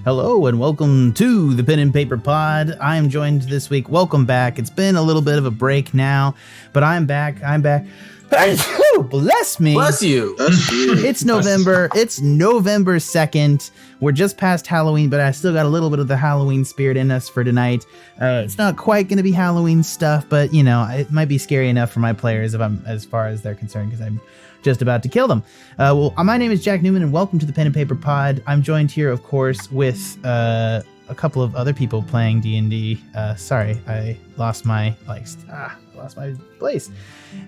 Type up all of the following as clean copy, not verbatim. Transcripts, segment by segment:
Hello and welcome to the Pen and Paper Pod. I'm joined this week. Welcome back. It's been a little bit of a break now, but I'm back. Bless me. Bless you. It's November. It's November 2nd. We're just past Halloween, but I still got a little bit of the Halloween spirit in us for tonight. It's not quite going to be Halloween stuff, but you know, it might be scary enough for my players as far as they're concerned, because I'm just about to kill them. My name is Jack Newman, and welcome to the Pen and Paper Pod. I'm joined here, of course, with a couple of other people playing D&D. Sorry, I lost my place.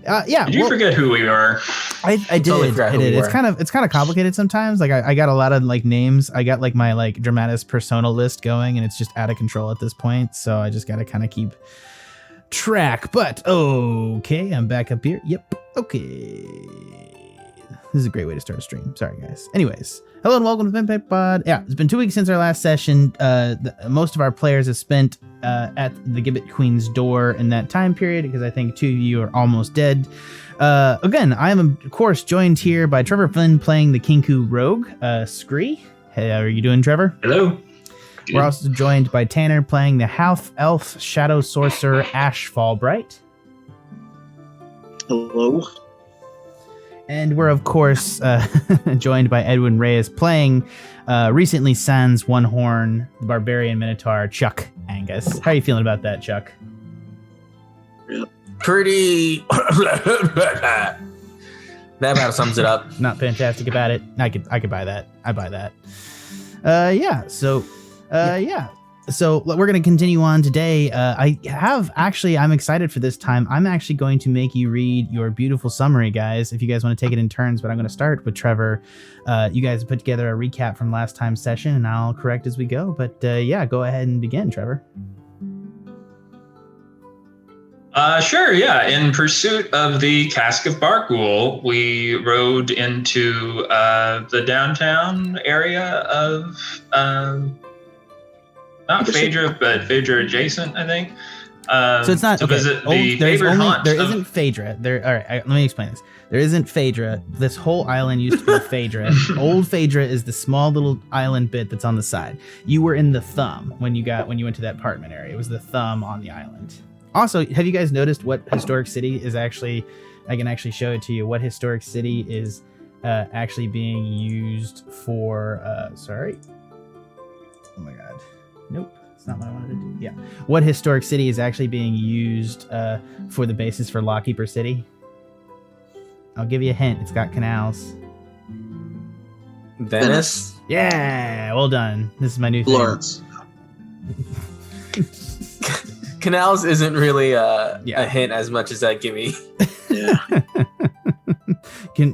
Did you forget who we are? I did. Totally I did. It's kind of complicated sometimes. Like I got a lot of like names. I got like my like dramatis persona list going, and it's just out of control at this point. So I just got to kind of keep track. But okay, I'm back up here. Yep. Okay. This is a great way to start a stream. Sorry, guys. Anyways, hello and welcome to Pen Paper Pod. Yeah, it's been 2 weeks since our last session. Most of our players have spent at the Gibbet Queen's door in that time period, because I think 2 of you are almost dead. Again, I am, of course, joined here by Trevor Flynn playing the Kenku Rogue, Scree. Hey, how are you doing, Trevor? Hello. Good. We're also joined by Tanner playing the Half Elf Shadow Sorcerer, Ashe Fallbright. Hello. And we're, of course, joined by Edwin Reyes playing recently Sans One Horn, the Barbarian Minotaur, Chuck Angus. How are you feeling about that, Chuck? Pretty. That about sums it up. Not fantastic about it. I could buy that. I buy that. So we're going to continue on today. I'm excited for this time. I'm actually going to make you read your beautiful summary, guys, if you guys want to take it in turns, but I'm going to start with Trevor. You guys put together a recap from last time's session, and I'll correct as we go. But go ahead and begin, Trevor. Sure, yeah. In pursuit of the Cask of Barghoul, we rode into the downtown area of... not Phaedra, but Phaedra adjacent, I think. So it's not to visit the favorite haunt. There isn't Phaedra. All right, let me explain this. There isn't Phaedra. This whole island used to be Phaedra. Old Phaedra is the small little island bit that's on the side. You were in the thumb when you went to that apartment area. It was the thumb on the island. Also, have you guys noticed what historic city is actually? I can actually show it to you. What historic city is actually being used for? Sorry. Oh my God. Nope, that's not what I wanted to do. Yeah. What historic city is actually being used for the basis for Lawkeeper City? I'll give you a hint. It's got canals. Venice? Yeah, well done. This is my new Florence. thing. Canals isn't really a hint as much as that give me. Yeah.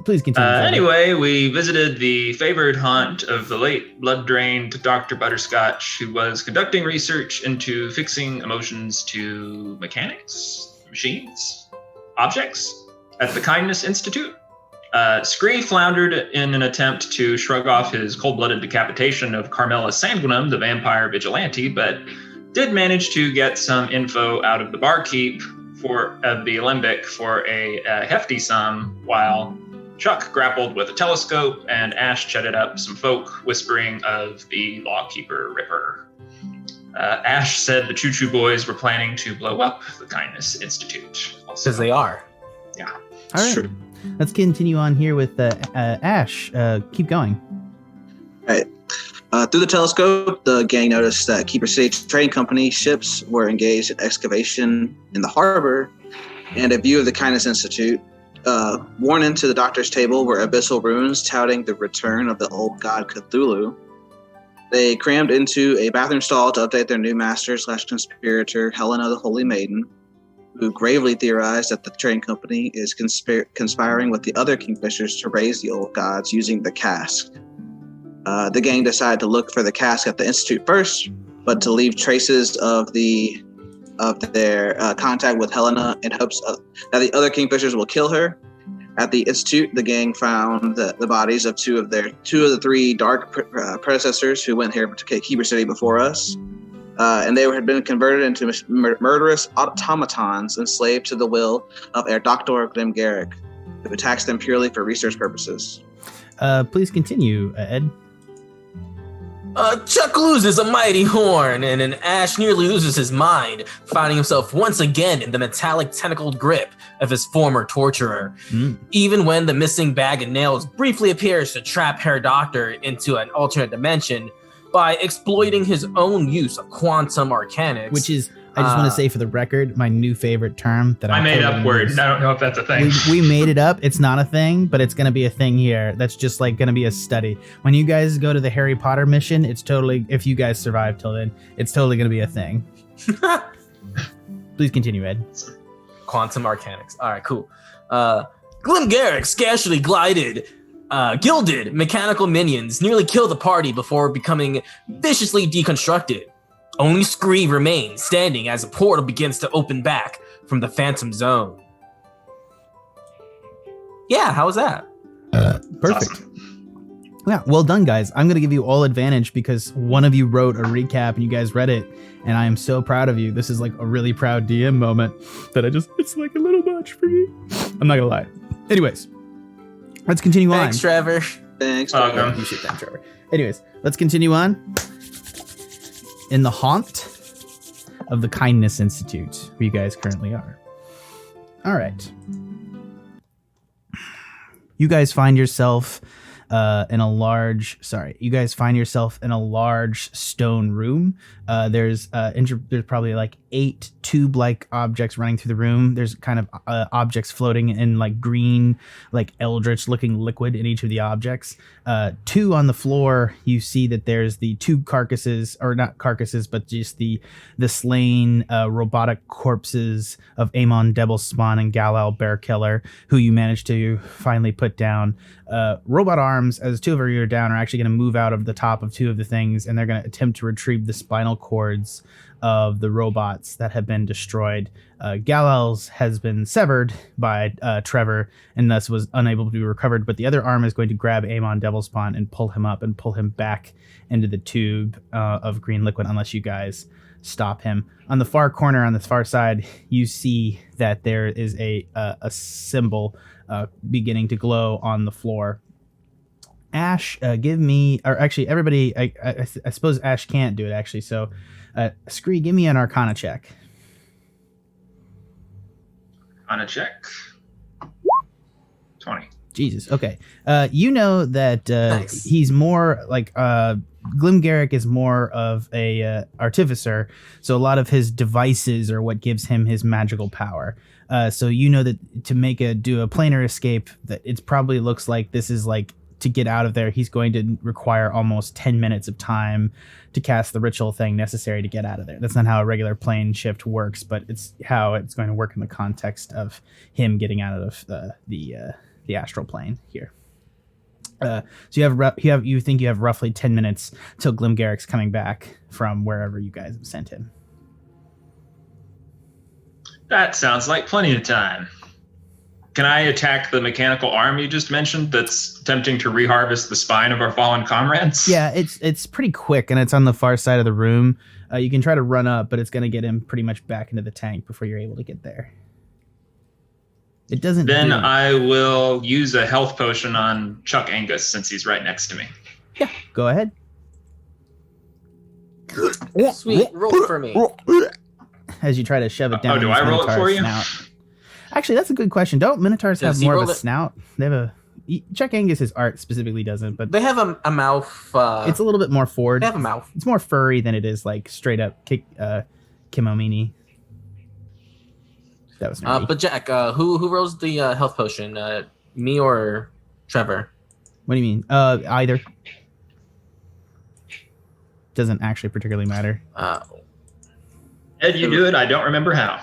Please continue. Anyway, we visited the favored haunt of the late blood-drained Dr. Butterscotch, who was conducting research into fixing emotions to mechanics, machines, objects at the Kindness Institute. Scree floundered in an attempt to shrug off his cold-blooded decapitation of Carmela Sanguinum, the vampire vigilante, but did manage to get some info out of the barkeep of the Alembic for a hefty sum, while Chuck grappled with a telescope and Ashe chatted up some folk whispering of the Lawkeeper Ripper. Ashe said the Choo Choo Boys were planning to blow up the Kindness Institute. Because they are. Yeah. All right. True. Let's continue on here with Ashe. Keep going. All right. Through the telescope, the gang noticed that Keeper City Trading Company ships were engaged in excavation in the harbor, and a view of the Kindness Institute. Worn into the doctor's table were abyssal runes touting the return of the old god Cthulhu. They crammed into a bathroom stall to update their new master/conspirator, Helena the Holy Maiden, who gravely theorized that the trading company is conspiring with the other Kingfishers to raise the old gods using the cask. The gang decided to look for the cask at the Institute first, but to leave traces of their contact with Helena in hopes that the other Kingfishers will kill her. At the Institute, the gang found the bodies of two of the three dark predecessors who went here to Keeper City before us. And they had been converted into murderous automatons enslaved to the will of Herr Dr. Glim Garick, who attacks them purely for research purposes. Please continue, Ed. Chuck loses a mighty horn, and an Ashe nearly loses his mind, finding himself once again in the metallic tentacled grip of his former torturer. Even when the missing bag of nails briefly appears to trap Herr Doctor into an alternate dimension by exploiting his own use of quantum arcanics. Which is, I just want to say for the record, my new favorite term that I made up word. I don't know if that's a thing. We made it up. It's not a thing, but it's going to be a thing here. That's just like going to be a study. When you guys go to the Harry Potter mission, it's totally, if you guys survive till then, it's totally going to be a thing. Please continue, Ed. Quantum arcanics. All right, cool. Glim Garick scarcely gilded mechanical minions nearly kill the party before becoming viciously deconstructed. Only Scree remains standing as a portal begins to open back from the Phantom Zone. Yeah, how was that? Perfect. Awesome. Yeah, well done, guys. I'm going to give you all advantage because one of you wrote a recap and you guys read it, and I am so proud of you. This is like a really proud DM moment that it's like a little much for me. I'm not going to lie. Anyways, let's continue on. Thanks, Trevor. Thanks. Welcome. You should thank Trevor. Anyways, let's continue on. In the haunt of the Kindness Institute, where you guys currently are. All right. You guys find yourself in a large stone room. There's probably like 8 tube-like objects running through the room. There's kind of objects floating in like green, like eldritch-looking liquid in each of the objects. 2 on the floor, you see that there's the 2 carcasses, or not carcasses, but just the slain robotic corpses of Amon Devilspawn and Galal Bearkiller, who you managed to finally put down. Robot arms, as 2 of you are down, are actually going to move out of the top of 2 of the things, and they're going to attempt to retrieve the spinal cords of the robots that have been destroyed. Galal's has been severed by Trevor and thus was unable to be recovered, but the other arm is going to grab Amon Devilspawn and pull him up and pull him back into the tube of green liquid unless you guys stop him. On the far corner, on the far side, you see that there is a symbol beginning to glow on the floor. Ashe, give me, or actually everybody, I suppose Ashe can't do it actually, so Scree, give me an Arcana check. Arcana check. 20. Jesus, okay. You know that Nice. he's more like, Glim Garick is more of a artificer, so a lot of his devices are what gives him his magical power. So you know that to do a planar escape, that it probably looks like this is like, to get out of there, he's going to require almost 10 minutes of time to cast the ritual thing necessary to get out of there. That's not how a regular plane shift works, but it's how it's going to work in the context of him getting out of the astral plane here. So you think you have roughly 10 minutes till Glim Garick's coming back from wherever you guys have sent him. That sounds like plenty of time. Can I attack the mechanical arm you just mentioned that's attempting to reharvest the spine of our fallen comrades? Yeah, it's pretty quick, and it's on the far side of the room. You can try to run up, but it's going to get him pretty much back into the tank before you're able to get there. It doesn't. Then I will use a health potion on Chuck Angus since he's right next to me. Yeah, go ahead. Sweet, roll for me. As you try to shove it down. Do I roll it for you? Snout. Actually, that's a good question. Don't Minotaurs have more of a snout? They have Chuck Angus's art specifically doesn't, but They have a mouth. it's a little bit more forward. They have a mouth. It's more furry than it is like straight up Kimomini. That was nerdy. But Jack, who rolls the health potion? Me or Trevor? What do you mean? Either. Doesn't actually particularly matter. Ed, you do it. I don't remember how.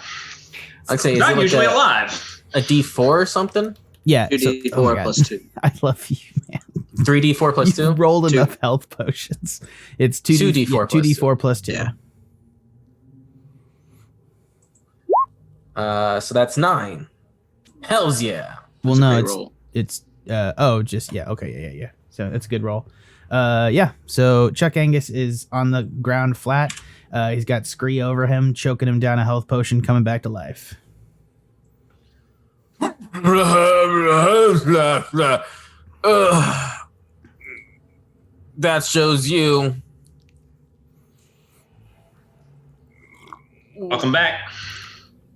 I'd say, is Not it like usually alive. a D4 or something? Yeah. 2d4 oh my God. plus 2. I love you, man. 3D4 plus You 2? rolled 2. enough health potions. It's 2d4 plus 2d4 plus 2. Yeah. So that's 9. Hells yeah. Well, That's a no, great roll. Okay, yeah. So that's a good roll. Yeah. So Chuck Angus is on the ground flat. He's got Scree over him, choking him down a health potion, coming back to life. That shows you. Welcome back.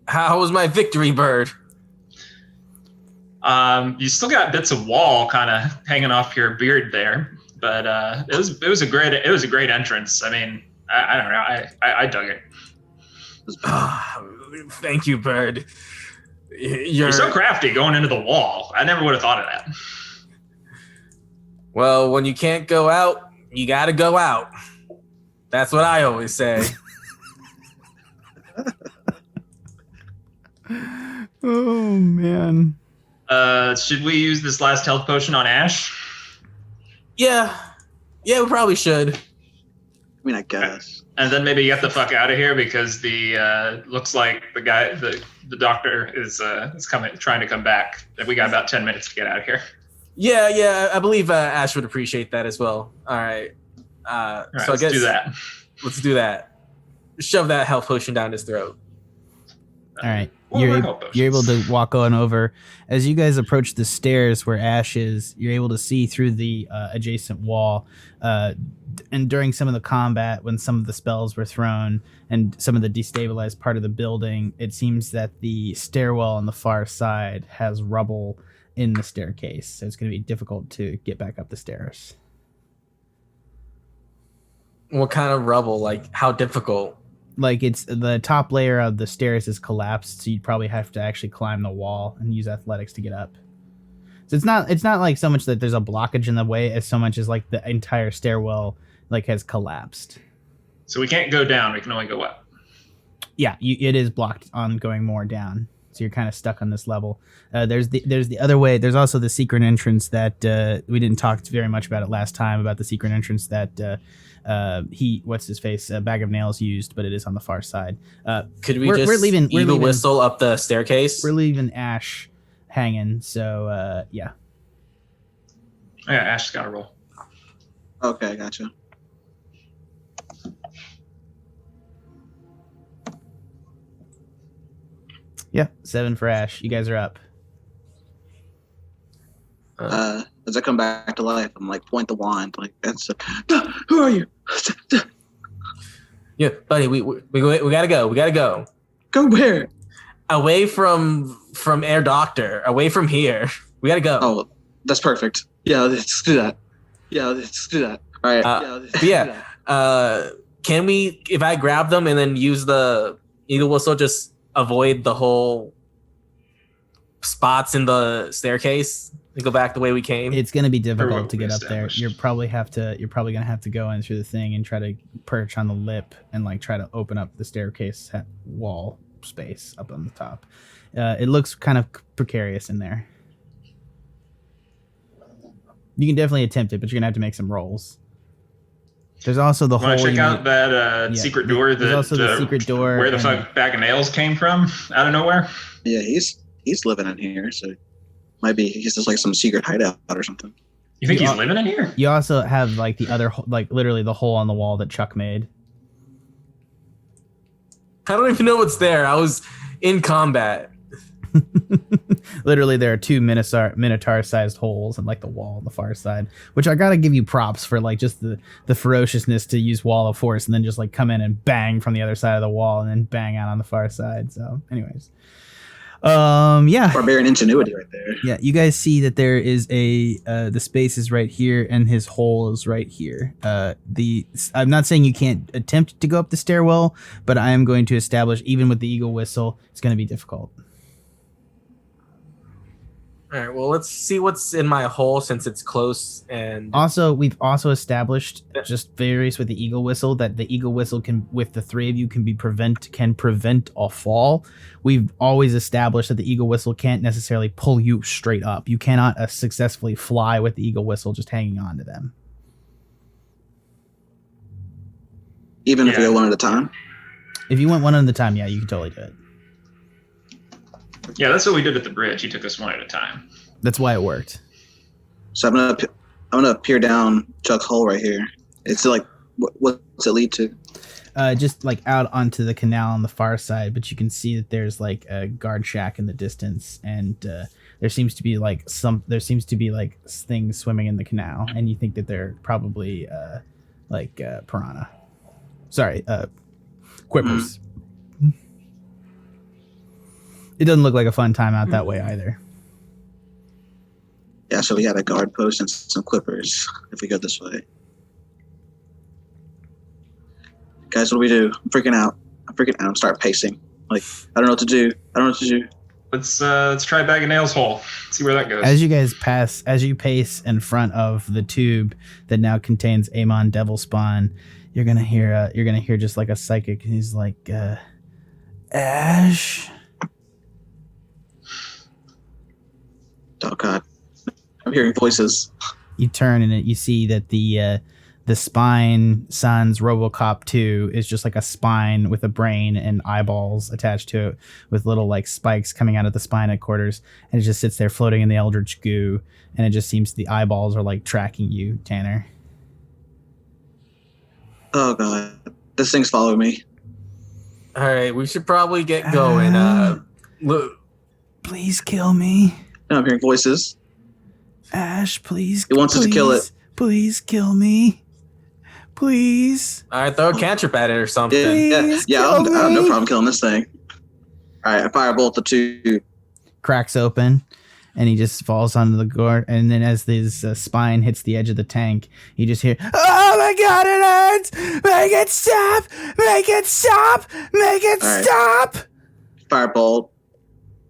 How was my victory, bird? You still got bits of wall kind of hanging off your beard there, but it was a great entrance. I mean, I don't know, I dug it. Thank you, bird. You're so crafty going into the wall. I never would have thought of that. Well, when you can't go out, you gotta go out. That's what I always say. Oh man. Should we use this last health potion on Ashe? Yeah, we probably should. I mean, I guess. And then maybe get the fuck out of here because the looks like the doctor is trying to come back. We got about 10 minutes to get out of here. Yeah, I believe Ashe would appreciate that as well. All right. All right, So I guess do that. Let's do that. Shove that health potion down his throat. All right. You're able to walk on over. As you guys approach the stairs where Ashe is, you're able to see through the adjacent wall. And during some of the combat, when some of the spells were thrown and some of the destabilized part of the building, it seems that the stairwell on the far side has rubble in the staircase. So it's going to be difficult to get back up the stairs. What kind of rubble? Like, how difficult? Like, it's the top layer of the stairs is collapsed, so you'd probably have to actually climb the wall and use athletics to get up. So it's not like so much that there's a blockage in the way as so much as like the entire stairwell like has collapsed. So we can't go down, we can only go up. Yeah, it is blocked on going more down. So you're kind of stuck on this level. There's the other way. There's also the secret entrance that we didn't talk very much about it last time, about the secret entrance that what's his face, Bag of Nails used, but it is on the far side. Could we're leaving Eagle Whistle up the staircase? We're leaving Ashe hanging, so yeah. Yeah, Ashe's got to roll. Okay, gotcha. Yeah, 7 for Ashe. You guys are up. As I come back to life, I'm like, point the wand, like, who are you? Yeah, buddy, we gotta go. We gotta go. Go where? Away from Air Doctor. Away from here. We gotta go. Oh, that's perfect. Yeah, let's do that. All right. Can we, if I grab them and then use the Eagle Whistle, just avoid the whole spots in the staircase and go back the way we came? It's going to be difficult to get up there. You're probably going to have to go in through the thing and try to perch on the lip and like try to open up the staircase wall space up on the top. It looks kind of precarious in there. You can definitely attempt it, but you're going to have to make some rolls. There's also the whole. Check out that secret door. There's also the secret door. Where the fuck Bag of Nails came from out of nowhere. Yeah, he's living in here, so maybe he's just like some secret hideout or something. You think he's living in here? You also have like the other, like literally the hole on the wall that Chuck made. I don't even know what's there. I was in combat. Literally, there are 2 minotaur-sized holes in like the wall on the far side, which I gotta give you props for, like just the ferociousness to use Wall of Force and then just like come in and bang from the other side of the wall and then bang out on the far side. So, anyways, yeah, Barbarian ingenuity right there. Yeah, you guys see that there is the space is right here and his hole is right here. I'm not saying you can't attempt to go up the stairwell, but I am going to establish, even with the Eagle Whistle, it's going to be difficult. All right, well, let's see what's in my hole since it's close. And also, we've also established, just various with the Eagle Whistle, that the Eagle Whistle can, with the 3 of you, can prevent a fall. We've always established that the Eagle Whistle can't necessarily pull you straight up. You cannot successfully fly with the Eagle Whistle just hanging on to them. Even if you go one at a time? If you went one at a time, yeah, you can totally do it. Yeah, that's what we did at the bridge. He took us one at a time. That's why it worked. So I'm gonna peer down Chuck's hole right here. It's like, what's it lead to? Just like out onto the canal on the far side, but you can see that there's like a guard shack in the distance, and there seems to be like things swimming in the canal, and you think that they're probably piranha. Sorry, quippers. It doesn't look like a fun time out that way either. Yeah, so we got a guard post and some clippers if we go this way. Guys, what do we do? I'm freaking out. I'm start pacing. Like, I don't know what to do. Let's try Bag of Nails hole. See where that goes. As you pace in front of the tube that now contains Amon Devil Spawn, you're gonna hear just like a psychic. He's like, Ashe. Oh God, I'm hearing voices. You turn and you see that the spine Sans Robocop 2 is just like a spine with a brain and eyeballs attached to it with little like spikes coming out of the spine at quarters, and it just sits there floating in the eldritch goo, and it just seems the eyeballs are like tracking you, Tanner. Oh God, this thing's following me. All right, we should probably get going. Look, Please kill me. No, I'm hearing voices. Ashe, please. It wants us to kill it. Please kill me. Please. all right, throw a cantrip at it or something. Yeah. I have no problem killing this thing. All right, I firebolt the tube. Cracks open, and he just falls onto the guard. And then as his spine hits the edge of the tank, you just hear, "Oh my God, it hurts! Make it stop! Make it stop! Make it All right. stop!" Firebolt.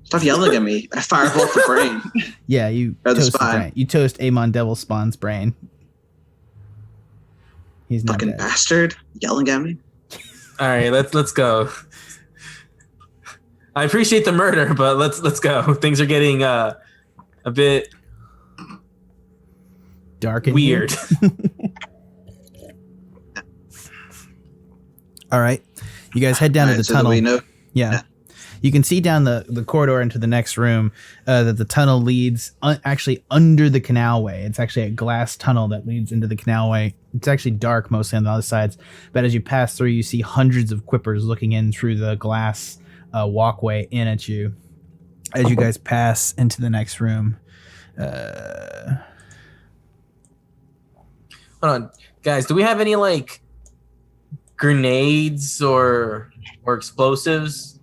Stop yelling at me. I firebolt the brain. Yeah, you Or the toast the spine. brain. You toast Amon Devil Spawn's brain. He's not Fucking dead. bastard. Yelling at me. All right, let's go. I appreciate the murder, but let's go. Things are getting a bit Dark and weird. All right, you guys head down to the so tunnel. we know. Yeah. You can see down the corridor into the next room that the tunnel leads actually under the canalway. It's actually a glass tunnel that leads into the canalway. It's actually dark mostly on the other sides, but as you pass through, you see hundreds of quippers looking in through the glass walkway in at you. As you guys pass into the next room. Hold on, guys. Do we have any like grenades or explosives?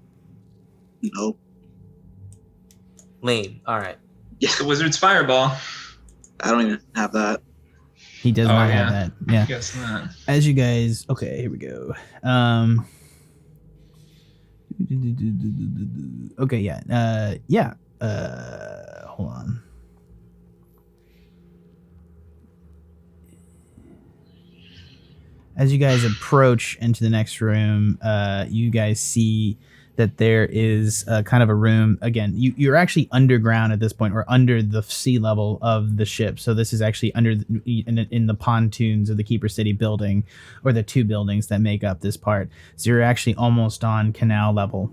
No. Lame. All right. The wizard's fireball. I don't even have that. He does Oh, not yeah. have that. Yeah. Guess not. As you guys, okay, here we go. Okay, yeah. Hold on. As you guys approach into the next room, you guys see that there is kind of a room. Again, you're actually underground at this point, or under the sea level of the ship. So this is actually under in the pontoons of the Keeper City building, or the two buildings that make up this part. So you're actually almost on canal level.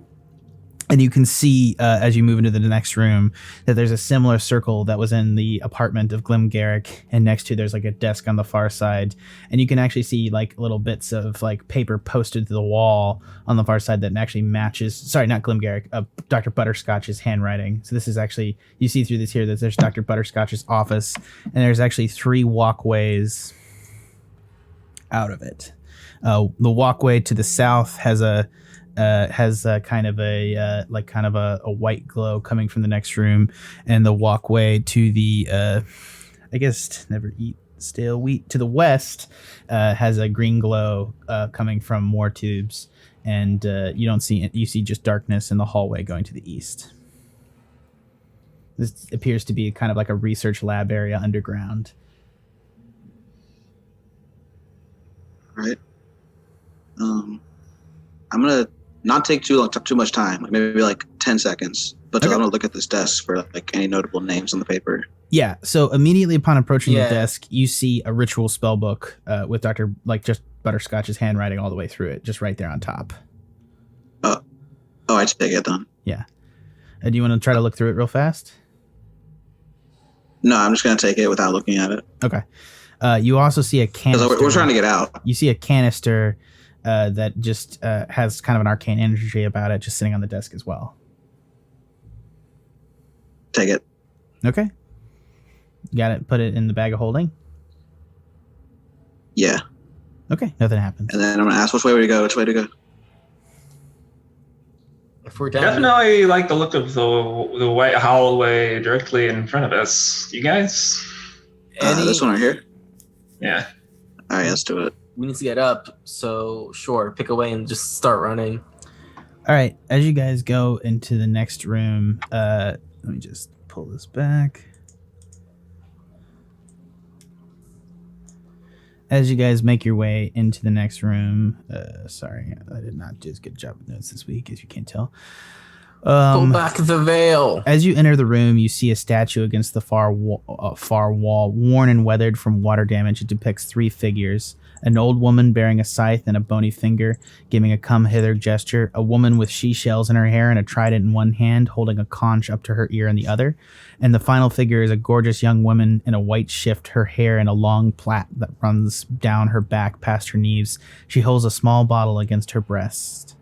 And you can see, as you move into the next room, that there's a similar circle that was in the apartment of Glim Garick, and next to there's like a desk on the far side. And you can actually see like little bits of like paper posted to the wall on the far side that actually matches, sorry, not Glim Garick, Dr. Butterscotch's handwriting. So this is actually, you see through this here that there's Dr. Butterscotch's office, and there's actually 3 walkways out of it. The walkway to the south has a kind of a white glow coming from the next room, and the walkway to the I guess never eat stale wheat to the west has a green glow coming from more tubes, and you don't see it. You see just darkness in the hallway going to the east. This appears to be kind of like a research lab area underground. All right. I'm gonna not take too much time, like maybe like 10 seconds. But Okay. I'm gonna look at this desk for like any notable names on the paper. Yeah, so immediately upon approaching Yeah. the desk, you see a ritual spell book with Dr. like just Butterscotch's handwriting all the way through it, just right there on top. Oh, I take it then. Do you want to try to look through it real fast? No, I'm just gonna take it without looking at it Okay. You also see a because canister. we're trying to get out. You see a canister that just has kind of an arcane energy about it, just sitting on the desk as well. Take it. Okay. Got it. Put it in the bag of holding. Yeah, Okay. Nothing happens. and then I'm gonna ask which way to go. If we're down Definitely like the look of the white hallway directly in front of us. You guys? This one right here. Yeah. All right, let's do it. We need to get up, so sure, pick away and just start running. All right, as you guys go into the next room, let me just pull this back. As you guys make your way into the next room, sorry, I did not do as good a job with notes this week, as you can't tell. Pull back the veil. As you enter the room, you see a statue against the far wall, worn and weathered from water damage. It depicts 3 figures. An old woman bearing a scythe and a bony finger, giving a come-hither gesture. A woman with she-shells in her hair and a trident in one hand, holding a conch up to her ear in the other. And the final figure is a gorgeous young woman in a white shift, her hair in a long plait that runs down her back past her knees. She holds a small bottle against her breast.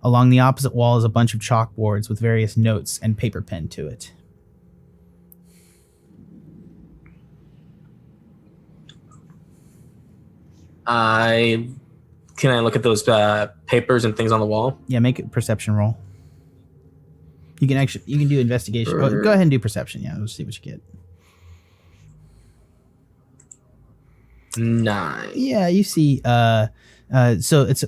Along the opposite wall is a bunch of chalkboards with various notes and paper pinned to it. Can I look at those papers and things on the wall? Yeah, make a perception roll. You can do investigation. Oh, go ahead and do perception. Yeah, let's see what you get. 9. Yeah, you see. So it's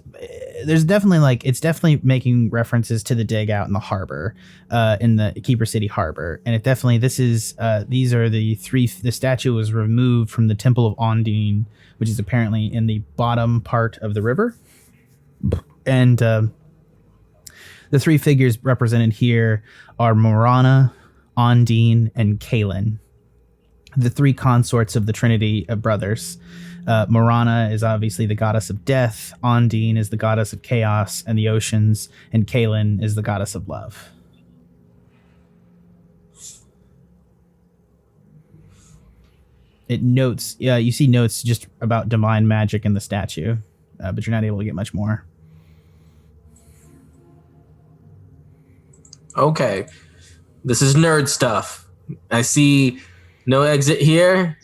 definitely making references to the dig out in the harbor, in the Keeper City harbor, and these are the 3. The statue was removed from the Temple of Ondine, which is apparently in the bottom part of the river, and the 3 figures represented here are Morana, Ondine, and Kaelin, the 3 consorts of the Trinity of Brothers. Morana is obviously the goddess of death, Ondine is the goddess of chaos and the oceans, and Kaelin is the goddess of love. It notes, you see notes just about divine magic in the statue, but you're not able to get much more. Okay. This is nerd stuff. I see no exit here.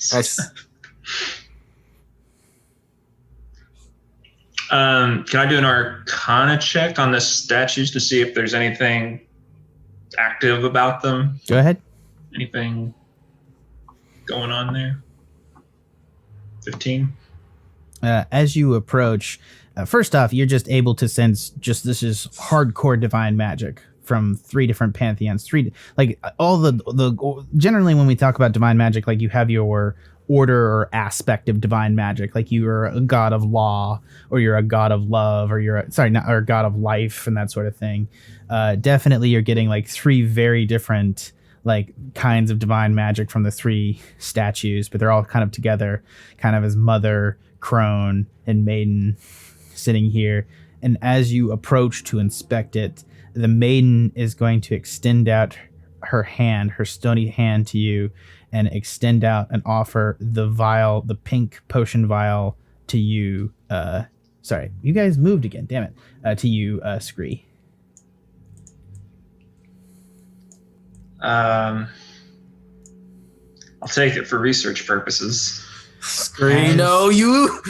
Can I do an Arcana check on the statues to see if there's anything active about them? Go ahead. Anything going on there? 15. As you approach, first off, you're just able to sense this is hardcore divine magic from 3 different pantheons. Generally when we talk about divine magic, like you have your order or aspect of divine magic, like you are a god of law, or you're a god of love, or or a god of life, and that sort of thing. Definitely you're getting like 3 very different like kinds of divine magic from the 3 statues, but they're all kind of together, kind of as mother, crone, and maiden sitting here. And as you approach to inspect it, the maiden is going to extend out her hand, her stony hand to you, and extend out and offer the vial, the pink potion vial to you. Sorry, you guys moved again, damn it. To you, Scree. I'll take it for research purposes. Scree, no, you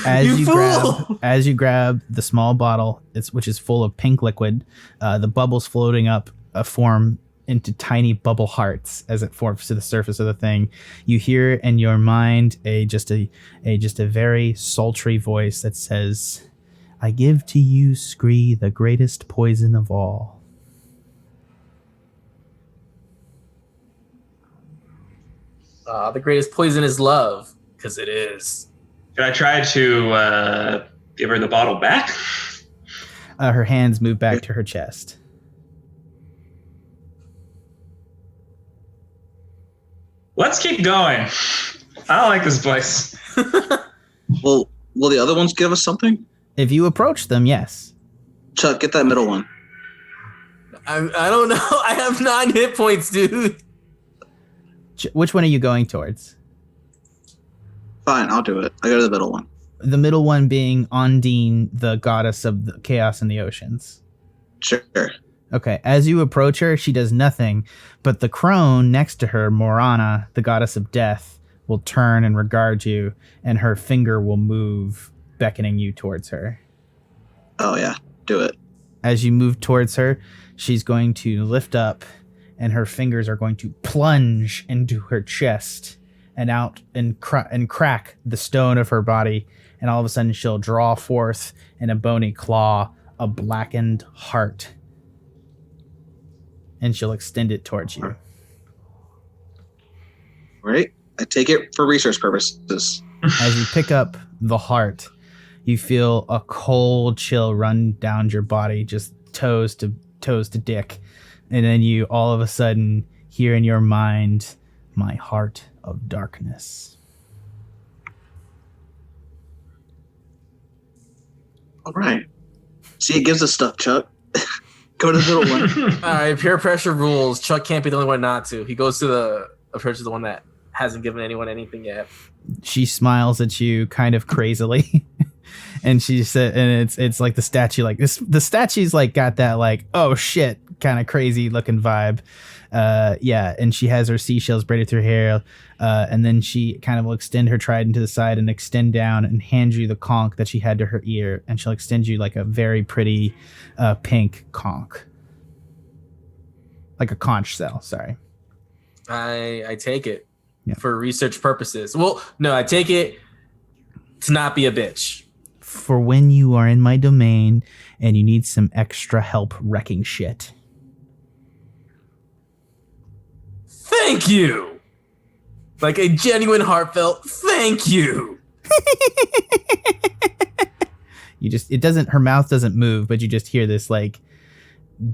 fool! As you grab the small bottle, which is full of pink liquid, the bubbles floating up form into tiny bubble hearts as it forms to the surface of the thing. You hear in your mind just a very sultry voice that says, "I give to you, Scree, the greatest poison of all." The greatest poison is love, because it is. Can I try to give her the bottle back? Her hands move back to her chest. Let's keep going. I don't like this place. Well, will the other ones give us something? If you approach them, yes. Chuck, get that middle one. I don't know. I have 9 hit points, dude. Which one are you going towards? Fine, I'll do it. I go to the middle one. The middle one being Ondine, the goddess of the chaos and the oceans. Sure. Okay, as you approach her, she does nothing, but the crone next to her, Morana, the goddess of death, will turn and regard you, and her finger will move, beckoning you towards her. Oh, yeah. Do it. As you move towards her, she's going to lift up, and her fingers are going to plunge into her chest and out and crack the stone of her body. And all of a sudden, she'll draw forth in a bony claw a blackened heart. And she'll extend it towards you. Right. I take it for research purposes. As you pick up the heart, you feel a cold chill run down your body, just toes to dick. And then you all of a sudden hear in your mind, "My heart of darkness." All right. See, it gives us stuff, Chuck. Go to the little one. All right, peer pressure rules. Chuck can't be the only one not to. He goes to the approach to the one that hasn't given anyone anything yet. She smiles at you kind of crazily. And she said, and it's like the statue, like this, the statue's like got that like, oh shit, kind of crazy looking vibe. Yeah. And she has her seashells braided through her hair. And then she kind of will extend her trident to the side and extend down and hand you the conch that she had to her ear. And she'll extend you like a very pretty pink conch. Like a conch shell, sorry. I take it Yeah. for research purposes. Well, no, I take it to not be a bitch. For when you are in my domain and you need some extra help wrecking shit. Thank you. Like a genuine heartfelt thank you. You just, it doesn't, her mouth doesn't move, but you just hear this like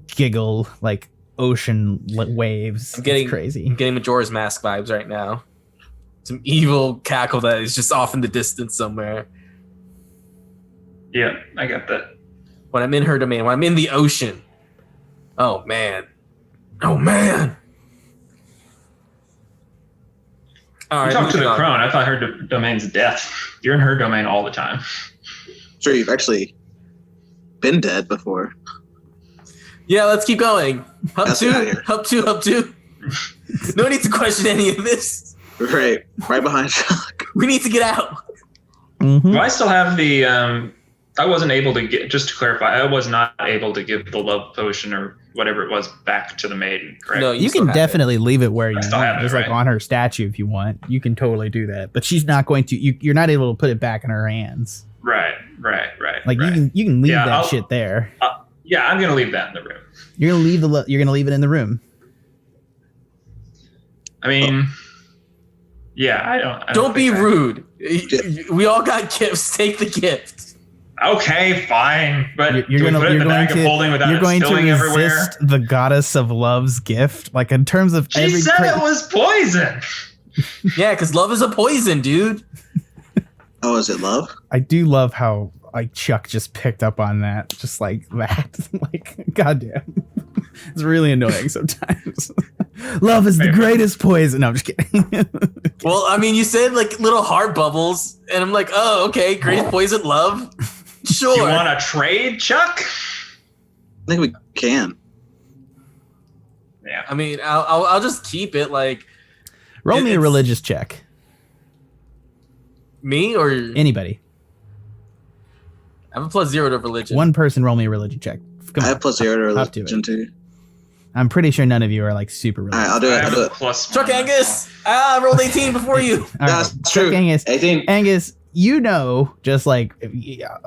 giggle, like ocean waves. It's crazy. I'm getting Majora's Mask vibes right now. Some evil cackle that is just off in the distance somewhere. Yeah, I got that. When I'm in her domain, when I'm in the ocean. Oh man. Oh man. All You right. talked to the moving on. crone. I thought her domain's death. You're in her domain all the time. Sure, you've actually been dead before. Yeah, let's keep going. Hub Let's two, get out of here. hub two, hub two. No need to question any of this. Right behind Chuck. We need to get out. Mm-hmm. Do I still have the I wasn't able to get, just to clarify, I was not able to give the love potion or whatever it was back to the maiden, correct? No, You still can have definitely leave it where you still have want, it, just like right? on her statue if you want. You can totally do that, but she's not going to. You're not able to put it back in her hands. Right. Like right. you can leave Yeah, that I'll- shit there. Yeah, I'm gonna leave that in the room. You're gonna leave it in the room. I mean, yeah, I Don't be think rude. We all got gifts. Take the gift. Okay, fine, but You're do we gonna put it in you're the going bag of to holding without you're it going to spilling resist everywhere? the goddess of love's gift. Like in terms of She every said it was poison. Yeah, because love is a poison, dude. Oh, is it love? I do love how like Chuck just picked up on that, just like that. Like, goddamn, it's really annoying sometimes. Love is the greatest poison. No, I'm just kidding. Well, I mean, you said like little heart bubbles, and I'm like, oh, okay, greatest poison, love. Sure. You want to trade, Chuck? I think we can. Yeah. I mean, I'll just keep it. Like, Roll me a It's- religious check. me or Anybody. I have a +0 to religion. One person roll me a religion check. Come I on. have +0 to Up to it. religion too. I'm pretty sure none of you are like super All religious. right, I'll do I it. have I'll do a it. +1. Chuck Angus. I rolled 18 before you. All right, That's Chuck true. Angus. 18. Angus, you know, just like,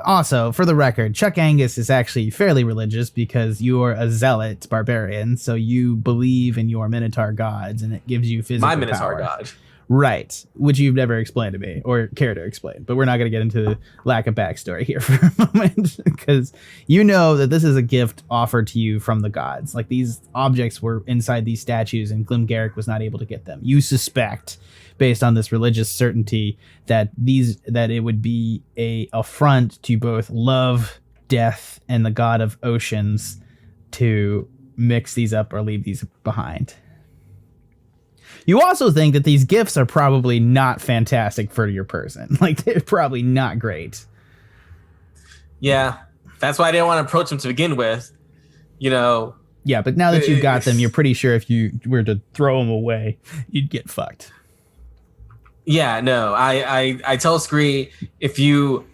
also for the record, Chuck Angus is actually fairly religious because you are a zealot barbarian, so you believe in your Minotaur gods, and it gives you physical My Minotaur power. god. Right, which you've never explained to me or care to explain, but we're not going to get into the lack of backstory here for a moment because you know that this is a gift offered to you from the gods. Like these objects were inside these statues and Glim Garick was not able to get them. You suspect, based on this religious certainty, that it would be a affront to both love, death, and the god of oceans to mix these up or leave these behind. You also think that these gifts are probably not fantastic for your person. Like, they're probably not great. Yeah, that's why I didn't want to approach him to begin with. You know, Yeah, but now that you've got them, you're pretty sure if you were to throw them away, you'd get fucked. yeah, no, I tell Scree, if you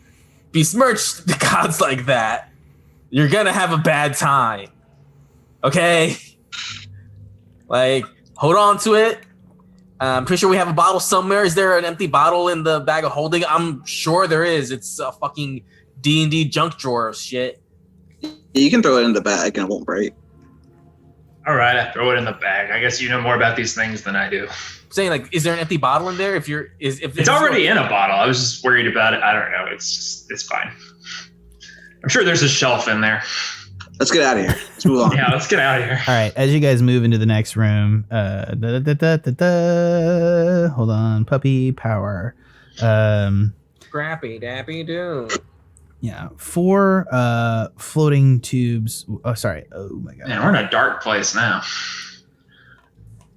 besmirch the gods like that, you're gonna have a bad time. Okay? Like, hold on to it. I'm pretty sure we have a bottle somewhere. Is there an empty bottle in the bag of holding? I'm sure there is. It's a fucking D&D junk drawer of shit. You can throw it in the bag and it won't break. All right, I throw it in the bag. I guess you know more about these things than I do. I'm saying, like, is there an empty bottle in there? If It's already in a bottle. I was just worried about it. I don't know. It's fine. I'm sure there's a shelf in there. Let's get out of here. Let's move on. Yeah, let's get out of here. All right, as you guys move into the next room, hold on, puppy power. Scrappy dappy doo. Yeah, 4 floating tubes. Oh, sorry. Oh my god. Man, we're in a dark place now.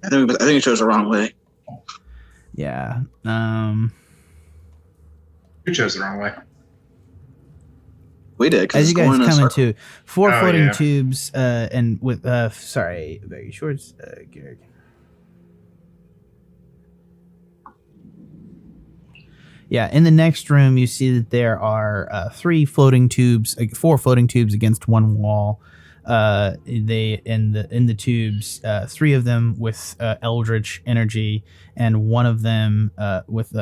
I think it chose the wrong way. Yeah. You chose the wrong way. We did. As you guys come into 4 floating yeah. tubes, and with sorry, very shorts, Garick. Yeah, in the next room, you see that there are 4 floating tubes against one wall. They in the tubes, 3 of them with eldritch energy, and one of them with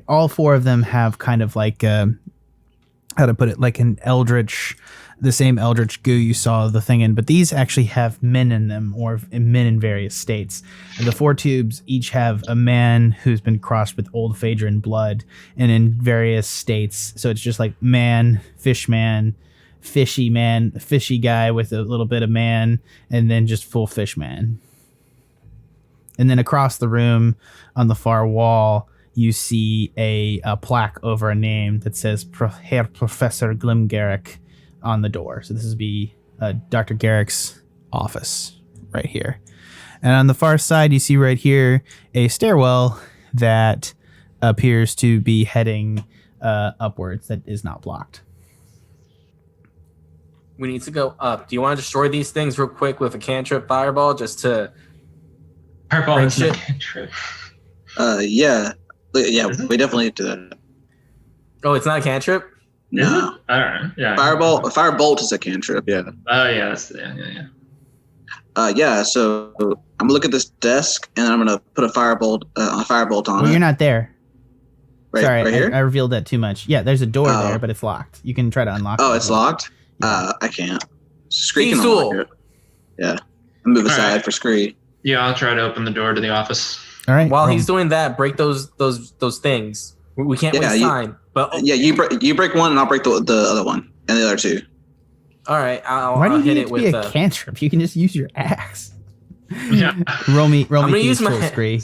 all 4 of them have kind of like how to put it, like an eldritch, the same eldritch goo you saw the thing in, but these actually have men in them, or men in various states. And the 4 tubes each have a man who's been crossed with old Phaedron blood, and in various states. So it's just like man, fishy guy with a little bit of man, and then just full fish man. And then across the room on the far wall, you see a plaque over a name that says Herr Professor Glim Garick on the door. So this would be Dr. Garrick's office right here. And on the far side, you see right here a stairwell that appears to be heading upwards that is not blocked. We need to go up. Do you want to destroy these things real quick with a cantrip fireball just to... Fireball is shit? a cantrip. Yeah. Yeah, we definitely need to do that. Oh, it's not a cantrip? No. I don't know. Yeah. Firebolt is a cantrip, yeah. Oh, yeah. That's yeah. Yeah, so I'm gonna look at this desk and I'm gonna put a firebolt on it. Well, you're not there. Sorry, right here? I revealed that too much. Yeah, there's a door there, but it's locked. You can try to unlock it. Oh, it's locked? I can't. Scree can Tool. unlock it. Yeah. I'll move aside right. for Scree. Yeah, I'll try to open the door to the office. All right. While he's doing that, break those things. We can't waste time. But Yeah, you break one and I'll break the other one and the other 2. all right, why do I'll you hit need it to with be a cantrip? You can just use your axe. Yeah. roll me gonna use thieves my tool, Scree.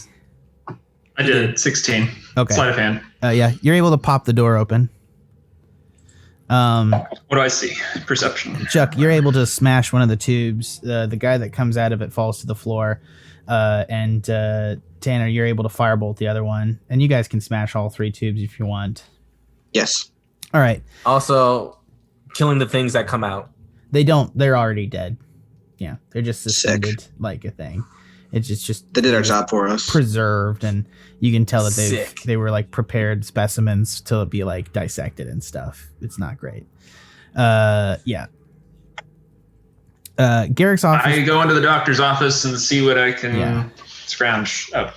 I did 16. Okay. Sleight of hand. Yeah, you're able to pop the door open. What do I see? Perception. Chuck, you're able to smash one of the tubes. The guy that comes out of it falls to the floor. And Tanner, you're able to firebolt the other one. And you guys can smash all 3 tubes if you want. Yes. All right. Also, killing the things that come out. They're already dead. Yeah, they're just suspended like a thing. It's just They did our job for us. preserved, and you can tell that Sick. they were like prepared specimens to be like dissected and stuff. It's not great. Yeah. Garrick's office. I go into the doctor's office and see what I can scrounge up.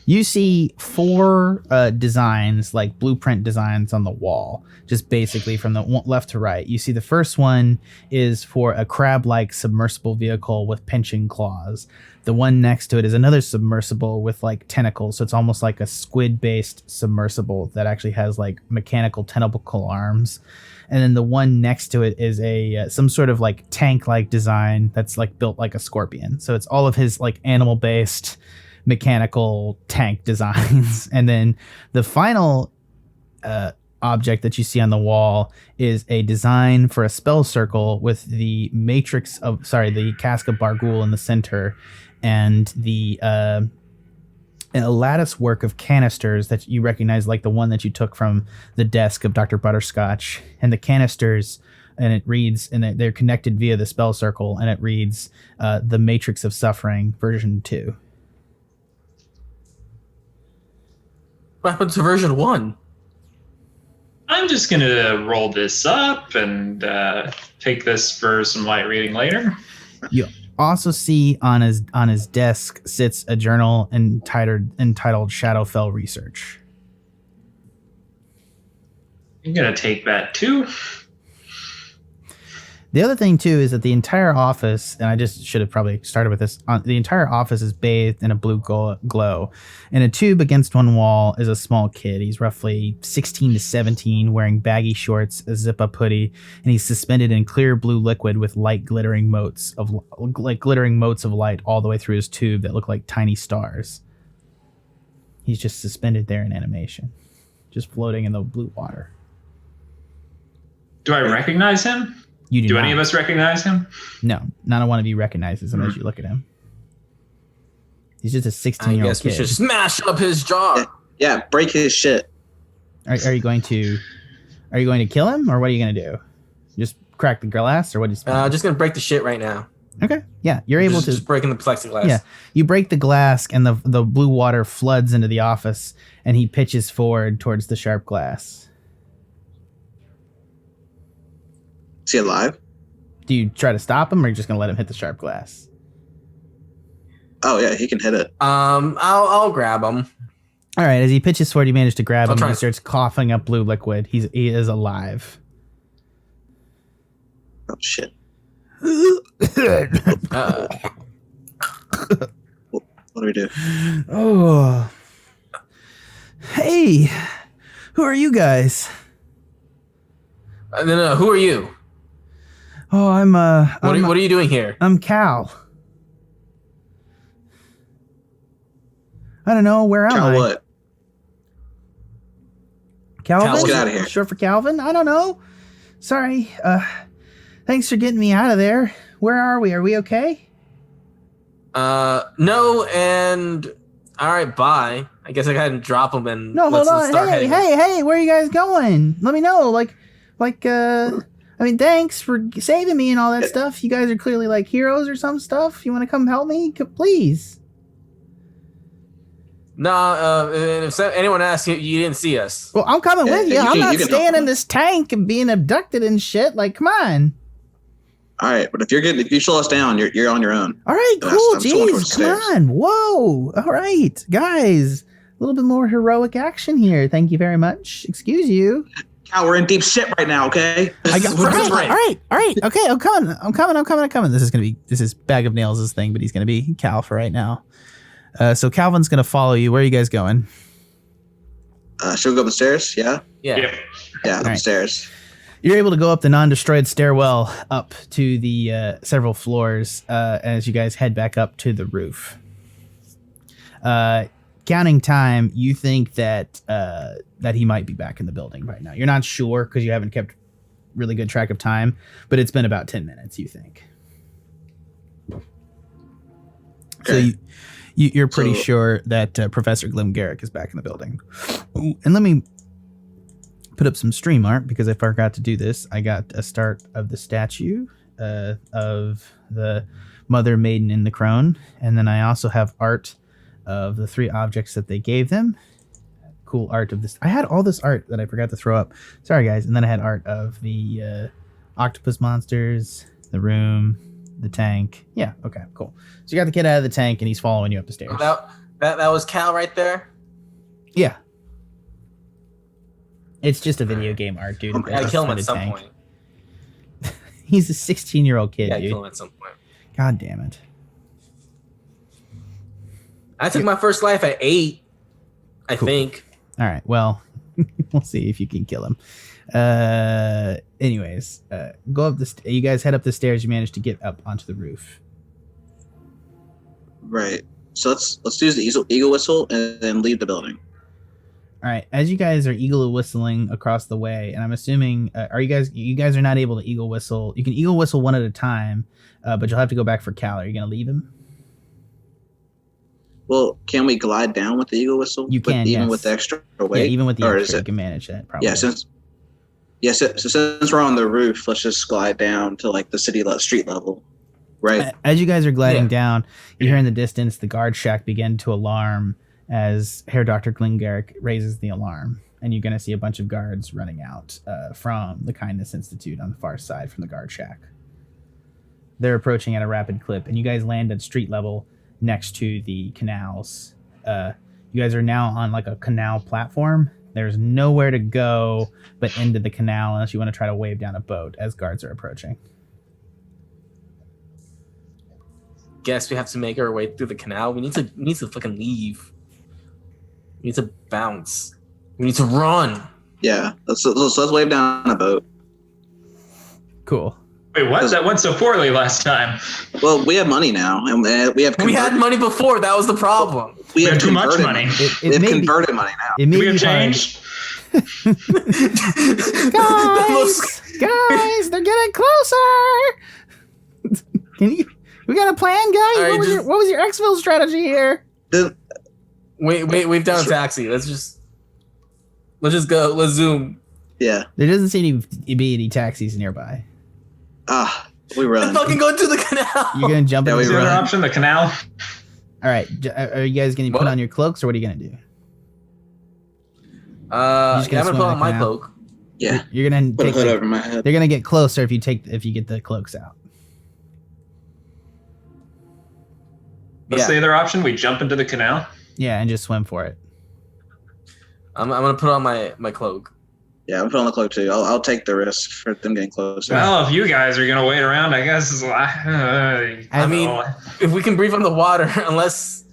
You see 4 designs, like blueprint designs on the wall, just basically from the left to right. You see the first one is for a crab-like submersible vehicle with pinching claws. The one next to it is another submersible with like tentacles. So it's almost like a squid-based submersible that actually has like mechanical tentacle arms. And then the one next to it is a some sort of like tank-like design that's like built like a scorpion. So it's all of his like animal-based mechanical tank designs. And then the final object that you see on the wall is a design for a spell circle with the the cask of Barghoul in the center, and the a lattice work of canisters that you recognize, like the one that you took from the desk of Dr. Butterscotch. And the canisters, and it reads, and they're connected via the spell circle, and it reads the Matrix of Suffering version 2. What happened to version 1? I'm just going to roll this up and take this for some light reading later. You also see on his desk sits a journal entitled Shadowfell Research. I'm going to take that too. The other thing, too, is that the entire office, and I just should have probably started with this, the entire office is bathed in a blue glow. In a tube against one wall is a small kid. He's roughly 16 to 17, wearing baggy shorts, a zip-up hoodie, and he's suspended in clear blue liquid with glittering motes of light all the way through his tube that look like tiny stars. He's just suspended there in animation, just floating in the blue water. Do I recognize him? You do not. Any of us recognize him? No, not one of you recognizes him as you look at him. He's just a 16-year-old kid. I guess we should smash up his jaw. Yeah, break his shit. Are you going to kill him, or what are you going to do? Just crack the glass, or what? Just gonna break the shit right now. Okay, yeah, you're able to just breaking the plexiglass. Yeah, you break the glass, and the blue water floods into the office, and he pitches forward towards the sharp glass. Is he alive? Do you try to stop him, or are you just gonna let him hit the sharp glass? Oh yeah, he can hit it. I'll grab him. All right, as he pitches forward, you manage to grab him, and he starts coughing up blue liquid. He is alive. Oh shit. What do we do? Oh. Hey, who are you guys? No, who are you? Oh, What are you doing here? I'm Cal. I don't know. Where am I? Cal what? Calvin? Let's get out of here. Short for Calvin? I don't know. Sorry. Thanks for getting me out of there. Where are we? Are we okay? No, and all right, bye. I guess I gotta drop him and No, hold on. start heading. Hey, where are you guys going? Let me know. I mean, thanks for saving me and all that stuff. You guys are clearly like heroes or some stuff. You want to come help me? Please. No, if anyone asks you, you didn't see us. Well, I'm coming with you. you I'm can- not you can staying help in us. this tank and being abducted and shit. Like, come on. All right, but if you slow us down, you're on your own. All right, Yeah, cool. I'm just going towards Jeez, the come stairs. on. Whoa. All right, guys. A little bit more heroic action here. Thank you very much. Excuse you. Cal, we're in deep shit right now. Okay. I got. What's this right? All right. Okay, I'm coming. This is Bag of Nails' thing, but he's gonna be Cal for right now. So Calvin's gonna follow you. Where are you guys going? Should we go up the stairs? Yeah. Yeah. Yeah, up the right. stairs. You're able to go up the non-destroyed stairwell up to the several floors as you guys head back up to the roof. Counting time, you think that he might be back in the building right now. You're not sure because you haven't kept really good track of time, but it's been about 10 minutes, you think. Okay. So you're pretty So- sure that Professor Glim Garick is back in the building. Ooh, and let me put up some stream art because I forgot to do this. I got a start of the statue of the Mother, Maiden, and the Crone, and then I also have art of the 3 objects that they gave them. Cool art of this. I had all this art that I forgot to throw up. Sorry, guys. And then I had art of the octopus monsters, the room, the tank. Yeah. Okay. Cool. So you got the kid out of the tank, and he's following you up the stairs. That was Cal right there. Yeah. It's just a video game art, dude. I gotta kill him at some Tank. point. He's a 16-year-old kid, Yeah, dude. kill him at some point. God damn it. I took my first life at 8. I Cool. think. All right. Well, we'll see if you can kill him. Anyways, go up you guys head up the stairs. You manage to get up onto the roof. Right. So let's use the eagle whistle and then leave the building. All right. As you guys are eagle whistling across the way, and I'm assuming, you guys are not able to eagle whistle. You can eagle whistle one at a time, but you'll have to go back for Cal. Are you going to leave him? Well, can we glide down with the eagle whistle? You can, even yes. with the extra weight. Yeah, even with the Or extra, is you can manage that. Probably. Yeah, so since we're on the roof, let's just glide down to like the street level, right? As you guys are gliding Yeah. down, you hear in the distance the guard shack begin to alarm as Hair Dr. Glim Garick raises the alarm. and you're going to see a bunch of guards running out from the Kindness Institute on the far side from the guard shack. They're approaching at a rapid clip, and you guys land at street level next to the canals. You guys are now on like a canal platform. There's nowhere to go but into the canal unless you want to try to wave down a boat as guards are approaching. Guess we have to make our way through the canal. We need to fucking leave. We need to bounce. We need to run. Yeah, let's wave down a boat. Cool. Wait, what? That went so poorly last time. Well, we have money now, and we had money before. That was the problem. We have too much money. We have converted money now. It may Do we have be change? Guys, they're getting closer. We got a plan, guys. Right, what was your exfil strategy here? Wave down a taxi. Let's just go. Let's zoom. Yeah. There doesn't seem to be any taxis nearby. We run. I'm fucking going to the canal. You're gonna jump in. What's the other option? The canal? All right. Are you guys gonna put on your cloaks, or what are you gonna do? I'm gonna put on my cloak. Yeah. You're gonna Put a hood over my head. They're gonna get closer if you get the cloaks out. What's the other option? We jump into the canal? Yeah, and just swim for it. I'm gonna put on my cloak. Yeah, I'm putting on the cloak too. I'll take the risk for them getting closer. Well, if you guys are gonna wait around, I guess. I mean, if we can breathe on the water, unless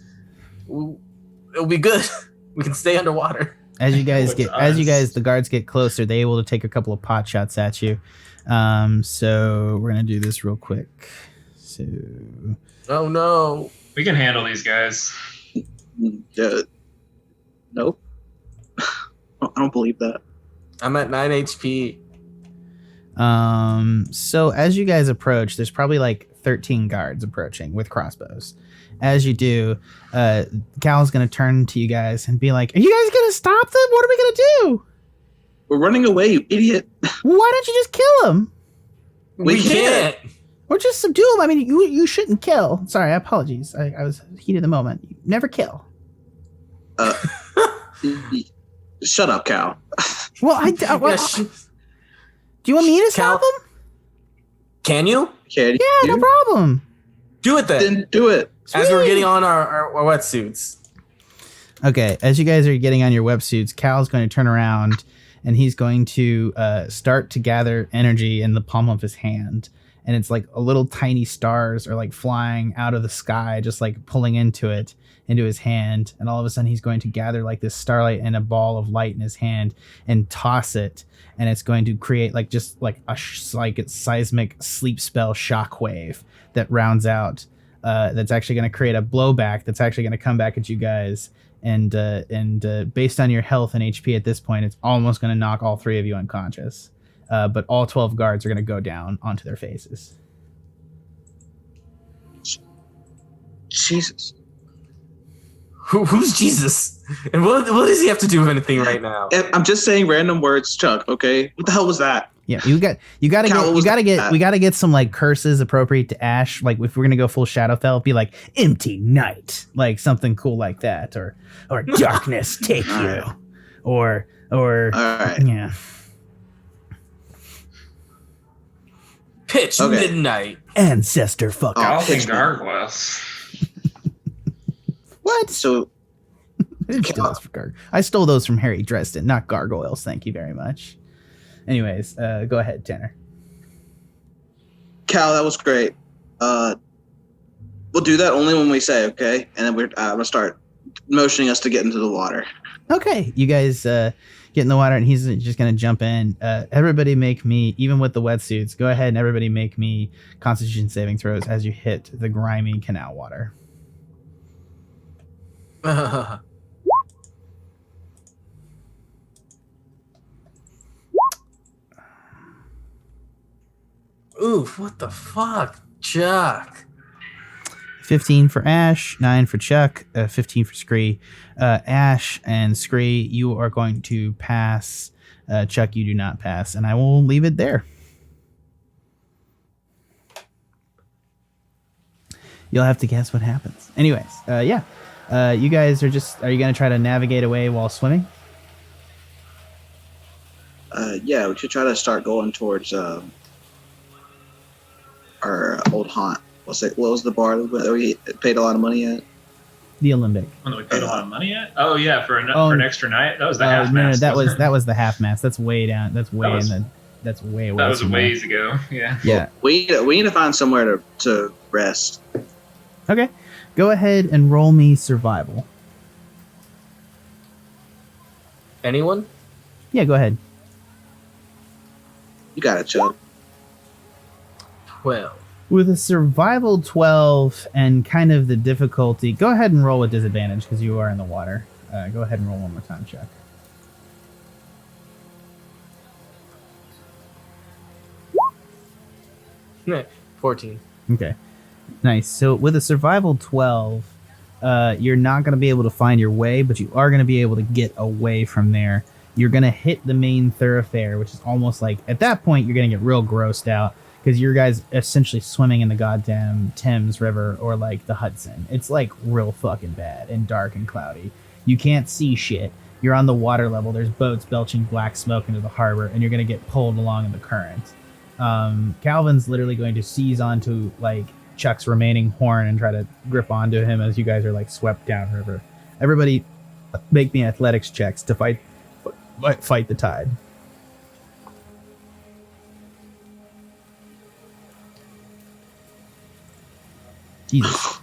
it'll be good. We can stay underwater. As you guys the guards get closer, they're able to take a couple of pot shots at you. So we're gonna do this real quick. So. Oh no. We can handle these guys. Nope. I don't believe that. I'm at 9 HP. So as you guys approach, there's probably like 13 guards approaching with crossbows. As you do, Cal's gonna turn to you guys and be like, "Are you guys gonna stop them? What are we gonna do? We're running away, you idiot." Why don't you just kill them? We can't. Or just subdue them. I mean, you shouldn't kill. Sorry, apologies. I was heated of the moment. You never kill. Shut up, Cal. Well, do you want me to stop them? Can you? Can yeah, no problem. Do it then. Do it. Sweet. As we're getting on our wetsuits. Okay, as you guys are getting on your wetsuits, Cal's going to turn around and he's going to start to gather energy in the palm of his hand. And it's like a little tiny stars are like flying out of the sky, just like pulling into his hand. And all of a sudden he's going to gather like this starlight and a ball of light in his hand and toss it. And it's going to create like just like a seismic sleep spell shockwave that rounds out. That's actually going to create a blowback that's actually going to come back at you guys. And based on your health and HP at this point, it's almost going to knock all three of you unconscious. But all 12 guards are going to go down onto their faces. Jesus. Who's Jesus? And what does he have to do with anything right now? I'm just saying random words, Chuck. Okay, what the hell was that? Yeah, we gotta get some like curses appropriate to Ashe. Like if we're gonna go full Shadowfell, be like empty night, like something cool like that, or darkness take you, or all right. Yeah. Pitch midnight. Ancestor fucker. I'll think gargoyles. What? So I stole those from Harry Dresden, not gargoyles. Thank you very much. Anyways, go ahead, Tanner. Cal, that was great. We'll do that only when we say okay, and then I'm gonna start motioning us to get into the water. Okay, you guys get in the water, and he's just gonna jump in. Everybody make me, even with the wetsuits, go ahead and everybody make me Constitution saving throws as you hit the grimy canal water. Oof, what the fuck? Chuck. 15 for Ashe, 9 for Chuck, 15 for Scree. Ashe and Scree, you are going to pass. Chuck, you do not pass, and I will leave it there. You'll have to guess what happens. Anyways, you guys are you going to try to navigate away while swimming? Yeah, we should try to start going towards our old haunt. What was the bar that we paid a lot of money at? The Olympic. One that we paid a lot of money at? Oh yeah, for an extra night. That was the half No, mast. that wasn't was it? the half mast. That's way down. That's way That was- in the. That's way. That was a from ways ago. Yeah. there. Yeah. We need to find somewhere to rest. Okay. Go ahead and roll me survival. Anyone? Yeah, go ahead. You got it, Chuck. 12. With a survival 12 and kind of the difficulty, go ahead and roll with disadvantage because you are in the water. Go ahead and roll one more time, Chuck. 14. Okay. Nice. So with a survival 12, you're not going to be able to find your way, but you are going to be able to get away from there. You're going to hit the main thoroughfare, which is almost like, at that point, you're going to get real grossed out because your guys essentially swimming in the goddamn Thames River or like the Hudson. It's like real fucking bad and dark and cloudy. You can't see shit. You're on the water level. There's boats belching black smoke into the harbor, and you're going to get pulled along in the current. Calvin's literally going to seize onto like Chuck's remaining horn and try to grip onto him as you guys are like swept downriver. Everybody, make me athletics checks to fight the tide. Jesus.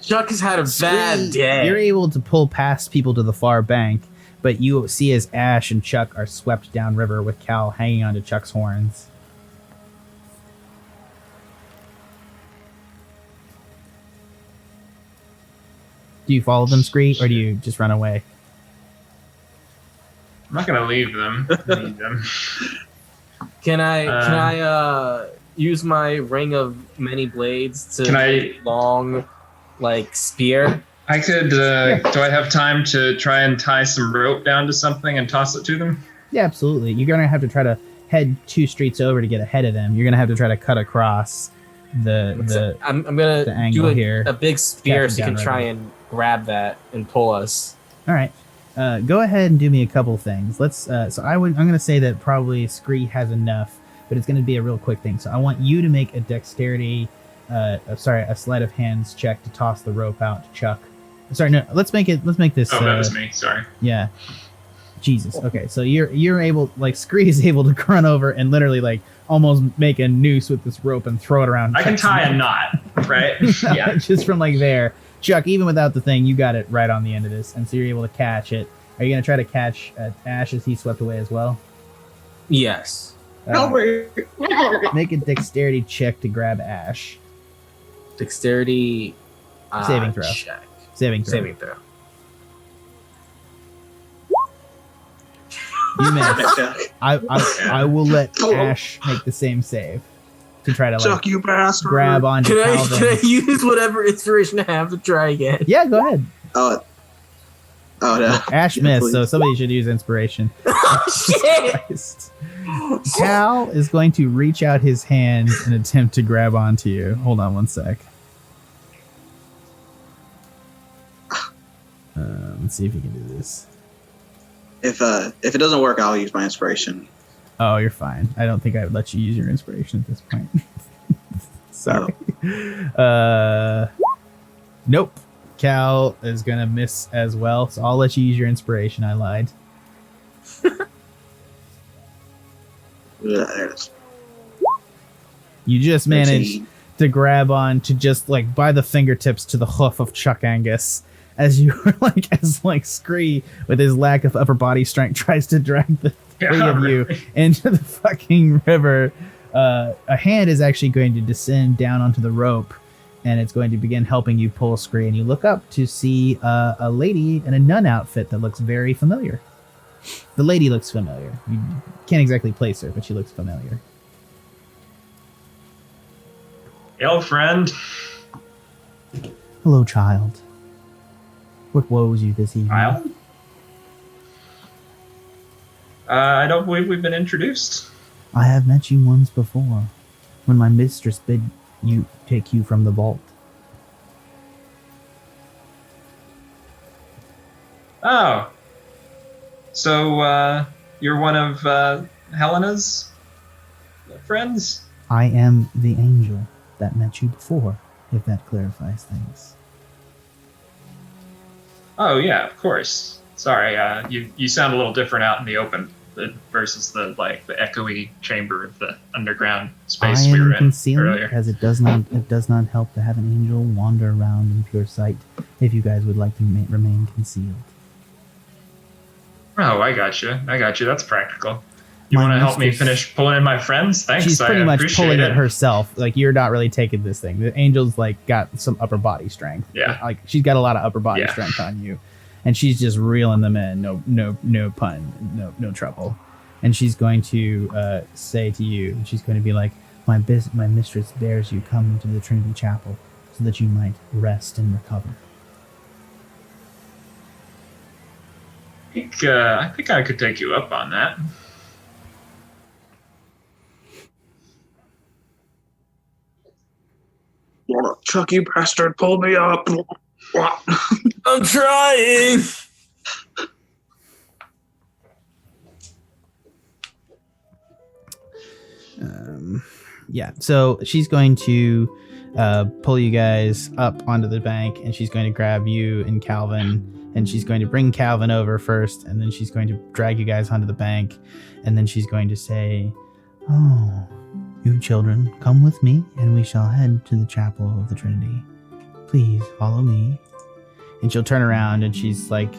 Chuck has had a bad day. You're able to pull past people to the far bank, but you see as Ashe and Chuck are swept downriver with Cal hanging onto Chuck's horns. Do you follow them, Scree, or do you just run away? I'm not gonna leave them. I need them. Can I use my ring of many blades to Can I- make a long like spear? I could. Do I have time to try and tie some rope down to something and toss it to them? Yeah, absolutely. You're going to have to try to head 2 streets over to get ahead of them. You're going to have to try to cut across I'm the gonna angle do here. a big spear Catch so you them can try downriver. and grab that and pull us. All right. Go ahead and do me a couple things. Let's. I'm going to say that probably Scree has enough, but it's going to be a real quick thing. So I want you to make a dexterity, a sleight of hands check to toss the rope out to Chuck. Sorry, no. Let's make this. Oh, that was me. Sorry. Yeah. Jesus. Okay, so you're able, like, Scree is able to run over and literally like almost make a noose with this rope and throw it around. I can Chuck's tie a neck. knot, right? Yeah. Just from like there. Chuck, even without the thing, you got it right on the end of this, and so you're able to catch it. Are you gonna try to catch Ashe as he swept away as well? Yes. Make a dexterity check to grab Ashe. Dexterity Saving throw. check. Saving throw. Saving throw. You missed. I will let Ashe make the same save to try to like Chuck, you bastard. grab onto Can Calvin. I use whatever inspiration I have to try again? Yeah, go ahead. Oh no. Ashe Yeah, missed, please. so somebody should use inspiration. Oh, shit! Christ. Cal is going to reach out his hand and attempt to grab onto you. Hold on one sec. Let's see if he can do this. If it doesn't work, I'll use my inspiration. Oh, you're fine. I don't think I would let you use your inspiration at this point. Sorry. Nope. Cal is gonna miss as well, so I'll let you use your inspiration. I lied. Yeah, there it is. You just managed 13. to grab on to just like by the fingertips to the hoof of Chuck Angus as you were like Scree with his lack of upper body strength tries to drag the three of you into the fucking river. A hand is actually going to descend down onto the rope, and it's going to begin helping you pull Scree. And you look up to see a lady in a nun outfit that looks very familiar. The lady looks familiar. You can't exactly place her, but she looks familiar. Yo, friend. Hello, child. What woes you this evening? Kyle? I don't believe we've been introduced. I have met you once before, when my mistress bid you take you from the vault. Oh. So, You're one of Helena's friends? I am the angel that met you before, if that clarifies things. Oh yeah, of course. Sorry, you sound a little different out in the open versus the echoey chamber of the underground space we were in earlier. As it does not help to have an angel wander around in pure sight. If you guys would like to remain concealed. Oh, I got you. That's practical. You want to help me finish pulling in my friends? Thanks. She's pretty much pulling it herself. Like, you're not really taking this thing. The angel's got some upper body strength. Yeah. She's got a lot of upper body strength on you, and she's just reeling them in. No pun. No trouble. And she's going to say to you, she's going to be like, my mistress bears you come to the Trinity Chapel so that you might rest and recover. I think I could take you up on that. Chuck, you bastard, pull me up. I'm trying. So she's going to pull you guys up onto the bank, and she's going to grab you and Calvin, and she's going to bring Calvin over first, and then she's going to drag you guys onto the bank, and then she's going to say, "Oh, you children, come with me, and we shall head to the Chapel of the Trinity. Please follow me." And she'll turn around, and she's like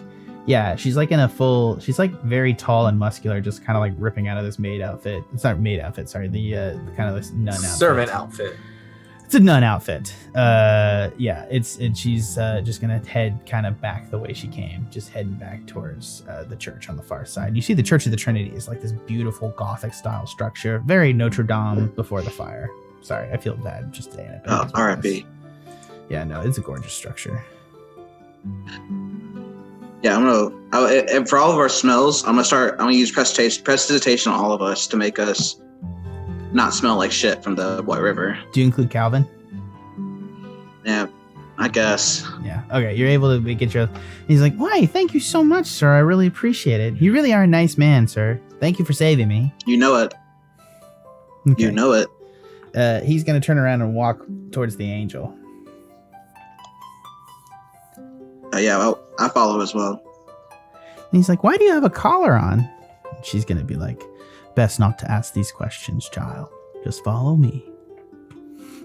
in a full, she's very tall and muscular, just kind of ripping out of this maid outfit. It's not maid outfit, sorry, the kind of this nun outfit. Servant outfit. It's a nun outfit. She's just gonna head kind of back the way she came, just heading back towards the church on the far side. And you see the Church of the Trinity is this beautiful Gothic style structure, very Notre Dame before the fire. Sorry, I feel bad just saying it. Oh, R.I.P. Yeah, no, it's a gorgeous structure. Yeah, for all of our smells, I'm gonna use prestidigitation on all of us to make us not smell like shit from the White River. Do you include Calvin? Yeah, I guess. Yeah. Okay, you're able to get your... He's like, "Why, thank you so much, sir. I really appreciate it. You really are a nice man, sir. Thank you for saving me." You know it. Okay. You know it. He's going to turn around and walk towards the angel. I follow as well. And he's like, "Why do you have a collar on?" And she's going to be like, "Best not to ask these questions, child. Just follow me."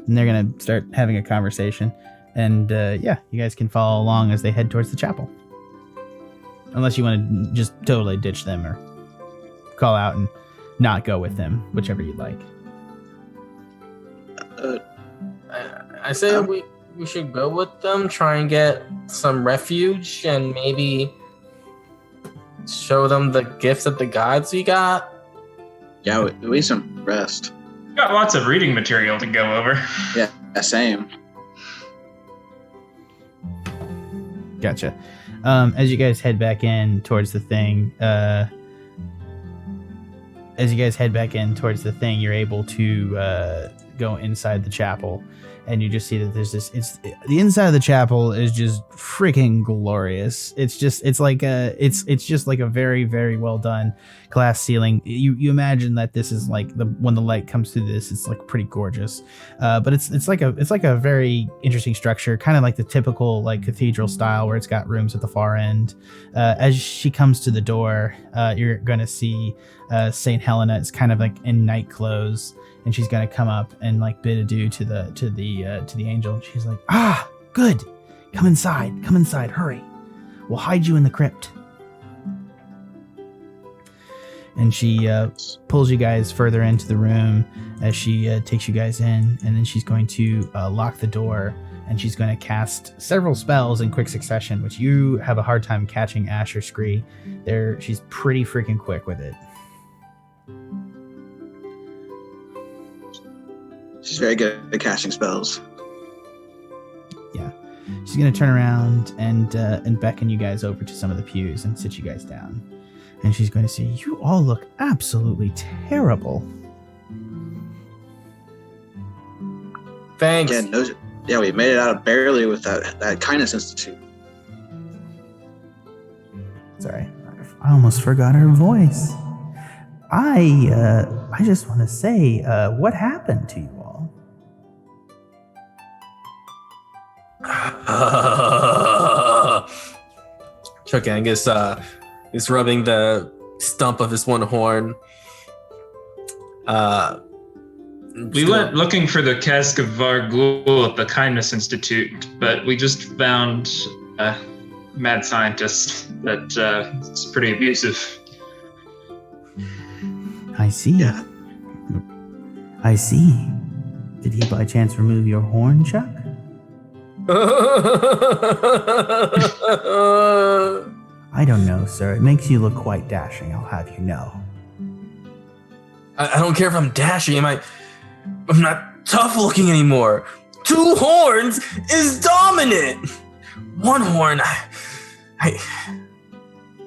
And they're going to start having a conversation. And you guys can follow along as they head towards the chapel. Unless you want to just totally ditch them or call out and not go with them, whichever you'd like. I say we should go with them, try and get some refuge, and maybe show them the gifts of the gods we got. Yeah, we need some rest. Got lots of reading material to go over. Yeah, same. Gotcha. As you guys head back in towards the thing, you're able to go inside the chapel, and you just see that there's this. The inside of the chapel is just freaking glorious. It's just like a very, very well done glass ceiling. You imagine that this is when the light comes through this, it's pretty gorgeous. But it's like a very interesting structure, kind of like the typical cathedral style where it's got rooms at the far end. As she comes to the door, you're gonna see Saint Helena is kind of in night clothes. And she's gonna come up and bid adieu to the angel. And she's like, "Ah, good. Come inside. Hurry. We'll hide you in the crypt." And she pulls you guys further into the room as she takes you guys in. And then she's going to lock the door. And she's going to cast several spells in quick succession, which you have a hard time catching Ashe or Scree. She's pretty freaking quick with it. She's very good at casting spells. Yeah. She's going to turn around and beckon you guys over to some of the pews and sit you guys down. And she's going to say, "You all look absolutely terrible." Thanks. Yeah, we made it out barely with that kindness institute. Sorry. I almost forgot her voice. I just want to say, what happened to you all? Chuck Angus is rubbing the stump of his one horn. We went looking for the cask of Vargul at the Kindness Institute, but we just found a mad scientist that is pretty abusive. I see. Yeah. I see. Did he by chance remove your horn, Chuck? I don't know, sir. It makes you look quite dashing, I'll have you know. I don't care if I'm dashing. I'm not tough looking anymore. 2 horns is dominant. 1 horn, I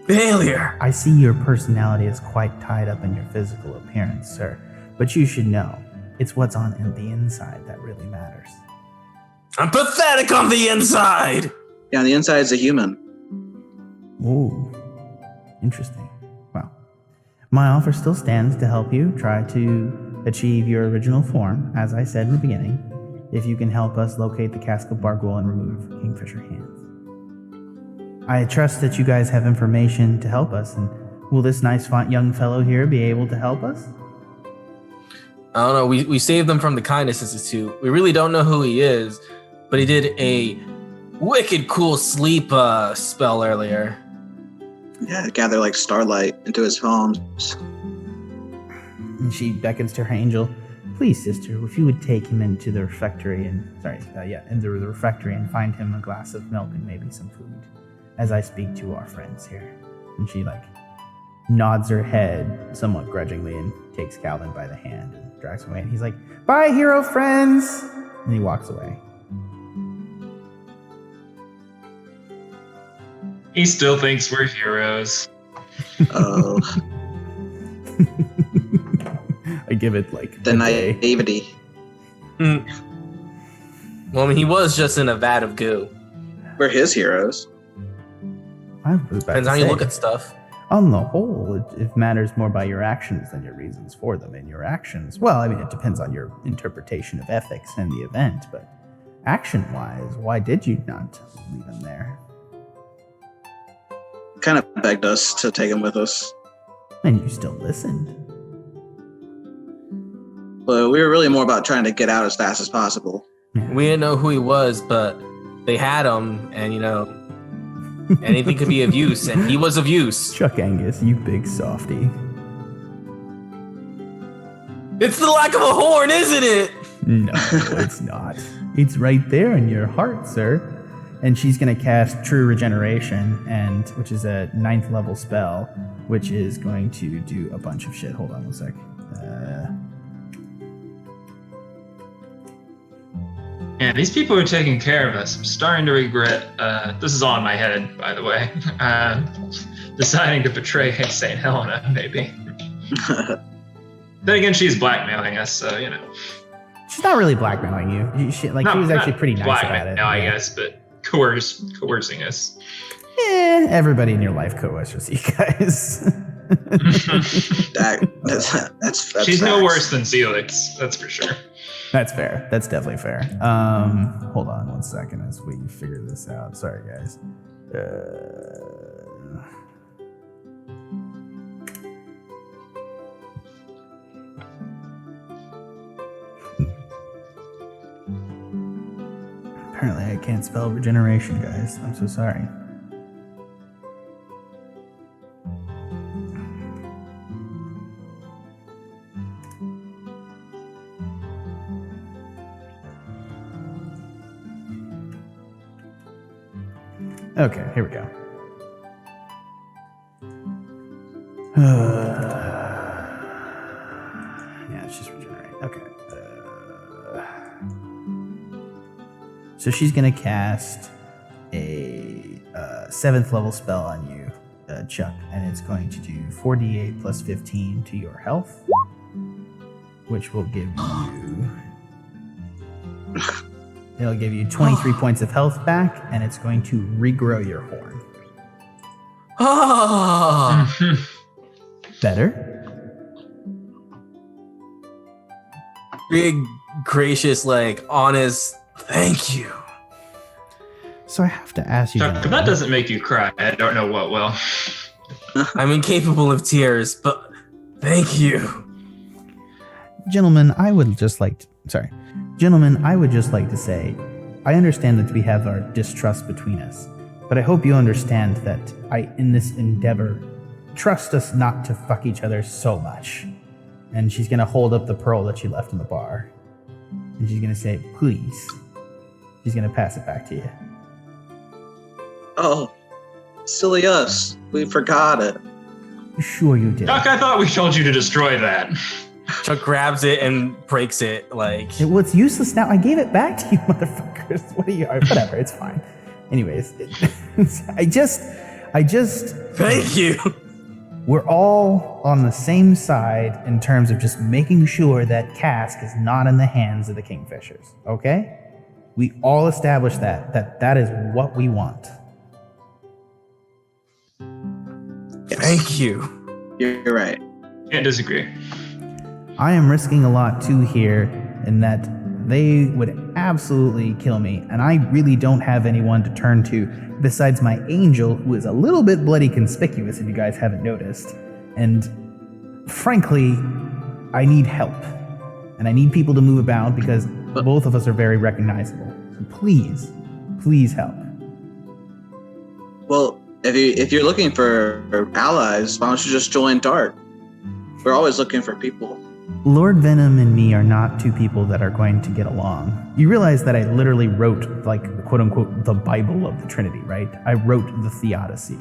failure. I see your personality is quite tied up in your physical appearance, sir. But you should know, it's what's on the inside that really matters. I'm pathetic on the inside. Yeah, on the inside's a human. Ooh, interesting. Well, my offer still stands to help you try to achieve your original form, as I said in the beginning, if you can help us locate the cask of Bargul and remove Kingfisher hands. I trust that you guys have information to help us, and will this nice young fellow here be able to help us? I don't know. We saved them from the Kindness Institute. We really don't know who he is, but he did a wicked cool sleep spell earlier. Yeah, gather like starlight into his palms. And she beckons to her angel. Please, sister, if you would take him into the refectory into the refectory and find him a glass of milk and maybe some food, as I speak to our friends here. And she nods her head somewhat grudgingly and takes Calvin by the hand and drags him away. And he's like, "Bye, hero friends!" And he walks away. He still thinks we're heroes. Oh, I give it the naivety. Well, I mean, he was just in a vat of goo. We're his heroes. Depends how you look at stuff. On the whole, it matters more by your actions than your reasons for them. And your actions, well, I mean, it depends on your interpretation of ethics and the event, but action-wise, why did you not leave him there? Kind of begged us to take him with us. And you still listened. But we were really more about trying to get out as fast as possible. We didn't know who he was, but they had him, and anything could be of use, and he was of use. Chuck Angus, you big softy. It's the lack of a horn, isn't it? No, it's not. It's right there in your heart, sir. And she's going to cast True Regeneration, which is a 9th level spell, which is going to do a bunch of shit. Hold on one sec. Yeah, these people are taking care of us. I'm starting to regret, this is all in my head, by the way, deciding to betray St. Helena, maybe. Then again, she's blackmailing us, so, She's not really blackmailing you. She was actually pretty nice about it. No, I guess, but coercing us. Everybody in your life coerces you guys. That's she's facts. no worse than Celix, that's for sure. That's fair. That's definitely fair. Hold on one second as we figure this out. Sorry, guys. Apparently I can't spell regeneration, guys. I'm so sorry. Okay, here we go. Yeah, it's just regenerate. Okay. So she's going to cast a 7th level spell on you, Chuck, and it's going to do 4d8 plus 15 to your health, which will give you... It'll give you 23 points of health back, and it's going to regrow your horn. Oh, Better? big, gracious, like, honest thank you. So I have to ask you. Chuck, if that doesn't make you cry, I don't know what will. I'm incapable of tears, but thank you. Gentlemen, I would just like to say, I understand that we have our distrust between us, but I hope you understand that in this endeavor, trust us not to fuck each other so much. And she's gonna hold up the pearl that she left in the bar. And she's gonna say, please. She's gonna pass it back to you. Oh, silly us. We forgot it. Sure you did. Chuck, I thought we told you to destroy that. Chuck grabs it and breaks it, like... Well, it's useless now. I gave it back to you, motherfuckers. What are you... Whatever, it's fine. Anyways, I just... Thank you. We're all on the same side in terms of just making sure that Cask is not in the hands of the Kingfishers, okay? We all established that is what we want. Thank you. You're right. Can't disagree. I am risking a lot too here in that they would absolutely kill me, and I really don't have anyone to turn to besides my angel, who is a little bit bloody conspicuous if you guys haven't noticed. And frankly, I need help. And I need people to move about because both of us are very recognizable. So please help. Well, if you're looking for allies, why don't you just join Dart? We're always looking for people. Lord Venom and me are not two people that are going to get along. You realize that I literally wrote, like, quote unquote, the Bible of the Trinity, right? I wrote the Theodicy.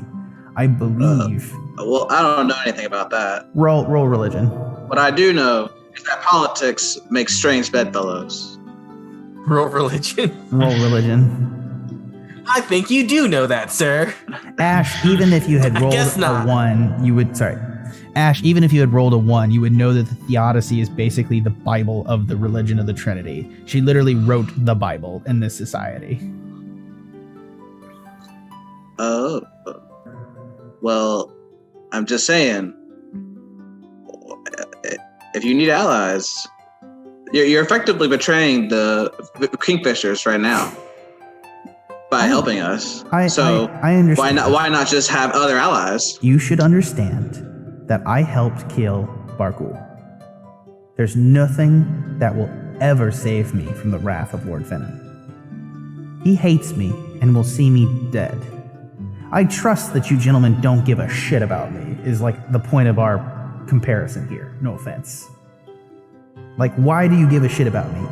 I believe... Well, I don't know anything about that. Roll religion. What I do know is that politics makes strange bedfellows. Roll religion. Roll religion. I think you do know that, sir. Ash, even if you had rolled a 1, you would... Sorry. Ash, even if you had rolled a 1, you would know that the Theodicy is basically the Bible of the religion of the Trinity. She literally wrote the Bible in this society. Oh. Well, I'm just saying, if you need allies, you're effectively betraying the Kingfishers right now by helping us. I understand. Why not just have other allies? You should understand that I helped kill Barkul. There's nothing that will ever save me from the wrath of Lord Venom. He hates me and will see me dead. I trust that you gentlemen don't give a shit about me, is like the point of our comparison here. No offense. Like, why do you give a shit about me?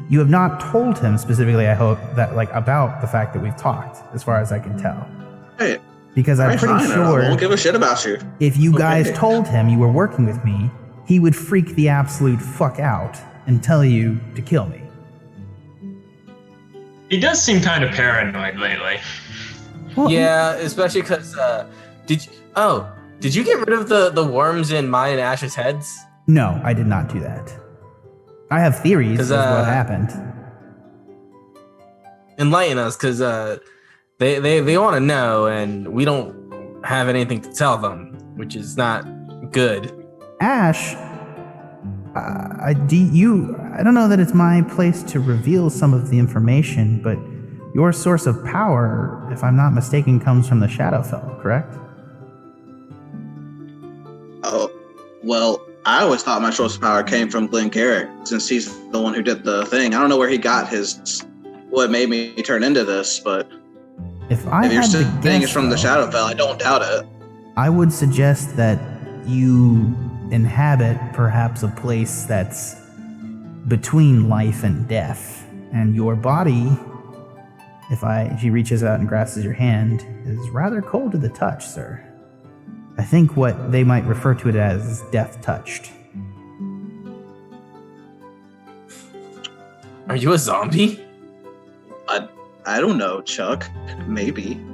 You have not told him specifically, I hope, that like about the fact that we've talked, as far as I can tell. Hey. Because I'm pretty sure I won't give a shit about you. If you guys told him you were working with me, he would freak the absolute fuck out and tell you to kill me. He does seem kind of paranoid lately. Well, yeah, especially because did you get rid of the worms in mine and Ash's heads? No, I did not do that. I have theories of what happened. Enlighten us, because they want to know, and we don't have anything to tell them, which is not good. Ash, I don't know that it's my place to reveal some of the information, but your source of power, if I'm not mistaken, comes from the Shadowfell, correct? Oh, well, I always thought my source of power came from Glim Garick, since he's the one who did the thing. I don't know where he got what made me turn into this, but if you're saying it's from the Shadowfell, I don't doubt it. I would suggest that you inhabit perhaps a place that's between life and death, and your body, if she reaches out and grasps your hand, is rather cold to the touch, sir. I think what they might refer to it as is death touched. Are you a zombie? I don't know, Chuck. Maybe.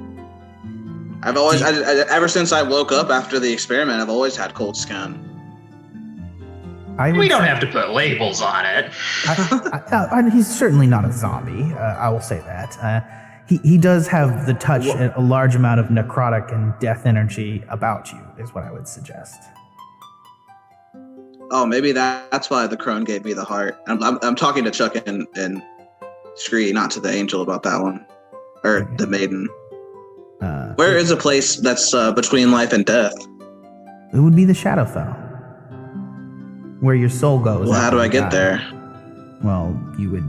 I've always, ever since I woke up after the experiment, I've always had cold skin. We don't have to put labels on it. He's certainly not a zombie. I will say that. He does have the touch, a large amount of necrotic and death energy about you, is what I would suggest. Oh, maybe that's why the crone gave me the heart. I'm talking to Chuck and Scree, not to the angel about that one, or the maiden. Where is a place that's between life and death? It would be the Shadowfell, where your soul goes. Well, how do I get there? Well, you would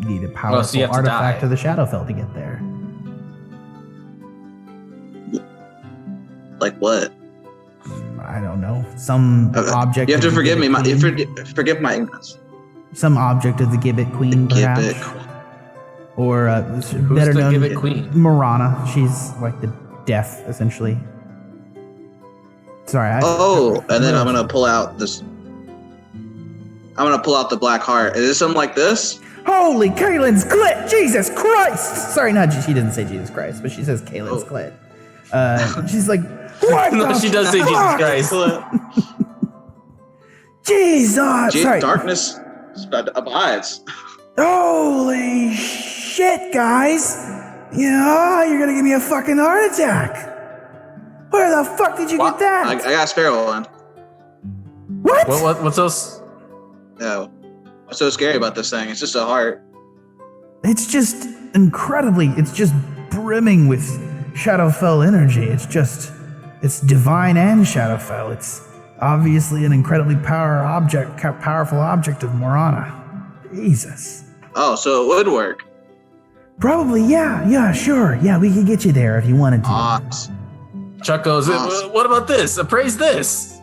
need a powerful artifact of the Shadowfell to get there. Like what? I don't know. Some object. You have to forgive me. Forgive my ignorance. Some object of the Gibbet Queen, perhaps. Or better known Gibbet Queen? Marana. She's like the death, essentially. Sorry. And then I'm gonna pull out this. I'm gonna pull out the black heart. Is it something like this? Holy Kaylin's clit! Jesus Christ! Sorry, she doesn't say Jesus Christ, but she says Kaylin's clit. She's like, what? No, she does say Jesus Christ. Jesus! Sorry. Darkness abides. Holy shit, guys! Yeah, you're gonna give me a fucking heart attack. Where the fuck did you get that? I got a sparrow one. What? What's those? No. What's so scary about this thing? It's just a heart. It's just it's just brimming with Shadowfell energy. It's divine and Shadowfell. It's obviously an incredibly powerful object of Morana. Jesus. Oh, so it would work. Probably, yeah, sure. Yeah, we could get you there if you wanted to. Awesome. Chuck goes, what about this? Appraise this.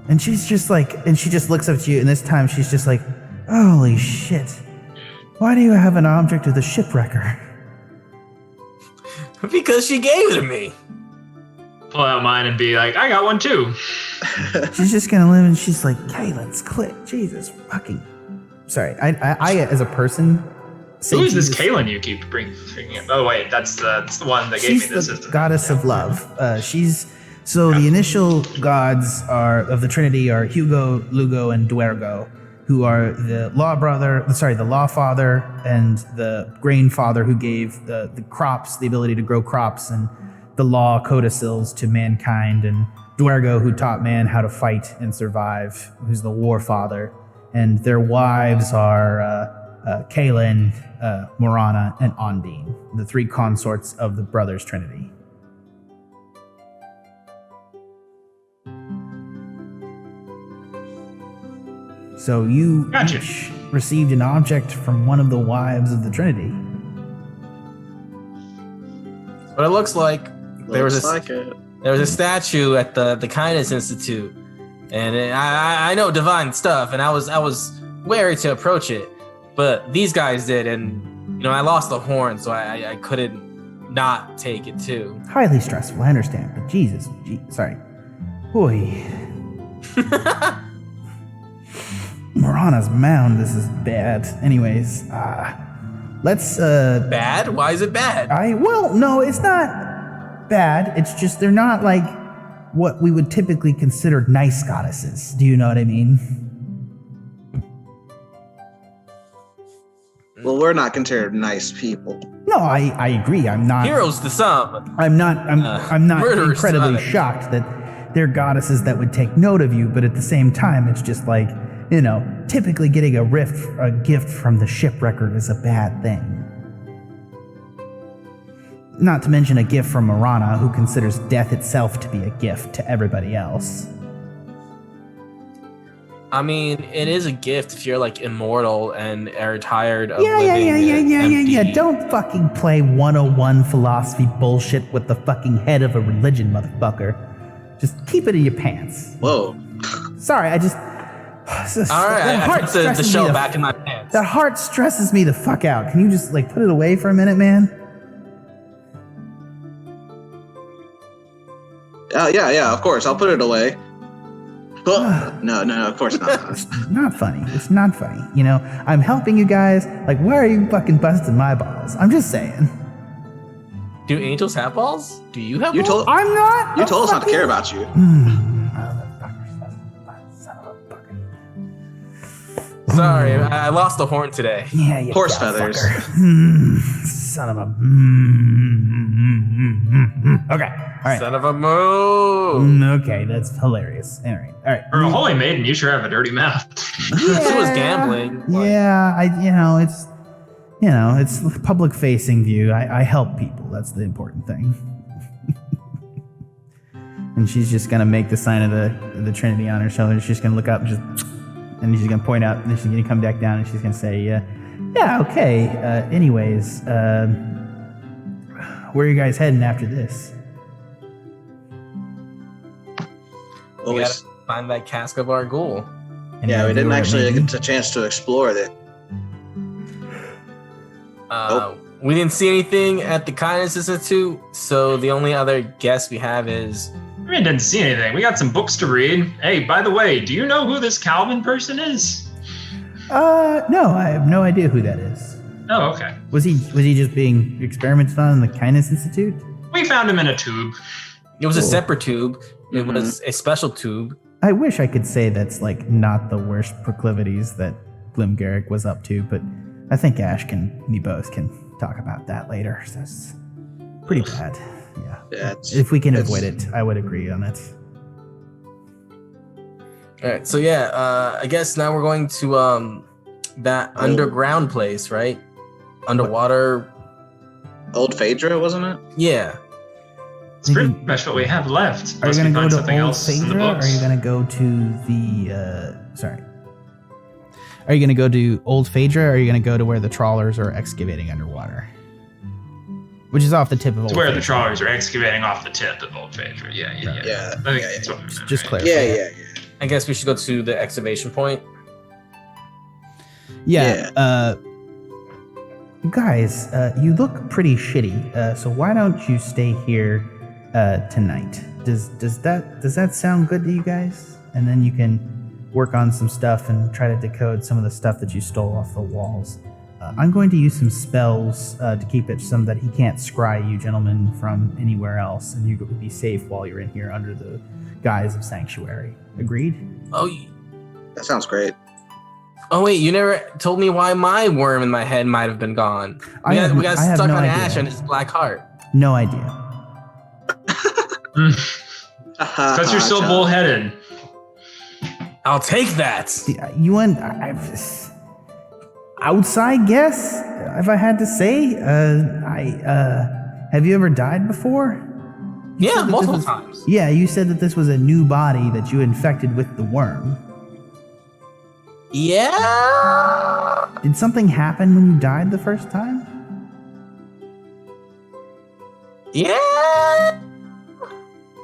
And she's just like, and she just looks up at you, and this time she's just like, holy shit. Why do you have an object of the shipwrecker? Because she gave it to me. Pull out mine and be like, I got one too. She's just gonna live, and she's like, Kaylin's clit. Jesus fucking. Sorry, I as a person. Who is this Kaylin you keep bringing up? Oh wait, that's the one that gave me this. She's the goddess of love. The initial gods of the Trinity are Hugo, Lugo, and Duergo, who are the law father, and the grain father who gave the crops the ability to grow crops and the law codicils to mankind, and Duergo, who taught man how to fight and survive, who's the war father, and their wives are Kaylin, Morana, and Ondine, the three consorts of the Brothers Trinity. So you each received an object from one of the wives of the Trinity. What it looks like. There was a statue at the Kindness Institute, and I know divine stuff, and I was wary to approach it, but these guys did, and I lost the horn, so I couldn't not take it too. Highly stressful, I understand, but Jesus, sorry. Boy. Morana's mound, this is bad. Anyways, let's... Bad? Why is it bad? No, it's not bad. It's just they're not like what we would typically consider nice goddesses. Do you know what I mean? Well, we're not considered nice people. No, I agree. I'm not... Heroes to some. I'm not incredibly shocked that they're goddesses that would take note of you, but at the same time, it's just like... typically getting a gift from the shipwrecker is a bad thing. Not to mention a gift from Morana, who considers death itself to be a gift to everybody else. I mean, it is a gift if you're like immortal and are tired of living empty. Don't fucking play 101 philosophy bullshit with the fucking head of a religion, motherfucker. Just keep it in your pants. Whoa. Sorry, I just... All right, I put the shell back in my pants. That heart stresses me the fuck out. Can you just put it away for a minute, man? Yeah, of course. I'll put it away. No, of course not. It's not funny. It's not funny. I'm helping you guys. Why are you fucking busting my balls? I'm just saying. Do angels have balls? Do you have balls? I'm not. You told us not to care about you. Sorry, I lost the horn today. Yeah, horse feathers. Son of a. Okay. All right. Son of a move. Okay, that's hilarious. All right. For a holy maiden, you sure have a dirty mouth. She was gambling. Yeah, it's public facing view. I help people. That's the important thing. And she's just gonna make the sign of the Trinity on her shoulder. She's just gonna look up and she's gonna point out, and she's gonna come back down, and she's gonna say, "Yeah, okay. Anyways, where are you guys heading after this?" We gotta find that cask of our ghoul. Yeah, we didn't actually get a chance to explore that. We didn't see anything at the Kindness Institute, so the only other guess we have is... I mean, didn't see anything. We got some books to read. Hey, by the way, do you know who this Calvin person is? No, I have no idea who that is. Oh, okay. Was he just being experimented on in the Kindness Institute? We found him in a tube. It was a separate tube. It was a special tube. I wish I could say that's like not the worst proclivities that Glim Garick was up to, but I think Ashe we both can talk about that later. So that's pretty bad. Yeah. If we can avoid it, I would agree on it. All right. So I guess now we're going to that underground place, right? Underwater. Old Phaedra, wasn't it? Yeah. It's pretty much what we have left. Are you going to go to something Old else in the Phaedra, or books. are you going to go to the... Are you going to go to Old Phaedra, or are you going to go to where the trawlers are excavating underwater? Which is off the tip of Old It's where Phaedra. the trawlers are excavating off the tip of Old Phaedra. Yeah. I think that's what we meant, Just right? clarify. Yeah. I guess we should go to the excavation point. Yeah. Guys, you look pretty shitty. So why don't you stay here tonight? Does that sound good to you guys? And then you can work on some stuff and try to decode some of the stuff that you stole off the walls. I'm going to use some spells to keep it so that he can't scry you gentlemen from anywhere else, and you will be safe while you're in here under the guise of sanctuary. Agreed? Oh, That sounds great. Oh wait, you never told me why my worm in my head might have been gone. We got stuck on Ashe and his black heart. No idea. Because you're so bullheaded. I'll take that. You want outside guess? If I had to say, have you ever died before? Yeah, multiple times. Yeah, you said that this was a new body that you infected with the worm. Yeah. Did something happen when you died the first time? Yeah.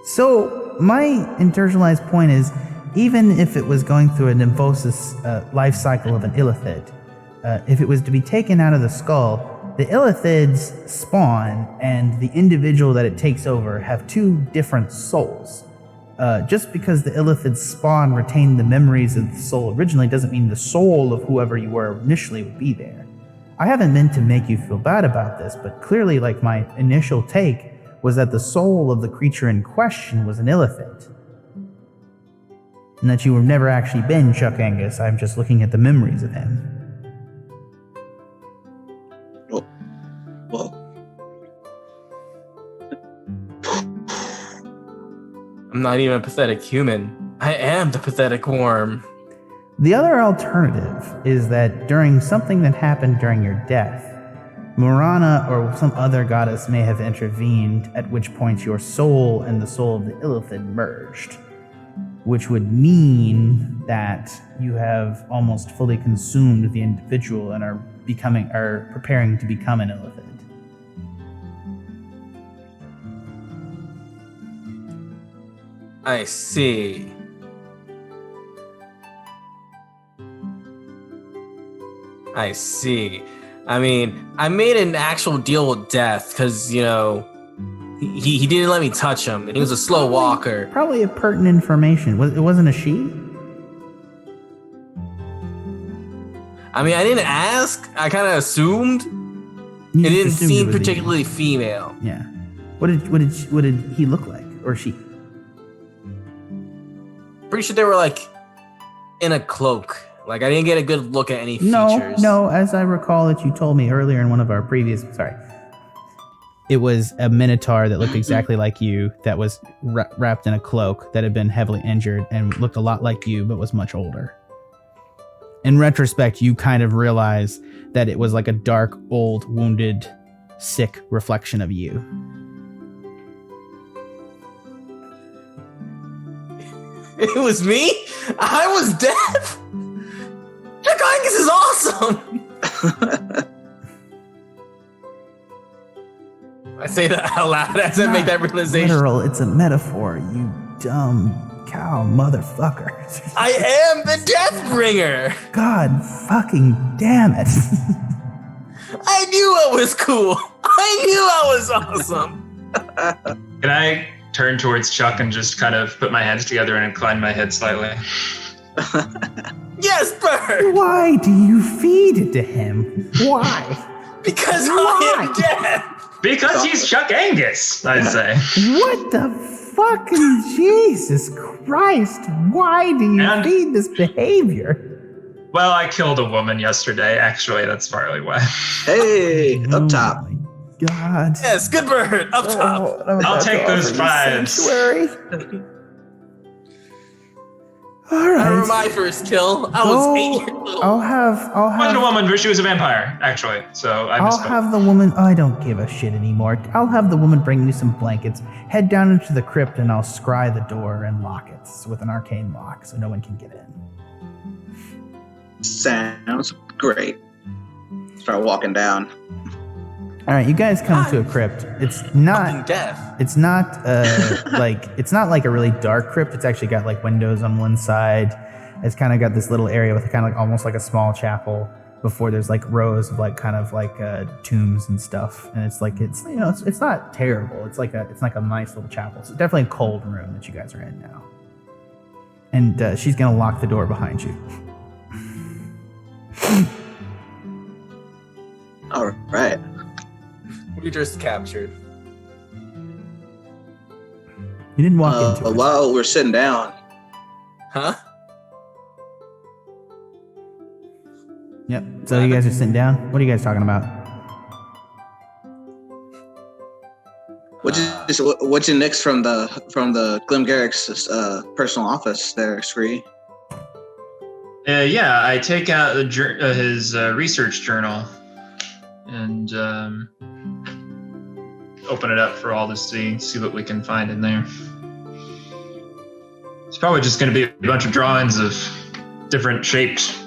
So, my internalized point is, even if it was going through a nymphosis life cycle of an illithid, if it was to be taken out of the skull, the illithids spawn, and the individual that it takes over have two different souls. Just because the illithids spawn retained the memories of the soul originally doesn't mean the soul of whoever you were initially would be there. I haven't meant to make you feel bad about this, but clearly, like, my initial take was that the soul of the creature in question was an illithid. And that you have never actually been Chuck Angus. I'm just looking at the memories of him. Well, I'm not even a pathetic human. I am the pathetic worm. The other alternative is that during something that happened during your death, Morana or some other goddess may have intervened, at which point your soul and the soul of the illithid merged. Which would mean that you have almost fully consumed the individual and are preparing to become an illithid. I see. I mean, I made an actual deal with death because, you know, he didn't let me touch him, and he was a slow walker. Probably a pertinent information. It wasn't a she? I mean, I didn't ask. I kind of assumed. You It just didn't assumed seem was a particularly she. female. Yeah. What did he look like, or she? Pretty sure they were like in a cloak. Like I didn't get a good look at any features. No. As I recall it, you told me earlier in one of our previous. Sorry. it was a minotaur that looked exactly like you, that was wrapped in a cloak, that had been heavily injured and looked a lot like you, but was much older. In retrospect, you kind of realize that it was like a dark, old, wounded, sick reflection of you. It was me? I was deaf? Atkinson is awesome! I say that out loud as I make that realization. Literal, it's a metaphor, you dumb cow motherfucker. I am the Deathbringer! God fucking damn it. I knew I was cool. I knew I was awesome. Can I turn towards Chuck and just kind of put my hands together and incline my head slightly? Yes, Bird! Why do you feed it to him? Why? Because I am deaf! Because he's Chuck Angus, I'd say. What the fucking Jesus Christ? Why do you feed this behavior? Well, I killed a woman yesterday, actually, that's partly why. Hey, up top. Oh my God. Yes, good Bird, up top. I'll take those fives. All I right. remember my first kill. I was 8 years old. I'll have. Wasn't a woman, but she was a vampire, actually. So I I'll misspoke. have the woman. I don't give a shit anymore. I'll have the woman bring you some blankets. Head down into the crypt, and I'll scry the door and lock it with an arcane lock, so no one can get in. Sounds great. Start walking down. All right, you guys come to a crypt. It's not. Fucking deaf. It's not it's not like a really dark crypt. It's actually got like windows on one side. It's kind of got this little area with kind of like almost like a small chapel before there's like rows of like kind of like tombs and stuff. And it's like it's not terrible. It's like a nice little chapel. So definitely a cold room that you guys are in now. And she's gonna lock the door behind you. All right. We just captured. You didn't walk into it. While we're sitting down, Huh? Yep. So you guys are sitting down. What are you guys talking about? what's your next from the Glim Garick's personal office there, Scree? Yeah, I take out his research journal and open it up for all to see what we can find in there. It's probably just going to be a bunch of drawings of different shaped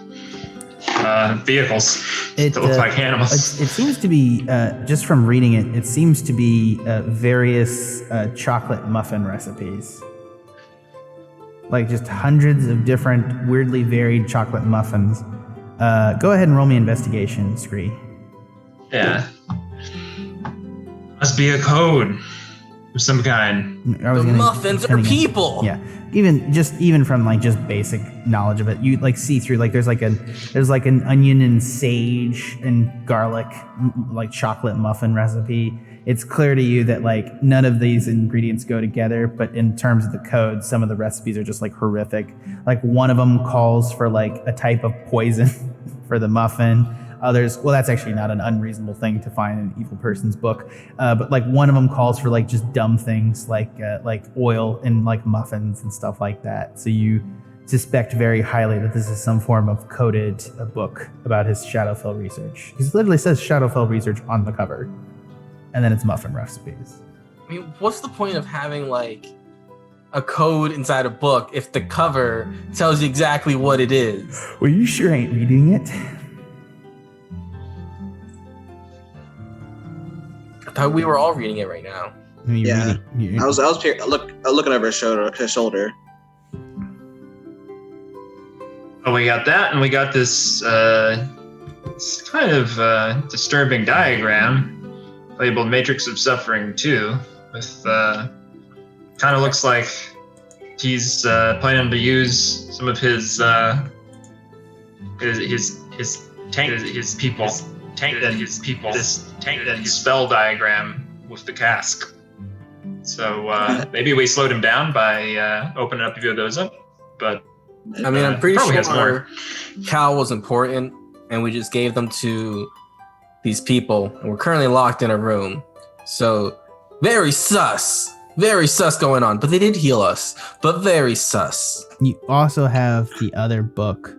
vehicles that look like animals. It seems to be, just from reading it, it seems to be various chocolate muffin recipes. Like just hundreds of different weirdly varied chocolate muffins. Go ahead and roll me investigation, Scree. Yeah. Must be a code of some kind. The muffins are people. Yeah. Even from like just basic knowledge of it, you like see through like there's like an onion and sage and garlic like chocolate muffin recipe. It's clear to you that like none of these ingredients go together, but in terms of the code, some of the recipes are just like horrific. Like one of them calls for like a type of poison for the muffin. Others, well, that's actually not an unreasonable thing to find in an evil person's book. But like one of them calls for like just dumb things like oil and like muffins and stuff like that. So you suspect very highly that this is some form of coded book about his Shadowfell research. Because it literally says Shadowfell research on the cover. And then it's muffin recipes. I mean, what's the point of having like a code inside a book if the cover tells you exactly what it is? Well, you sure ain't reading it. I thought we were all reading it right now. Yeah, I was looking over his shoulder. Oh, we got that, and we got this it's kind of disturbing diagram labeled Matrix of Suffering 2, with kind of looks like he's planning to use some of his spell diagram with the cask. So maybe we slowed him down by opening up a few of those up, but I mean, I'm pretty probably has sure more. Cal was important, and we just gave them to these people, and we're currently locked in a room. So, very sus going on. But they did heal us. But very sus. You also have the other book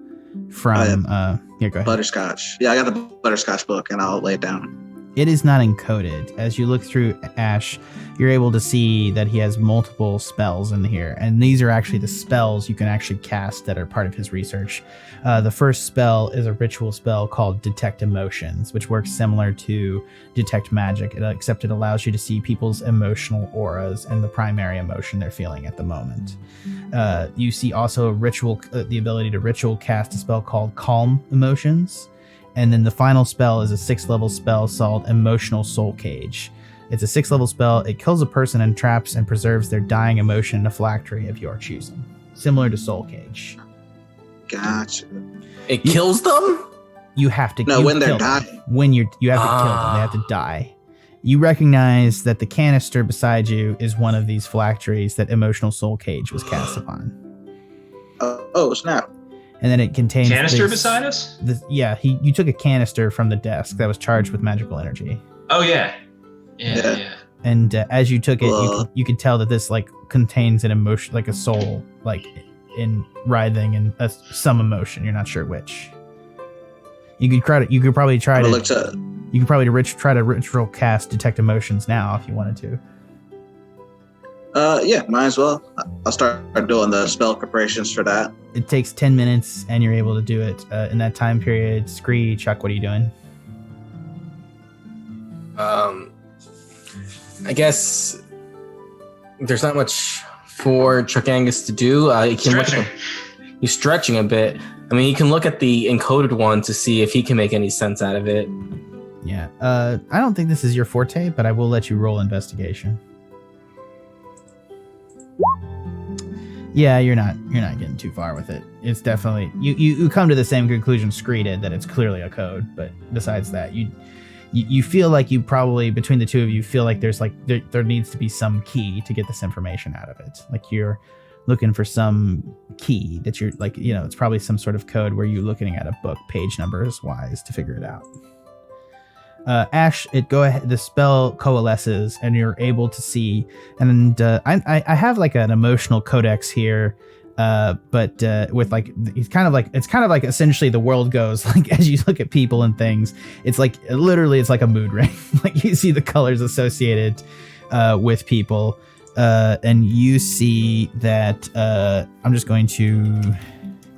from go ahead. Butterscotch. Yeah, I got the Butterscotch book, and I'll lay it down. It is not encoded. As you look through Ashe, you're able to see that he has multiple spells in here, and these are actually the spells you can actually cast that are part of his research. The first spell is a ritual spell called Detect Emotions, which works similar to Detect Magic, except it allows you to see people's emotional auras and the primary emotion they're feeling at the moment. You see also the ability to ritual cast a spell called Calm Emotions. And then the final spell is a 6th level spell called Emotional Soul Cage. It's a 6th level spell. It kills a person and traps and preserves their dying emotion in a phylactery of your choosing. Similar to Soul Cage. Gotcha. It kills them? You have to when they're dying. You have to kill them. They have to die. You recognize that the canister beside you is one of these phylacteries that Emotional Soul Cage was cast upon. Oh, snap. And then it contains Canister beside us? You took a canister from the desk that was charged with magical energy. Oh, yeah. Yeah. And as you took it, you could tell that this like contains an emotion, like a soul, like in writhing and some emotion. You're not sure which. You could probably try to ritual cast Detect Emotions now if you wanted to. Yeah, might as well. I'll start doing the spell preparations for that. It takes 10 minutes, and you're able to do it in that time period. Scree, Chuck, what are you doing? I guess there's not much for Chuck Angus to do. He's stretching a bit. I mean, you can look at the encoded one to see if he can make any sense out of it. Yeah. I don't think this is your forte, but I will let you roll investigation. Yeah, you're not getting too far with it. It's definitely you come to the same conclusion Scree did, that it's clearly a code, but besides that, you feel like you probably, between the two of you, feel like there's like there needs to be some key to get this information out of it. Like you're looking for some key that you're like, it's probably some sort of code where you're looking at a book page numbers wise to figure it out. Ashe, the spell coalesces and you're able to see, and I have like an emotional codex here, but with like, it's kind of like essentially the world goes like, as you look at people and things, it's like literally it's like a mood ring. Like you see the colors associated with people, and you see that I'm just going to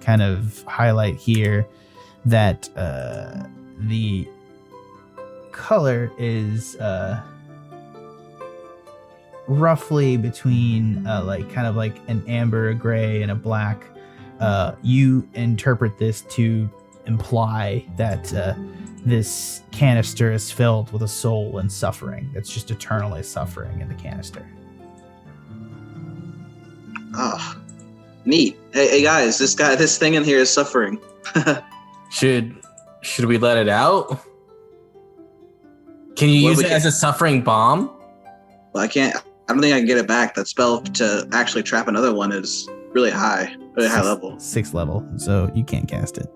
kind of highlight here that the color is roughly between like kind of like an amber, a gray, and a black. You interpret this to imply that this canister is filled with a soul and suffering. It's just eternally suffering in the canister. Oh, neat. Hey guys, this thing in here is suffering. Should we let it out? Can you use it as a suffering bomb? Well, I can't. I don't think I can get it back. That spell to actually trap another one is really high level. 6th level, so you can't cast it.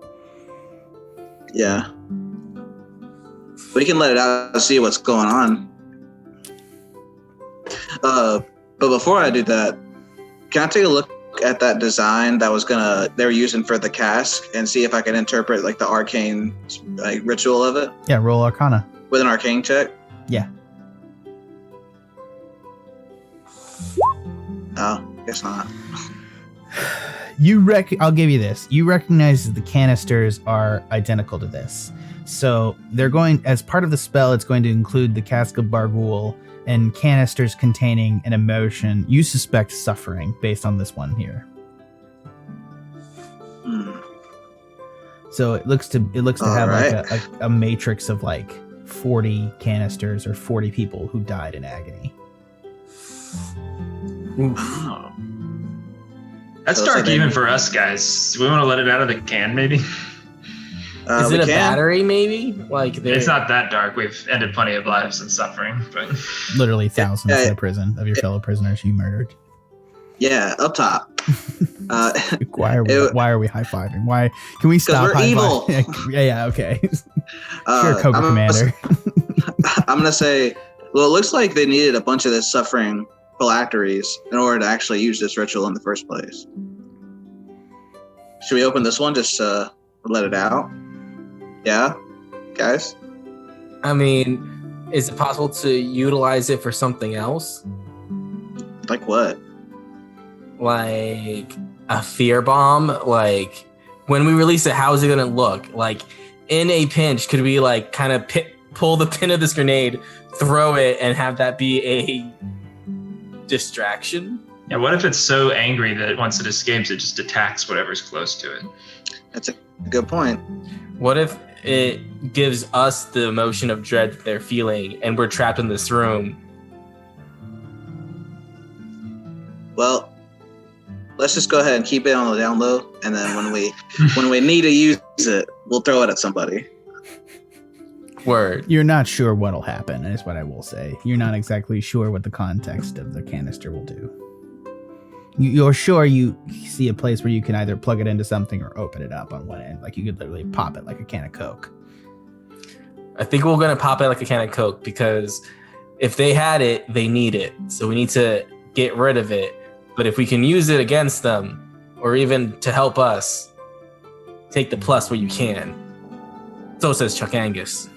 Yeah. We can let it out and see what's going on. But before I do that, can I take a look at that design that they were using for the cask and see if I can interpret like the arcane like ritual of it? Yeah, roll Arcana. With an arcane check? Yeah. Oh, guess not. I'll give you this. You recognize that the canisters are identical to this. So they're going, as part of the spell, it's going to include the Cask of Barghoul and canisters containing an emotion. You suspect suffering based on this one here. So it looks to have right. like a matrix of like 40 canisters or 40 people who died in agony. Oh. That's dark even for us, guys. Do we want to let it out of the can, maybe? Is it a battery, maybe? Like it's not that dark. We've ended plenty of lives and suffering, but literally thousands in the prison of your fellow prisoners you murdered. Yeah, up top. Why are we high-fiving? Why can we stop? We're evil. Yeah, okay. Sure, Cobra Commander. I'm gonna say Well, it looks like they needed a bunch of the suffering phylacteries in order to actually use this ritual in the first place. Should we open this one just to let it out? Yeah, guys? I mean, is it possible to utilize it for something else? Like what? Like a fear bomb? Like, when we release it, how is it going to look? Like, in a pinch, could we, like, kind of pull the pin of this grenade, throw it, and have that be a distraction? Yeah, what if it's so angry that once it escapes, it just attacks whatever's close to it? That's a good point. What if it gives us the emotion of dread that they're feeling, and we're trapped in this room? Well, let's just go ahead and keep it on the down low, and then when we need to use it, we'll throw it at somebody. Word. You're not sure what'll happen, is what I will say. You're not exactly sure what the context of the canister will do. You're sure you see a place where you can either plug it into something or open it up on one end. Like you could literally pop it like a can of Coke. I think we're going to pop it like a can of Coke, because if they had it, they need it. So we need to get rid of it. But if we can use it against them, or even to help us, take the plus where you can. So says Chuck Angus.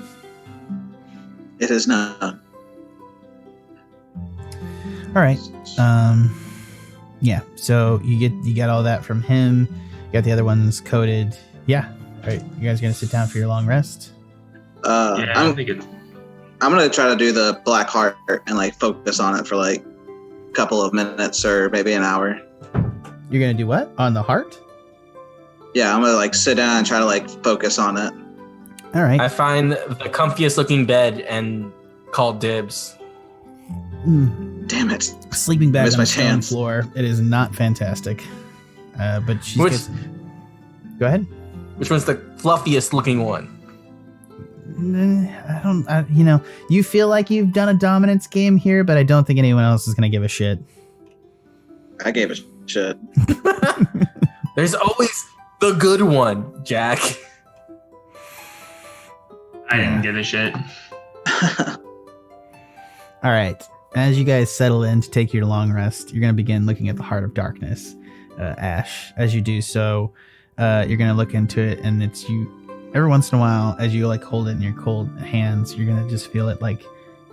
It is not. All right. Yeah. So you get all that from him. You got the other ones coded. Yeah. All right. You guys gonna sit down for your long rest? I think it's... I'm gonna try to do the black heart and like focus on it for like a couple of minutes or maybe an hour. You're gonna do what on the heart? Yeah, I'm gonna like sit down and try to like focus on it. All right. I find the comfiest looking bed and call dibs. Damn it! Sleeping bag Missed on my the stone chance. floor. It is not fantastic. But she gets... Go ahead. Which one's the fluffiest looking one? You feel like you've done a dominance game here, but I don't think anyone else is gonna give a shit. I gave a shit. There's always the good one, Jack. I didn't give a shit. All right. As you guys settle in to take your long rest, you're going to begin looking at the Heart of Darkness, Ashe. As you do so, you're going to look into it, and it's you. Every once in a while, as you like hold it in your cold hands, you're going to just feel it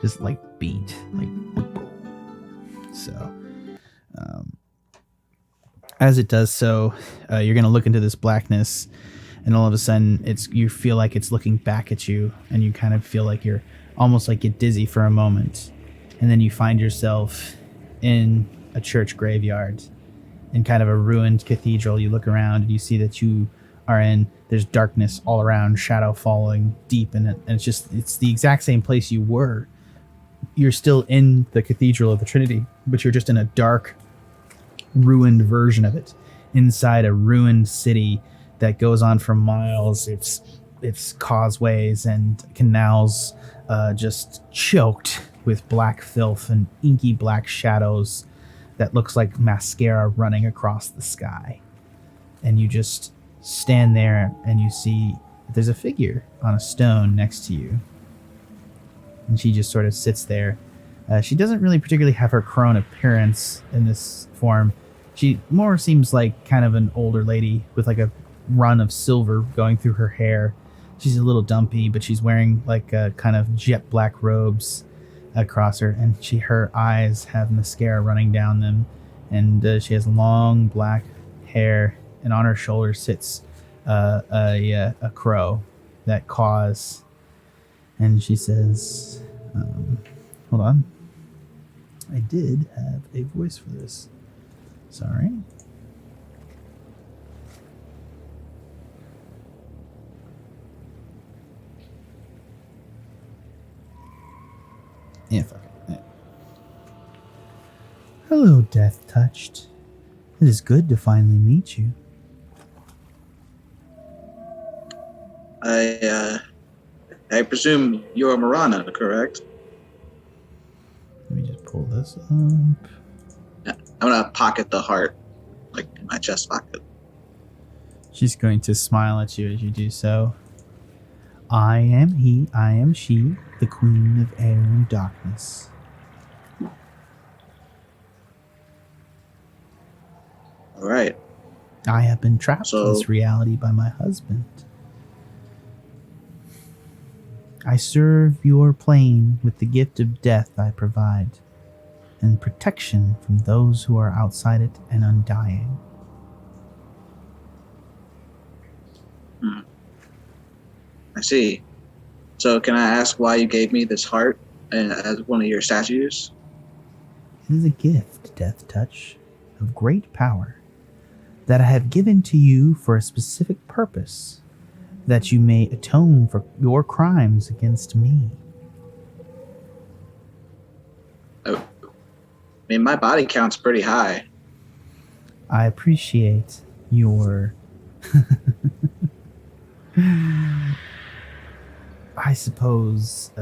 just beat, like. So, as it does so, you're going to look into this blackness, and all of a sudden, you feel like it's looking back at you, and you kind of feel like you're almost like get dizzy for a moment. And then you find yourself in a church graveyard, in kind of a ruined cathedral. You look around and you see that you are there's darkness all around, shadow falling deep in it. And it's the exact same place you were. You're still in the Cathedral of the Trinity, but you're just in a dark, ruined version of it, inside a ruined city that goes on for miles. It's causeways and canals just choked with black filth and inky black shadows that looks like mascara running across the sky. And you just stand there and you see there's a figure on a stone next to you. And she just sort of sits there. She doesn't really particularly have her crone appearance in this form. She more seems like kind of an older lady with like a run of silver going through her hair. She's a little dumpy, but she's wearing like a kind of jet black robes across her, and her eyes have mascara running down them, and she has long black hair, and on her shoulder sits a crow that caws, and she says, hold on, I did have a voice for this, sorry. Yeah, fuck it. Yeah. Hello, Death Touched. It is good to finally meet you. I presume you're Marana, correct? Let me just pull this up. Yeah, I'm gonna pocket the heart, like in my chest pocket. She's going to smile at you as you do so. I am he, I am she, the queen of air and darkness. All right. I have been trapped in So- this reality by my husband. I serve your plane with the gift of death I provide, and protection from those who are outside it and undying. I see. So can I ask why you gave me this heart as one of your statues? It is a gift, Death Touch, of great power, that I have given to you for a specific purpose, that you may atone for your crimes against me. Oh. I mean, my body count's pretty high. I appreciate your I suppose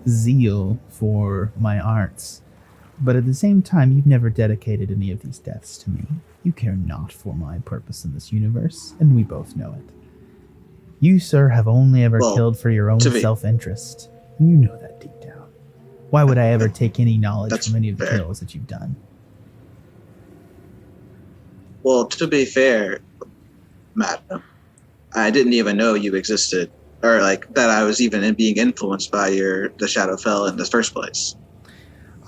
zeal for my arts, but at the same time you've never dedicated any of these deaths to me. You care not for my purpose in this universe, and we both know it. You, sir, have only ever killed for your own self-interest, and you know that deep down. Why would I ever take any knowledge from any of the kills that you've done? Well, to be fair, madam, I didn't even know you existed, or like that I was even being influenced by the Shadowfell in the first place.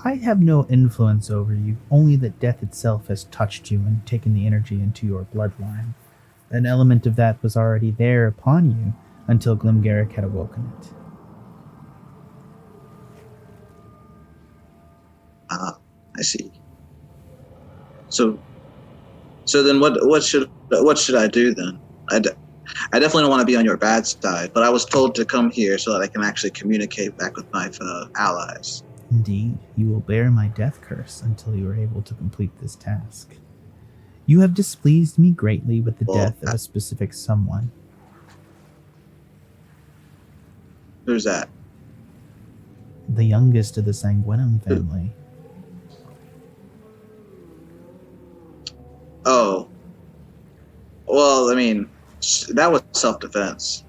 I have no influence over you, only that death itself has touched you and taken the energy into your bloodline. An element of that was already there upon you until Glim Garick had awoken it. I see. So then what should I do then? I definitely don't want to be on your bad side, but I was told to come here so that I can actually communicate back with my allies. Indeed, you will bear my death curse until you are able to complete this task. You have displeased me greatly with the death of a specific someone. Who's that? The youngest of the Sanguinum family. Oh. Well, I mean, that was self-defense.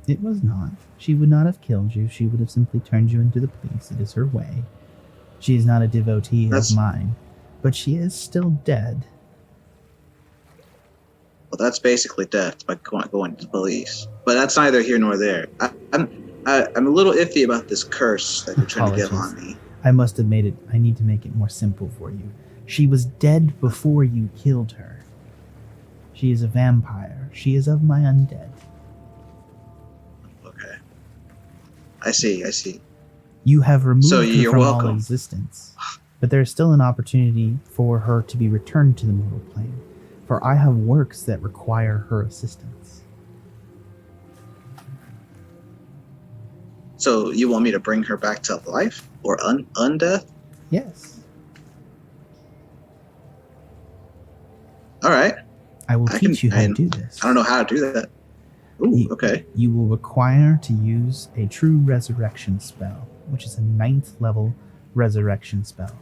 It was not. She would not have killed you. She would have simply turned you into the police. It is her way. She is not a devotee of mine, but she is still dead. Well, that's basically death by going to the police. But that's neither here nor there. I'm a little iffy about this curse that you're trying to get on me. I must have made it. I need to make it more simple for you. She was dead before you killed her. She is a vampire. She is of my undead. Okay. I see. You have removed her from welcome. all existence, but there is still an opportunity for her to be returned to the mortal plane, for I have works that require her assistance. So you want me to bring her back to life or undeath? Yes. All right. I will teach you how to do this. I don't know how to do that. Ooh, okay. You will require to use a true resurrection spell, which is a 9th level resurrection spell.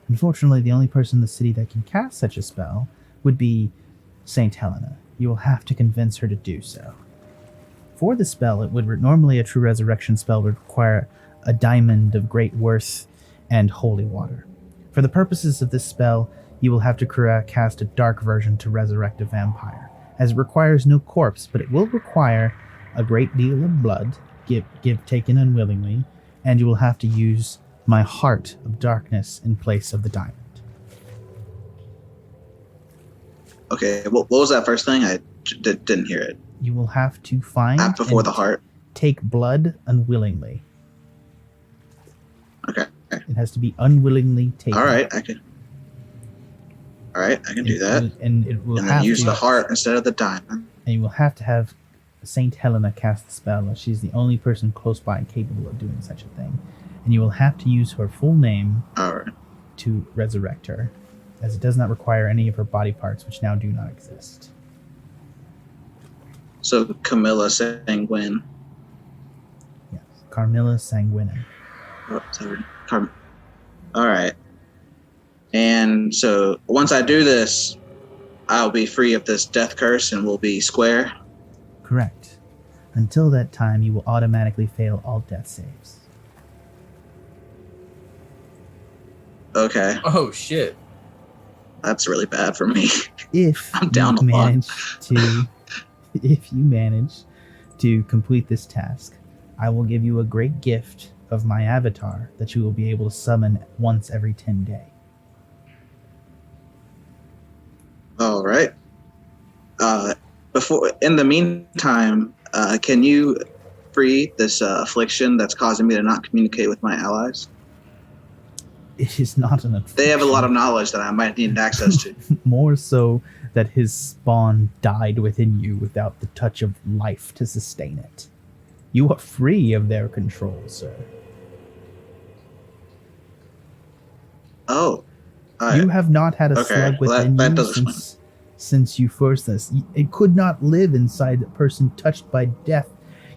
Unfortunately, the only person in the city that can cast such a spell would be Saint Helena. You will have to convince her to do so. For the spell, it would normally a true resurrection spell would require a diamond of great worth and holy water. For the purposes of this spell, you will have to cast a dark version to resurrect a vampire, as it requires no corpse, but it will require a great deal of blood, taken unwillingly, and you will have to use my heart of darkness in place of the diamond. Okay, what was that first thing? I didn't hear it. You will have to find before the heart. Take blood unwillingly. Okay. It has to be unwillingly taken. All right, I can do that. And it will and have then use to, the heart instead of the diamond. And you will have to have Saint Helena cast the spell, as she's the only person close by capable of doing such a thing. And you will have to use her full name to resurrect her, as it does not require any of her body parts, which now do not exist. So Camilla Sanguine. Yes, Carmilla Sanguinum. All right. And so once I do this, I'll be free of this death curse and we'll be square. Correct. Until that time, you will automatically fail all death saves. Okay, Oh shit. that's really bad for me. If I'm down you a lot. manage to complete this task, I will give you a great gift of my avatar that you will be able to summon once every 10 days. All right. In the meantime, can you free this affliction that's causing me to not communicate with my allies? It is not an affliction. They have a lot of knowledge that I might need access to. More so that his spawn died within you without the touch of life to sustain it. You are free of their control, sir. Oh. You have not had a slug within that you does explain. since you first this. It could not live inside the person touched by death.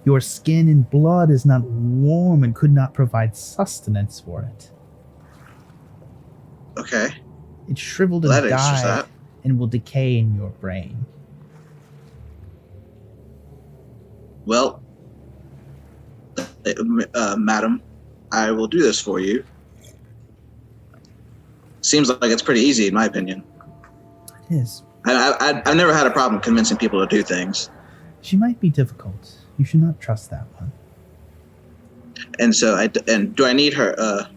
Your skin and blood is not warm and could not provide sustenance for it. Okay. It shriveled That and answers died that. and will decay in your brain. Well, madam, I will do this for you. Seems like it's pretty easy, in my opinion. It is. I've never had a problem convincing people to do things. She might be difficult. You should not trust that one. And so, do I need her,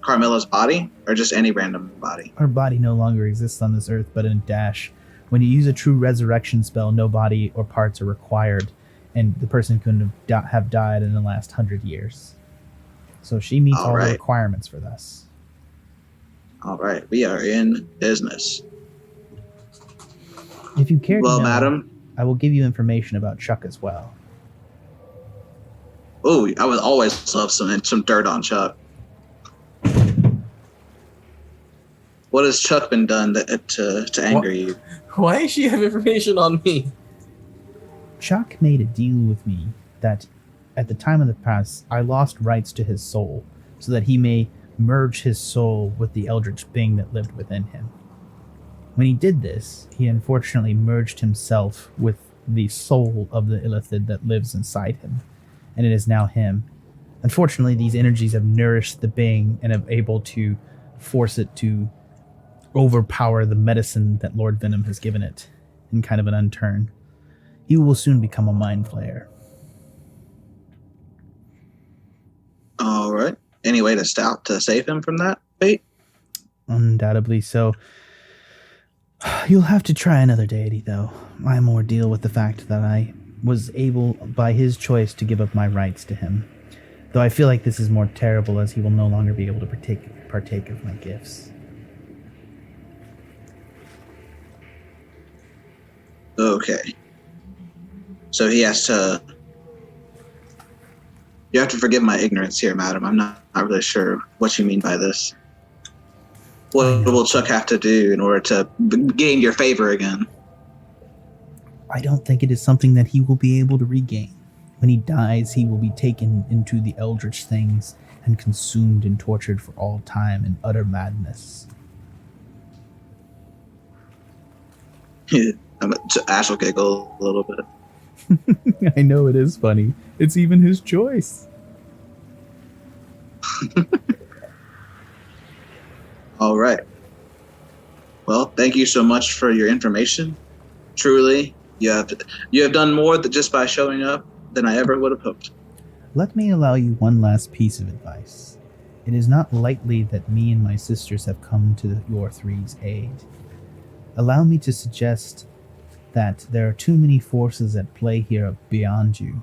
Carmilla's body, or just any random body? Her body no longer exists on this earth, but in Dash. When you use a true resurrection spell, no body or parts are required, and the person couldn't have died in the last 100 years. So she meets all the requirements for this. All right, we are in business. If you care to know, madam, I will give you information about Chuck as well. Oh, I would always love some dirt on Chuck. What has Chuck been done to anger you? Why does she have information on me? Chuck made a deal with me that at the time of the past, I lost rights to his soul so that he may merge his soul with the eldritch being that lived within him. When he did this, he unfortunately merged himself with the soul of the illithid that lives inside him, and it is now him. Unfortunately, these energies have nourished the being and have able to force it to overpower the medicine that Lord Venom has given it in kind of an unturn. He will soon become a mind flayer. All right. Any way to save him from that fate? Undoubtedly so. You'll have to try another deity, though. I more deal with the fact that I was able, by his choice, to give up my rights to him. Though I feel like this is more terrible, as he will no longer be able to partake of my gifts. Okay. So he has to... You have to forgive my ignorance here, madam. I'm not really sure what you mean by this. What will Chuck have to do in order to gain your favor again? I don't think it is something that he will be able to regain. When he dies, he will be taken into the eldritch things and consumed and tortured for all time in utter madness. Ashe will giggle a little bit. I know it is funny. It's even his choice. All right. Well, thank you so much for your information. Truly, you have done more than just by showing up than I ever would have hoped. Let me allow you one last piece of advice. It is not lightly that me and my sisters have come to your three's aid. Allow me to suggest that there are too many forces at play here beyond you,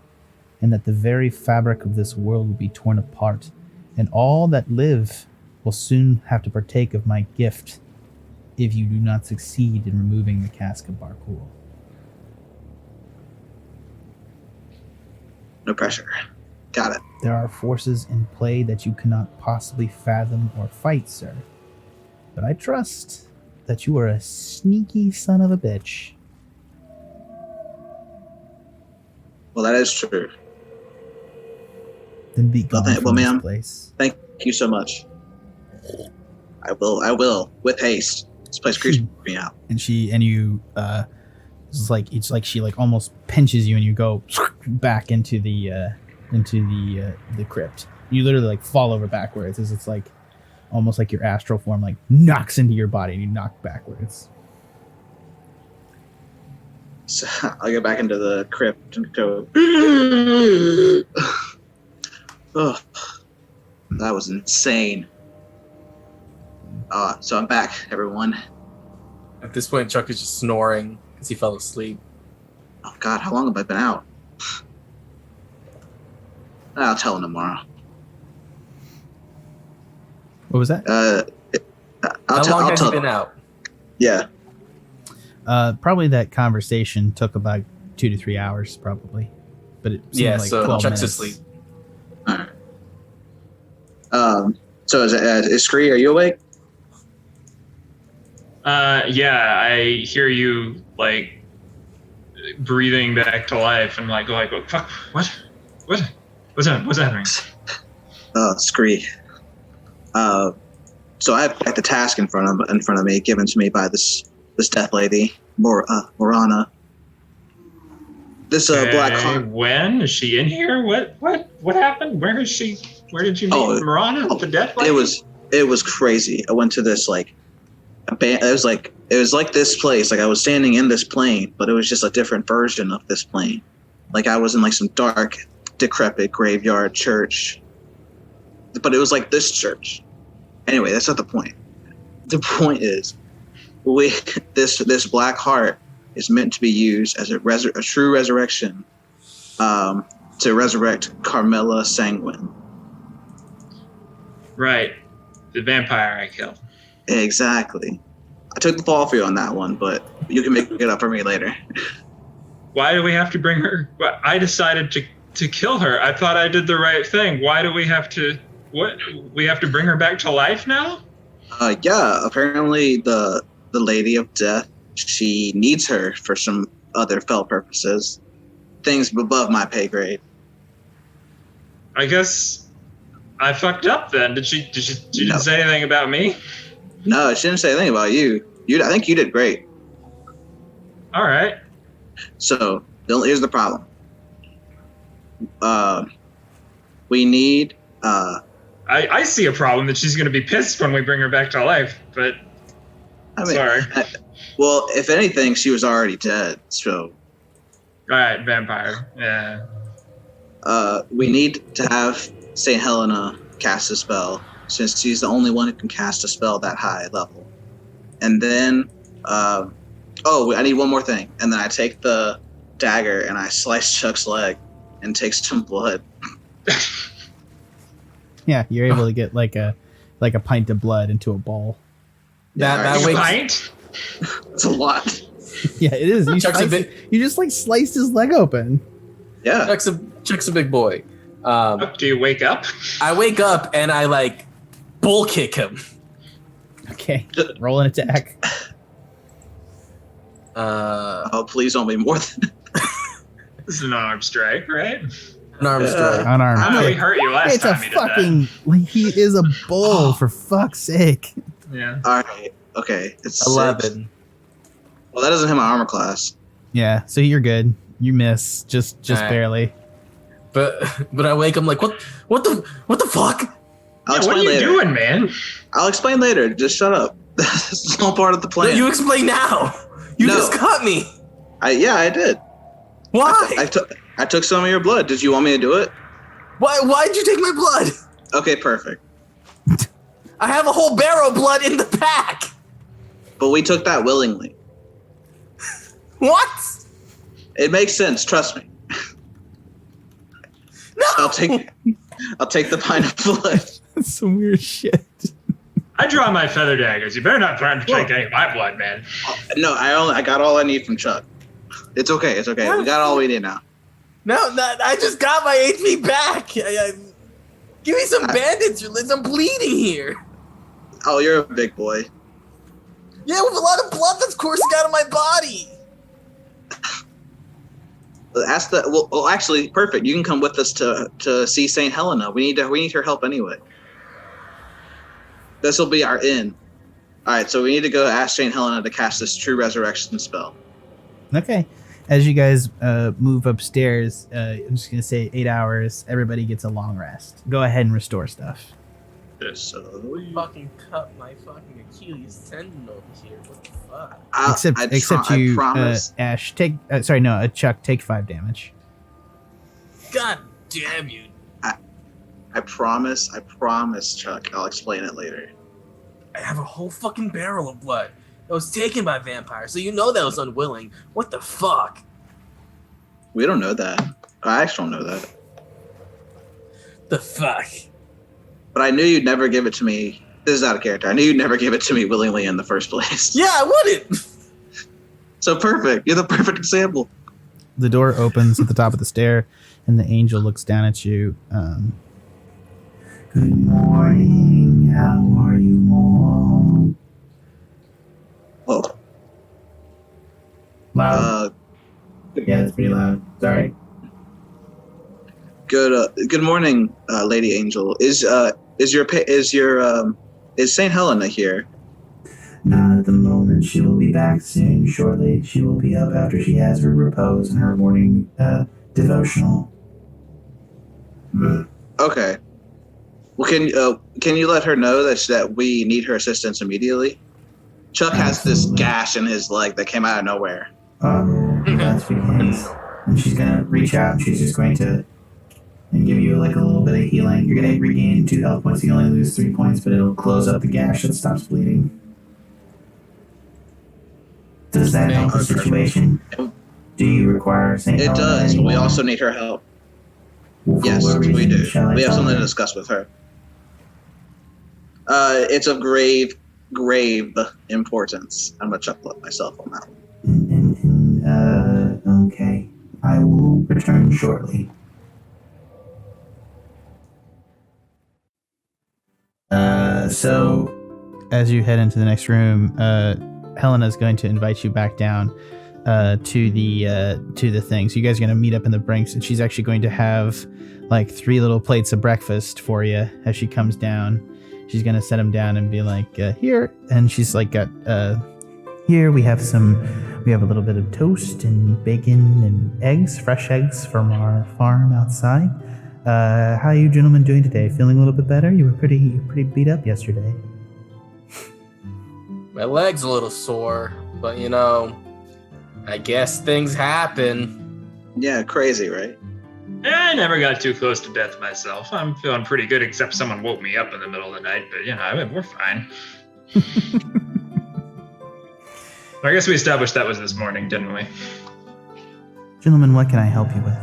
and that the very fabric of this world will be torn apart, and all that live will soon have to partake of my gift if you do not succeed in removing the cask of Barkul. No pressure. Got it. There are forces in play that you cannot possibly fathom or fight, sir. But I trust that you are a sneaky son of a bitch. Well, that is true. Then be gone from this place. Thank you so much. I will, with haste. This place creeps me out. And you it's like she like almost pinches you and you go back into the crypt. You literally like fall over backwards as it's like almost like your astral form like knocks into your body and you knock backwards. So I'll get back into the crypt and go. Oh, that was insane. So I'm back, everyone. At this point, Chuck is just snoring as he fell asleep. Oh God, how long have I been out? I'll tell him tomorrow. What was that? How long has he been out? Yeah. Probably that conversation took about 2 to 3 hours, probably. But it seemed like so 12 Chuck's minutes. asleep. All right. So is Scree, are you awake? Yeah, I hear you like breathing back to life and like fuck, what's happening? Scree. So I have like the task in front of me, given to me by this death lady, Morana. This black heart. When is she in here? What happened? Where is she? Where did you meet Morana, the death lady? It was crazy. I went to this like it was like this place. Like I was standing in this plane, but it was just a different version of this plane. Like I was in like some dark, decrepit graveyard church. But it was like this church. Anyway, that's not the point. The point is, this black heart is meant to be used as a true resurrection, to resurrect Carmela Sanguine. Right, the vampire I killed. Exactly. I took the fall for you on that one, but you can make it up for me later. Why do we have to bring her? I decided to kill her. I thought I did the right thing. Why do we have to? What? We have to bring her back to life now? Yeah. Apparently, the Lady of Death, she needs her for some other fell purposes. Things above my pay grade. I guess I fucked up then. She didn't say anything about me? No, she didn't say anything about you. I think you did great. All right. So here's the problem. We need. I see a problem that she's going to be pissed when we bring her back to life, but sorry. Well, if anything, she was already dead. So. All right, vampire. Yeah. We need to have St. Helena cast a spell, since she's the only one who can cast a spell that high level. And then, I need one more thing. And then I take the dagger and I slice Chuck's leg and take some blood. Yeah, you're able to get like a pint of blood into a ball. That wakes. Pint? That's a lot. Yeah, it is. You just like sliced his leg open. Yeah. Chuck's a big boy. Do you wake up? I wake up and I like bull kick him. Okay, roll an attack. Please don't be more than. This is an arm strike, right? An arm strike. Unarmed. I know we hurt you last It's a time you fucking. Like, he is a bull for fuck's sake. did that. Yeah. All right. Okay. It's 11. 6. Well, that doesn't hit my armor class. Yeah, so you're good. You miss just All right. barely. But I wake him like what the fuck? I'll What are explain you later. doing, man? I'll explain later. Just shut up. That's all part of the No, plan. you explain now. You No. just cut me. I did. Why? I took some of your blood. Did you want me to do it? Why'd you take my blood? Okay, perfect. I have a whole barrel of blood in the pack. But we took that willingly. What? It makes sense. Trust me. No. I'll take the pint of blood. That's some weird shit. I draw my feather daggers. You better not try to take any of my blood, man. No, I got all I need from Chuck. It's okay. It's okay. We got all we need now. No, I just got my HP back. Give me some bandage. I'm bleeding here. Oh, you're a big boy. Yeah, with a lot of blood that's coursing out of my body. Ask the well. Actually, perfect. You can come with us to see St. Helena. We need her help anyway. This will be our inn. All right, so we need to go ask St. Helena to cast this true resurrection spell. Okay. As you guys move upstairs, I'm just going to say 8 hours. Everybody gets a long rest. Go ahead and restore stuff. Yes, Fucking cut my fucking Achilles tendon over here. What the fuck? Except you, Ashe. Chuck, take 5 damage. God damn you. I promise, Chuck. I'll explain it later. I have a whole fucking barrel of blood that was taken by vampires, so you know that was unwilling. What the fuck? We don't know that. I actually don't know that. The fuck? But I knew you'd never give it to me. This is out of character. I knew you'd never give it to me willingly in the first place. Yeah, I wouldn't. So perfect. You're the perfect example. The door opens at the top of the stair, and the angel looks down at you. Good morning. How are you all? Oh. Loud. Yeah, it's pretty loud. Sorry. Good morning, Lady Angel. Is Saint Helena here? Not at the moment. She will be back soon. Shortly, she will be up after she has her repose and her morning devotional. Okay. Well, can you let her know that we need her assistance immediately? Chuck has this gash in his leg that came out of nowhere. That's because, and she's gonna reach out and she's just going to give you like a little bit of healing. You're gonna regain 2 health points. You only lose 3 points, but it'll close up the gash that stops bleeding. Does that help the situation? Do you require St. It Helena does, but we anymore? also need her help. For Yes, what we reason do. shall I We have tell something her? to discuss with her. It's of grave importance. I'm gonna chuckle at myself on that one. Okay. I will return shortly. So as you head into the next room, Helena's going to invite you back down to the thing. So you guys are going to meet up in the Brinks, and she's actually going to have like 3 little plates of breakfast for you as she comes down. She's going to set them down and be like, here. And she's like, got, here we have a little bit of toast and bacon and eggs, fresh eggs from our farm outside. How are you gentlemen doing today? Feeling a little bit better? You were pretty beat up yesterday. My leg's a little sore, but you know, I guess things happen. Yeah, crazy, right? I never got too close to death myself. I'm feeling pretty good, except someone woke me up in the middle of the night, but you know, we're fine. I guess we established that was this morning, didn't we? Gentlemen, what can I help you with?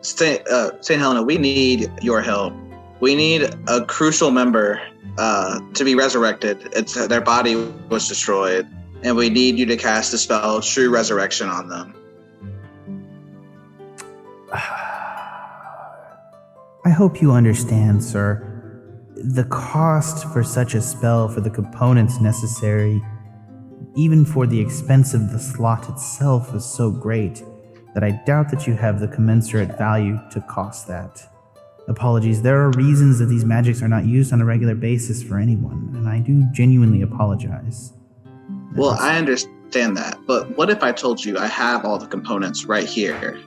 Saint Helena, we need your help. We need a crucial member to be resurrected. Their body was destroyed, and we need you to cast the spell True Resurrection on them. I hope you understand, sir. The cost for such a spell, for the components necessary, even for the expense of the slot itself, is so great that I doubt that you have the commensurate value to cost that. Apologies, there are reasons that these magics are not used on a regular basis for anyone, and I do genuinely apologize. Well, I understand that, but what if I told you I have all the components right here?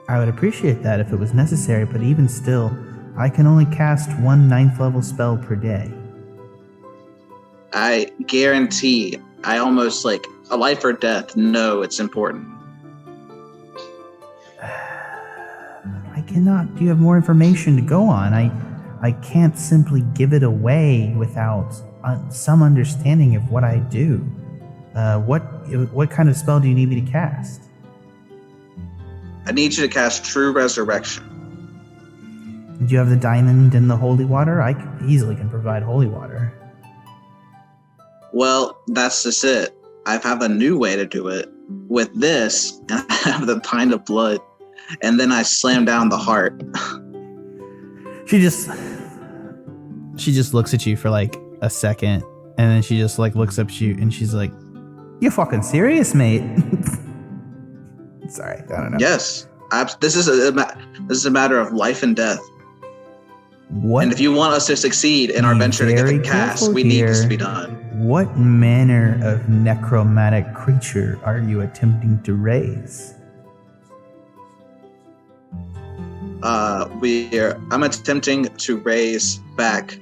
I would appreciate that if it was necessary, but even still, I can only cast 1 9th level spell per day. I guarantee, I almost like a life or death. No, it's important. I cannot. Do you have more information to go on? I can't simply give it away without some understanding of what I do. What kind of spell do you need me to cast? I need you to cast True Resurrection. Do you have the diamond and the holy water? I easily can provide holy water. Well, that's just it. I have a new way to do it. With this, and I have the pint of blood, and then I slam down the heart. She just looks at you for like a second, and then she just like looks up at you, and she's like, "You fucking serious, mate?" Sorry, I don't know. Yes, this is a matter of life and death. What? And if you want us to succeed in our Be venture to get very the cast, careful we need this here. to be done. What manner of necromantic creature are you attempting to raise? I'm attempting to raise back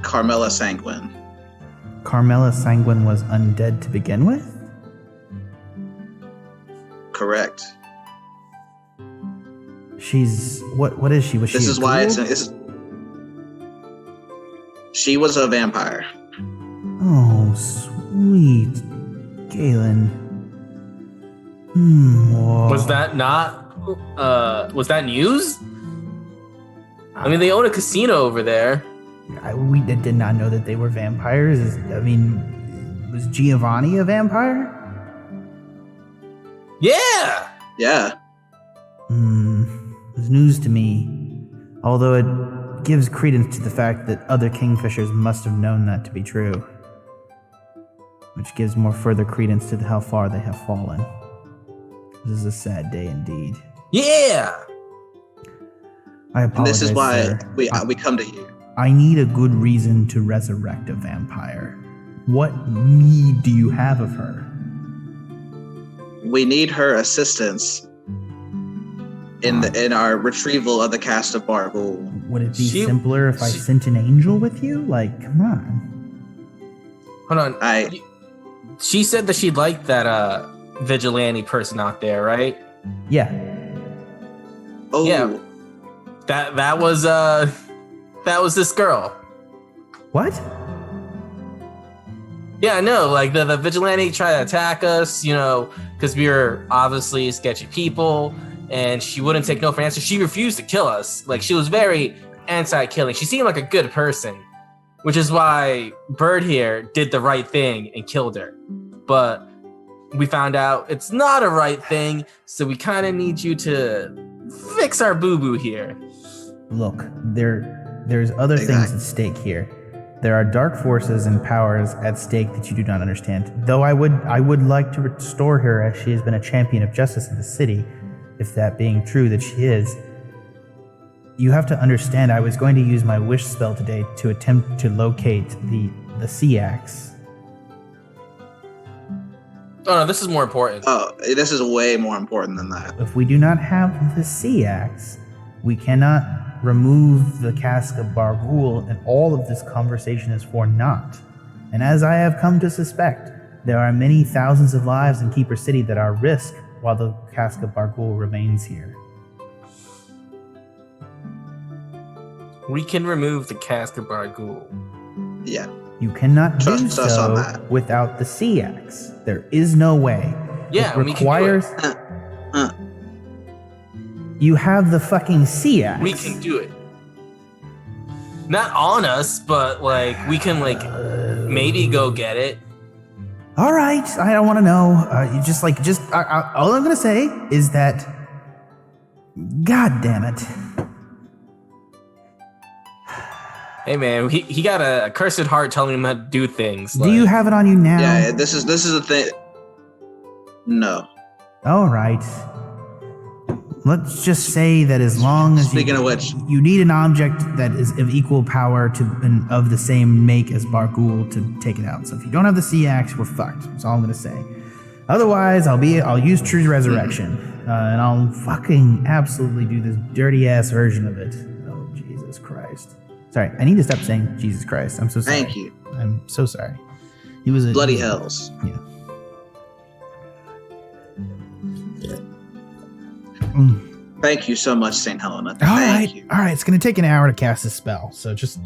Carmela Sanguine. Carmela Sanguine was undead to begin with? Correct. She's what is she? Was This she? is why she was a vampire. Oh, sweet Galen. Was that not? Was that news? I mean, they own a casino over there. We did not know that they were vampires. I mean, was Giovanni a vampire? Yeah. Yeah. It was news to me. Although it gives credence to the fact that other kingfishers must have known that to be true. Which gives more further credence to how far they have fallen. This is a sad day indeed. Yeah. I apologize. And this is why sir. we come to you. I need a good reason to resurrect a vampire. What need do you have of her? We need her assistance in our retrieval of the cast of Bargul. Would it be simpler if I sent an angel with you? Like, come on. Hold on. She said that she'd like that vigilante person out there, right? Yeah. Oh. Yeah. That was this girl. What? Yeah, I know. Like the vigilante tried to attack us, because we were obviously sketchy people, and she wouldn't take no for an answer. She refused to kill us. Like, she was very anti-killing. She seemed like a good person, which is why Bird here did the right thing and killed her. But we found out it's not a right thing, so we kind of need you to fix our boo-boo here. Look, there's other things at stake here. There are dark forces and powers at stake that you do not understand. Though I would like to restore her, as she has been a champion of justice in the city, if that being true that she is. You have to understand, I was going to use my wish spell today to attempt to locate the sea axe. Oh no, this is more important. Oh, this is way more important than that. If we do not have the sea axe, we cannot remove the cask of Bargul, and all of this conversation is for naught. And as I have come to suspect, there are many thousands of lives in Keeper City that are risked while the cask of Bargul remains here. We can remove the cask of Bargul. Yeah. You cannot do Trust us on so that. without the sea axe. There is no way. Yeah, it requires. You have the fucking sea axe. We can do it. Not on us, but we can maybe go get it. All right, I don't want to know. All I'm gonna say is that, God damn it. Hey man, he got a cursed heart telling him how to do things. Do you have it on you now? Yeah, this is the thing. No. All right. Let's just say that as long as Speaking of which, you need an object that is of equal power and of the same make as Bargul to take it out. So if you don't have the sea axe, we're fucked. That's all I'm gonna say. Otherwise, I'll use True Resurrection, and I'll fucking absolutely do this dirty ass version of it. Oh Jesus Christ! Sorry, I need to stop saying Jesus Christ. I'm so sorry. Thank you. I'm so sorry. He was Bloody hells. Yeah. Thank you so much, St. Helena. All Thank you. right. It's going to take an hour to cast this spell. So just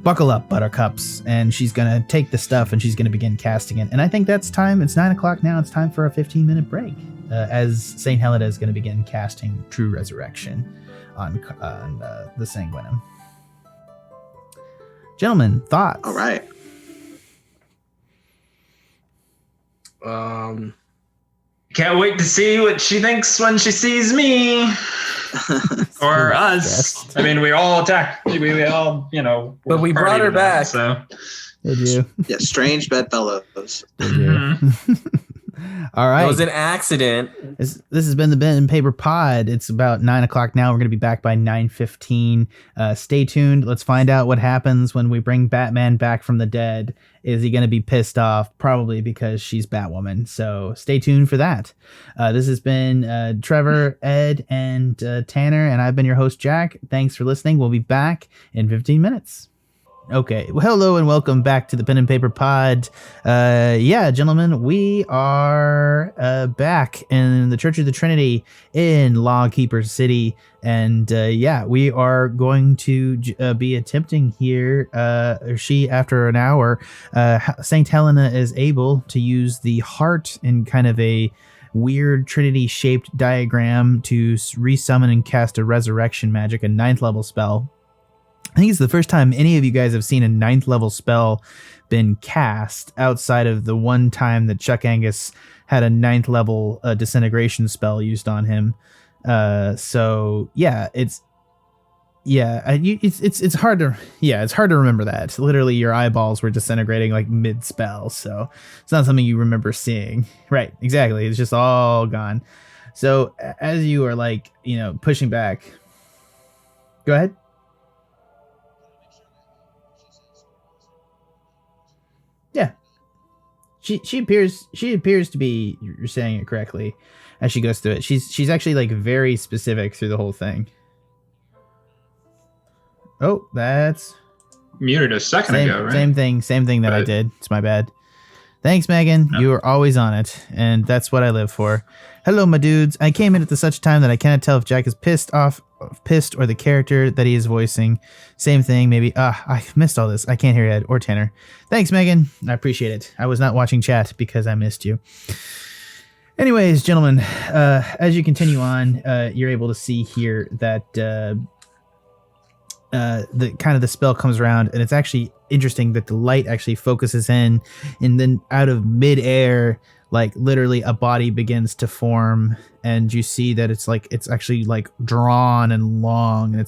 buckle up, buttercups. And she's going to take the stuff and she's going to begin casting it. And I think that's time. It's 9 o'clock now. It's time for a 15-minute break as St. Helena is going to begin casting True Resurrection on the Sanguinum. Gentlemen, thoughts? All right. Can't wait to see what she thinks when she sees me. Or us. Yes. I mean, we all attacked. We all, But we brought her back. So Did you? Yeah, strange bedfellows. Did you? All right. It was an accident. This has been the Pen and Paper Pod. It's about 9:00 now. We're going to be back by 9:15. Stay tuned. Let's find out what happens when we bring Batman back from the dead. Is he going to be pissed off? Probably, because she's Batwoman. So stay tuned for that. This has been Trevor, Ed, and Tanner, and I've been your host, Jack. Thanks for listening. We'll be back in 15 minutes. Okay, well, hello and welcome back to the Pen and Paper Pod. Gentlemen, we are back in the Church of the Trinity in Lawkeeper City, and we are going to be attempting here. After an hour, Saint Helena is able to use the heart in kind of a weird Trinity-shaped diagram to resummon and cast a resurrection magic, a 9th level spell. I think it's the first time any of you guys have seen a 9th level spell been cast outside of the one time that Chuck Angus had a 9th level disintegration spell used on him. It's hard to remember that. Literally, your eyeballs were disintegrating like mid spell, so it's not something you remember seeing. Right? Exactly. It's just all gone. So as you are pushing back, go ahead. Yeah, she appears to be. You're saying it correctly as she goes through it. She's actually very specific through the whole thing. Oh, that's muted a second ago, right? Same thing that I did. It's my bad. Thanks, Megan. No. You are always on it, and that's what I live for. Hello, my dudes. I came in at such time that I cannot tell if Jack is pissed, or the character that he is voicing. Same thing, maybe. I missed all this. I can't hear Ed or Tanner. Thanks, Megan. I appreciate it. I was not watching chat because I missed you. Anyways, gentlemen, as you continue on, you're able to see here that the spell comes around, and it's actually interesting that the light actually focuses in, and then out of midair, literally a body begins to form, and you see that it's actually drawn and long, and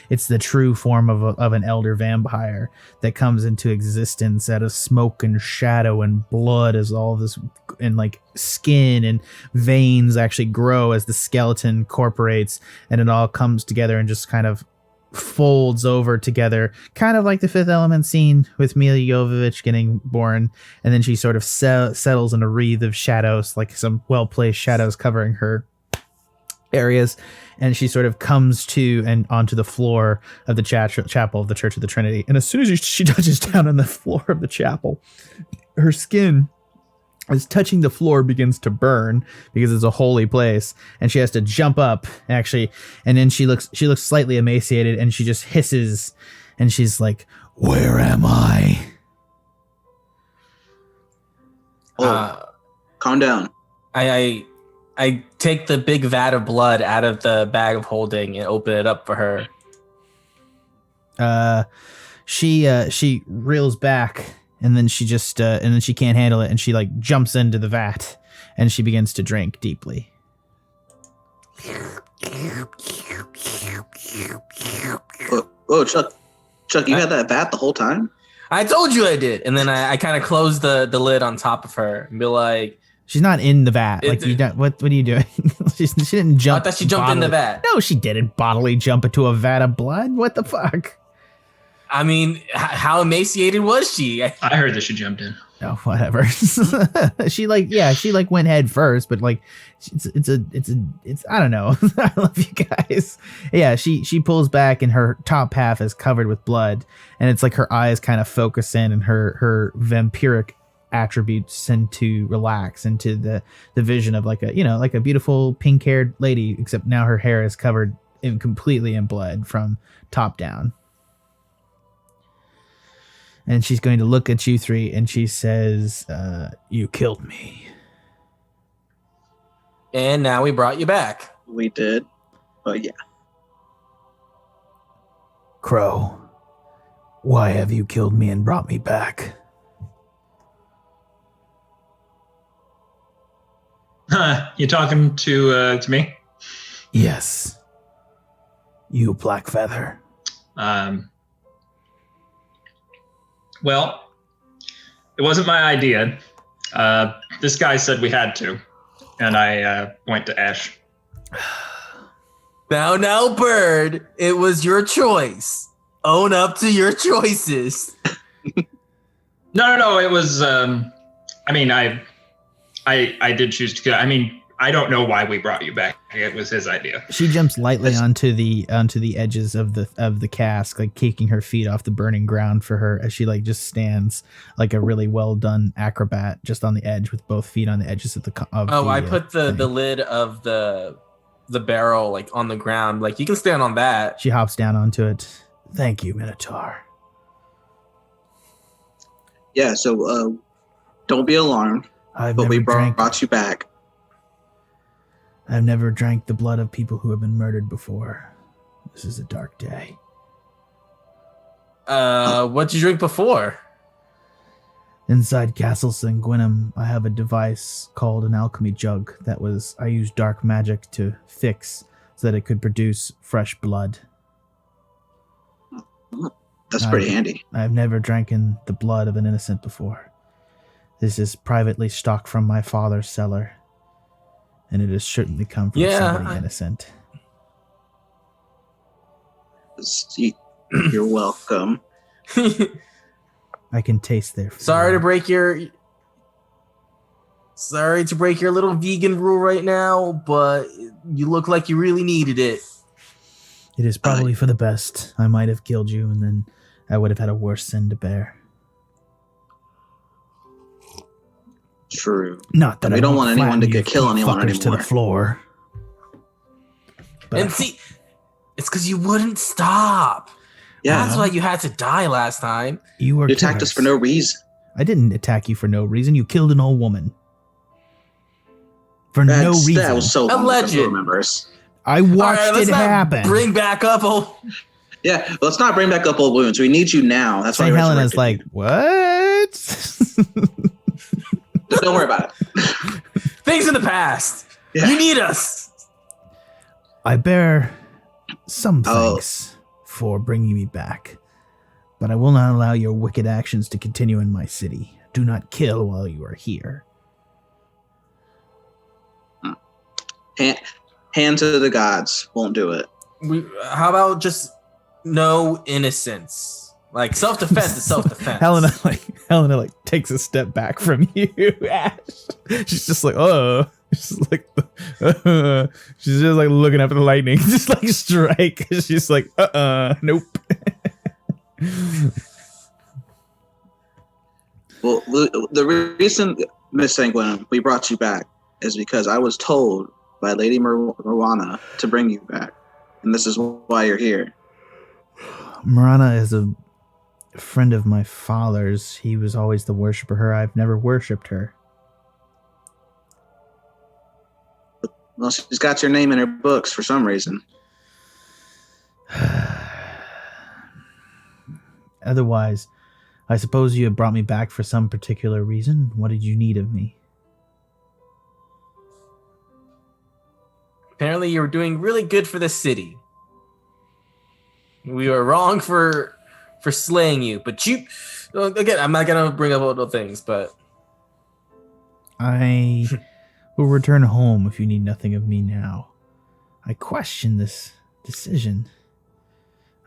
it's the true form of an elder vampire that comes into existence out of smoke and shadow and blood, as all this, and skin and veins actually grow as the skeleton incorporates, and it all comes together and just kind of folds over together, kind of like the Fifth Element scene with Mila Jovovich getting born, and then she sort of settles in a wreath of shadows, like some well-placed shadows covering her areas, and she sort of comes to and onto the floor of the chapel of the Church of the Trinity. And as soon as she touches down on the floor of the chapel, her skin, as touching the floor, begins to burn because it's a holy place, and she has to jump up actually, and then she looks slightly emaciated, and she just hisses, and she's like, "Where am I?" Calm down. I take the big vat of blood out of the bag of holding and open it up for her. She reels back. And then she just, and then she can't handle it, and she jumps into the vat, and she begins to drink deeply. Oh, Chuck, you had that vat the whole time? I told you I did. And then I kind of closed the lid on top of her and be like, she's not in the vat. You don't. What are you doing? she didn't jump. I thought she jumped in the vat. No, she didn't bodily jump into a vat of blood. What the fuck? I mean, how emaciated was she? I heard that she jumped in. Oh, whatever. she went head first, but it's I don't know. I love you guys. Yeah, she pulls back, and her top half is covered with blood, and it's her eyes kind of focus in, and her vampiric attributes tend to relax into the vision of a beautiful pink-haired lady, except now her hair is covered completely in blood from top down. And she's going to look at you three, and she says, "You killed me. And now we brought you back." We did. Oh, yeah. Crow, why have you killed me and brought me back? You talking to me? Yes. You, Blackfeather. Well, it wasn't my idea. This guy said we had to, and I point to Ashe. Now, Bird, it was your choice. Own up to your choices. No. It was. I mean, I did choose to kill. I mean, I don't know why we brought you back. It was his idea. She jumps lightly onto the edges of the cask, like kicking her feet off the burning ground for her as she like just stands like a really well done acrobat just on the edge with both feet on the edges of the. I put the lid of the barrel like on the ground. Like you can stand on that. She hops down onto it. Thank you, Minotaur. Yeah. So don't be alarmed. But we brought you back. I've never drank the blood of people who have been murdered before. This is a dark day. What'd you drink before? Inside Castle Sanguinum, I have a device called an alchemy jug I used dark magic to fix so that it could produce fresh blood. That's pretty handy. I've never drank the blood of an innocent before. This is privately stocked from my father's cellar. And it has certainly come from somebody innocent. You're welcome. I can taste their food. Sorry to break your little vegan rule right now, but you look like you really needed it. It is probably for the best. I might have killed you, and then I would have had a worse sin to bear. True. Not that we don't want anyone to kill anyone anymore. To the floor. But and see, it's because you wouldn't stop. Yeah, that's why you had to die last time. You attacked us for no reason. I didn't attack you for no reason. You killed an old woman. No reason. That was so alleged. Who remembers? I watched it happen. Bring back up old. Yeah, let's not bring back up old wounds. We need you now. That's why Helena's like, what? Don't worry about it. Things in the past. Yeah. You need us. I bear some thanks for bringing me back, but I will not allow your wicked actions to continue in my city. Do not kill while you are here. Hand to the gods. Won't do it. How about just no innocence? Like self-defense is self-defense. Helena takes a step back from you, Ashe. She's just like, oh. She's just like looking up at the lightning, just like strike. She's like, nope. Well, the reason, Miss Sanguinum, we brought you back is because I was told by Lady Marwana to bring you back, and this is why you're here. Marwana is a friend of my father's. He was always the worshiper of her. I've never worshipped her. Well, she's got your name in her books for some reason. Otherwise, I suppose you have brought me back for some particular reason. What did you need of me? Apparently you were doing really good for the city. We were wrong for slaying you, but you... Again, I'm not going to bring up other things, but... I will return home if you need nothing of me now. I question this decision.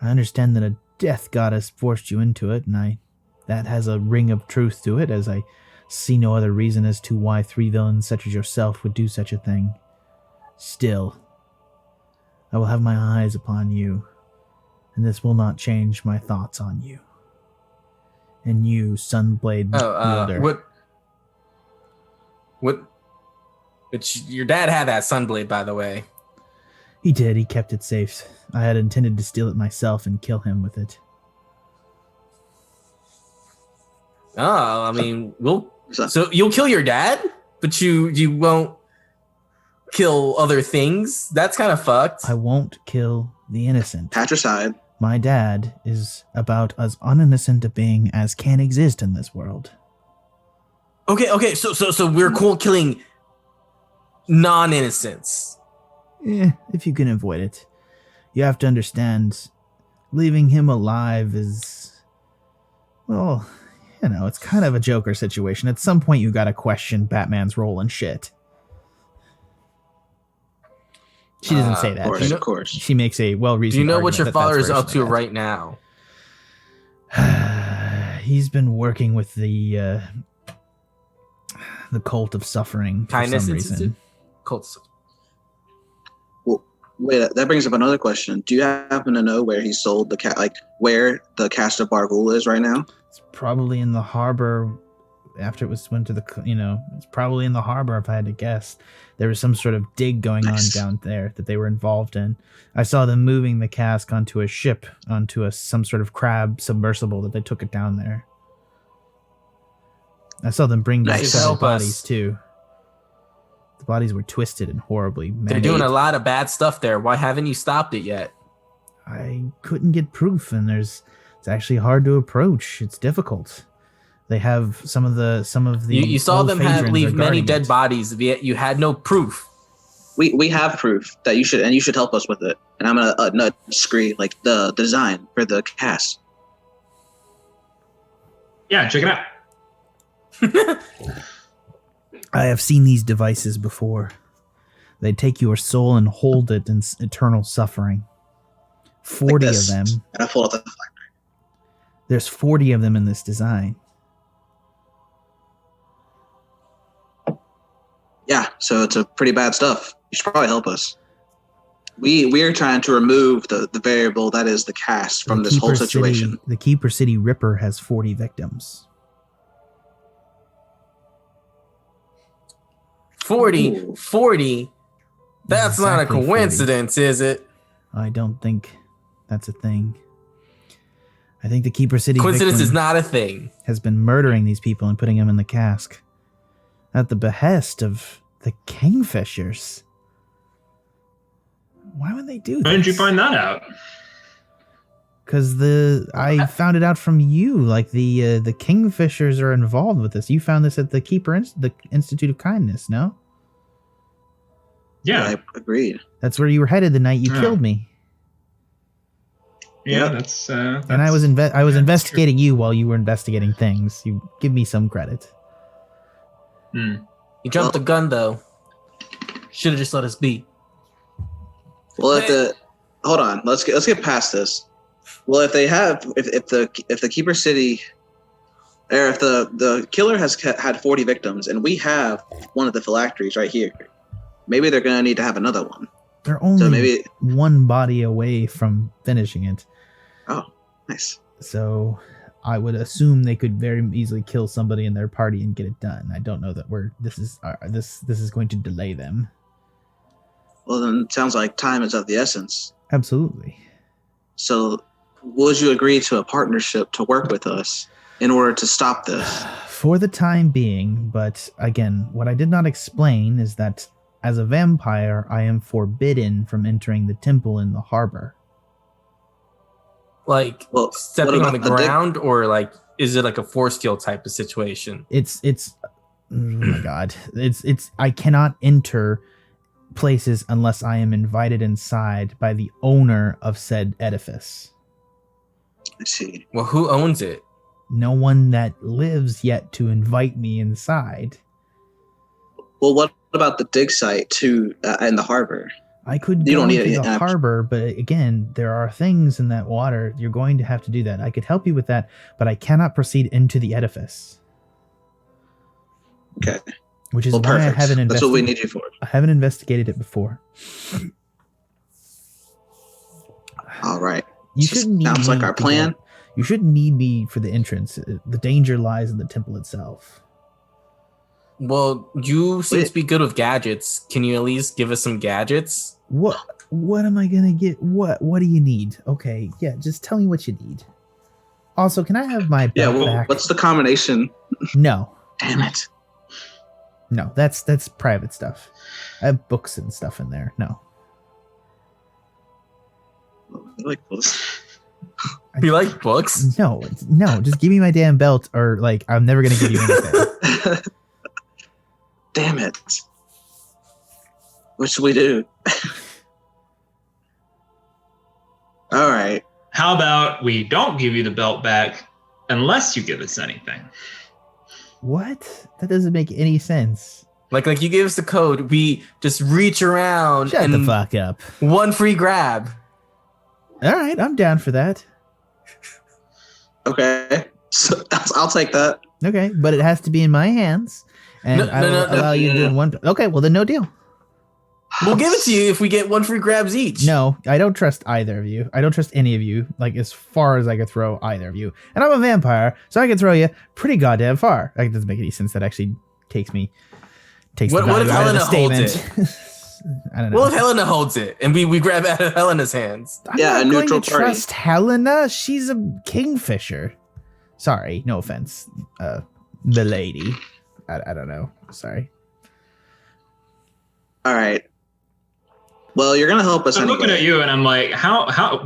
I understand that a death goddess forced you into it, and that has a ring of truth to it, as I see no other reason as to why 3 villains such as yourself would do such a thing. Still, I will have my eyes upon you, and this will not change my thoughts on you. And you, Sunblade wielder. What? Your dad had that Sunblade, by the way. He did. He kept it safe. I had intended to steal it myself and kill him with it. Oh, I mean, so you'll kill your dad, but you won't kill other things? That's kind of fucked. I won't kill the innocent. Patricide. My dad is about as uninnocent a being as can exist in this world. Okay, so we're cool killing non-innocents. If you can avoid it. You have to understand, leaving him alive is... Well, you know, it's kind of a Joker situation. At some point, you got to question Batman's role in shit. She doesn't say that. Of course. She makes a well-reasoned. Do you know what your argument father is that's up to where right now? she's at. He's been working with the cult of suffering for Kindness some Institute? reason. Cults. Well, wait, that brings up another question. Do you happen to know where he sold where the cast of Bargul is right now? It's probably in the harbor. After it went to the, it's probably in the harbor if I had to guess. There was some sort of dig going on down there that they were involved in. I saw them moving the cask onto a ship, onto some sort of crab submersible that they took it down there. I saw them bring back several bodies too. The bodies were twisted and horribly mangled. They're doing a lot of bad stuff there. Why haven't you stopped it yet? I couldn't get proof, and it's actually hard to approach. It's difficult. They have some of the. You saw them leave many dead bodies, yet you had no proof. We have proof that you should help us with it. And I'm gonna nudge Scree, like the design for the cast. Yeah, check it out. I have seen these devices before. They take your soul and hold it in eternal suffering. 40 of them. And I pull out the flashlight. There's 40 of them in this design. Yeah, so it's a pretty bad stuff. You should probably help us. We're trying to remove the variable that is the cast from this whole situation. The Keeper City Ripper has 40 victims. 40? That's not a coincidence, 40. Is it? I don't think that's a thing. I think the Keeper City coincidence is not a thing. Has been murdering these people and putting them in the cask at the behest of the Kingfishers. Why would they do this? How did you find that out? Because I found it out from you. Like the Kingfishers are involved with this. You found this at the the Institute of Kindness, no? Yeah, I agreed. That's where you were headed the night you killed me. Yeah, that's and I was investigating you while you were investigating things. You give me some credit. You jumped the gun though. Should have just let us be. Well, hold on. Let's get past this. Well, if the Keeper City, or if the killer has had 40 victims, and we have one of the phylacteries right here, maybe they're gonna need to have another one. They're only one body away from finishing it. Oh, nice. So I would assume they could very easily kill somebody in their party and get it done. I don't know that this is going to delay them. Well, then it sounds like time is of the essence. Absolutely. So, would you agree to a partnership to work with us in order to stop this? For the time being, but again, what I did not explain is that as a vampire, I am forbidden from entering the temple in the harbor. Like stepping on the ground, or like is it like a force kill type of situation? It's oh my god. It's I cannot enter places unless I am invited inside by the owner of said edifice. I see. Well, who owns it? No one that lives yet to invite me inside. Well, what about the dig site too in the harbor? I could go into the harbor, but again, there are things in that water. You're going to have to do that. I could help you with that, but I cannot proceed into the edifice. Okay. Which is why I haven't investigated. That's what we need you for. I haven't investigated it before. All right. You shouldn't need sounds like our plan. You shouldn't need me for the entrance. The danger lies in the temple itself. Well, you seem to be good with gadgets. Can you at least give us some gadgets? What am I gonna get? What do you need? Okay, yeah, just tell me what you need. Also, can I have my belt back? What's the combination? No. Damn it. No, that's private stuff. I have books and stuff in there. No. I like books. You like books? No, just give me my damn belt, or like I'm never gonna give you anything. Damn it. What should we do? All right. How about we don't give you the belt back unless you give us anything. What? That doesn't make any sense. Like you give us the code, we just reach around Shut and the fuck up. one free grab. All right, I'm down for that. Okay, so I'll take that. Okay, but it has to be in my hands, and I will allow you to do one. Okay, well then, no deal. We'll give it to you if we get one free grabs each. No, I don't trust either of you. I don't trust any of you, like as far as I could throw either of you. And I'm a vampire, so I can throw you pretty goddamn far. Like, it doesn't make any sense. That actually takes What the if value out of the Helena holds statement. I don't know. What if Helena holds it and we grab out of Helena's hands? I'm Yeah, not a going neutral to party. trust Helena. She's a kingfisher. Sorry, no offense, the lady. I don't know. Sorry. All right. Well, you're gonna help us I'm anyway. looking at you and I'm like,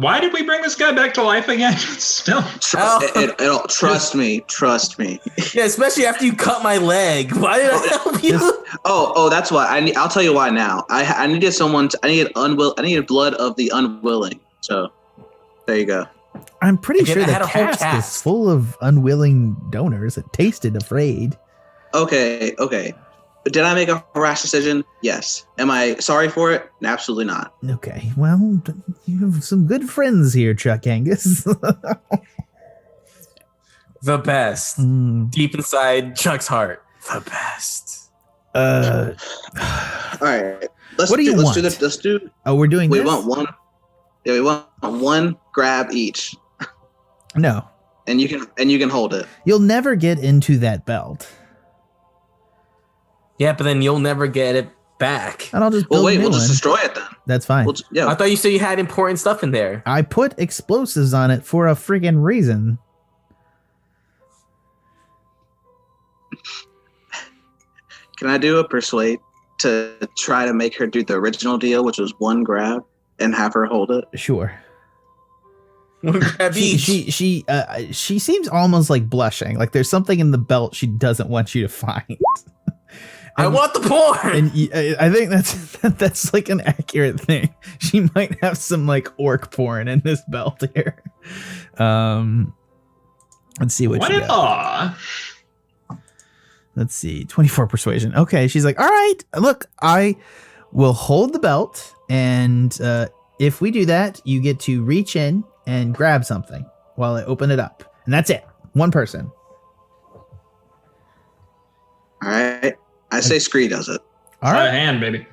why did we bring this guy back to life again? Still. It'll trust me. Yeah, especially after you cut my leg. Why did I help you? Oh, that's why. I'll tell you why now. I needed someone. I needed blood of the unwilling. So there you go. I'm pretty Again, sure I the had a whole cask is cask. full of unwilling donors that tasted afraid. Okay. Did I make a rash decision? Yes. Am I sorry for it? Absolutely not. Okay, well, you have some good friends here, Chuck Angus. The best. Deep inside Chuck's heart. The best. All right. What do you want? Let's do. Oh, we're doing We this? want one. Yeah, we want one grab each, No, and you can hold it. you'll never get into that belt. Yeah, but then you'll never get it back. And I'll just build Well, a wait. new We'll just one. destroy it then. That's fine. Yeah. I thought you said you had important stuff in there. I put explosives on it for a friggin' reason. Can I do a persuade to try to make her do the original deal, which was one grab, and have her hold it? Sure. One grab each. She seems almost like blushing. Like there's something in the belt she doesn't want you to find. I want the porn. And I think that's like an accurate thing. She might have some like orc porn in this belt here. Let's see what you got. Let's see, 24 persuasion. Okay, she's like, all right, look, I will hold the belt, and if we do that, you get to reach in and grab something while I open it up, and that's it. One person. All right. I say Scree does it. All Out of right. hand, baby.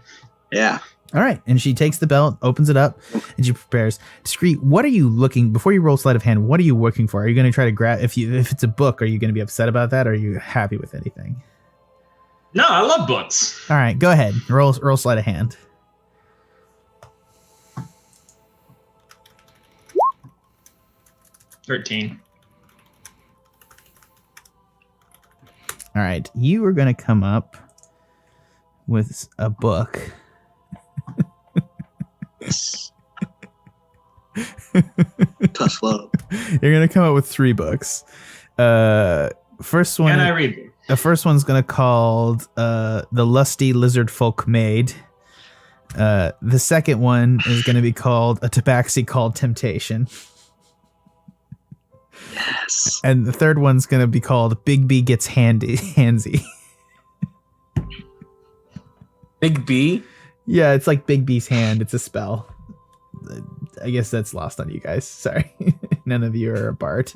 Yeah. All right, and she takes the belt, opens it up, and she prepares. Scree, what are you looking before you roll sleight of hand? What are you looking for? Are you going to try to grab? If it's a book, are you going to be upset about that? Or are you happy with anything? No, I love books. All right, go ahead. Roll sleight of hand. $13. All right, you are going to come up with a book. Tough love. You're going to come up with 3 books. First one. Can I read them? The first one's gonna called The Lusty Lizard Folk Maid. The second one is gonna be called A Tabaxi Called Temptation. Yes. And the third one's gonna be called Big B Gets Handsy. Big B? Yeah, it's like Big B's hand. It's a spell. I guess that's lost on you guys. Sorry. None of you are a bard.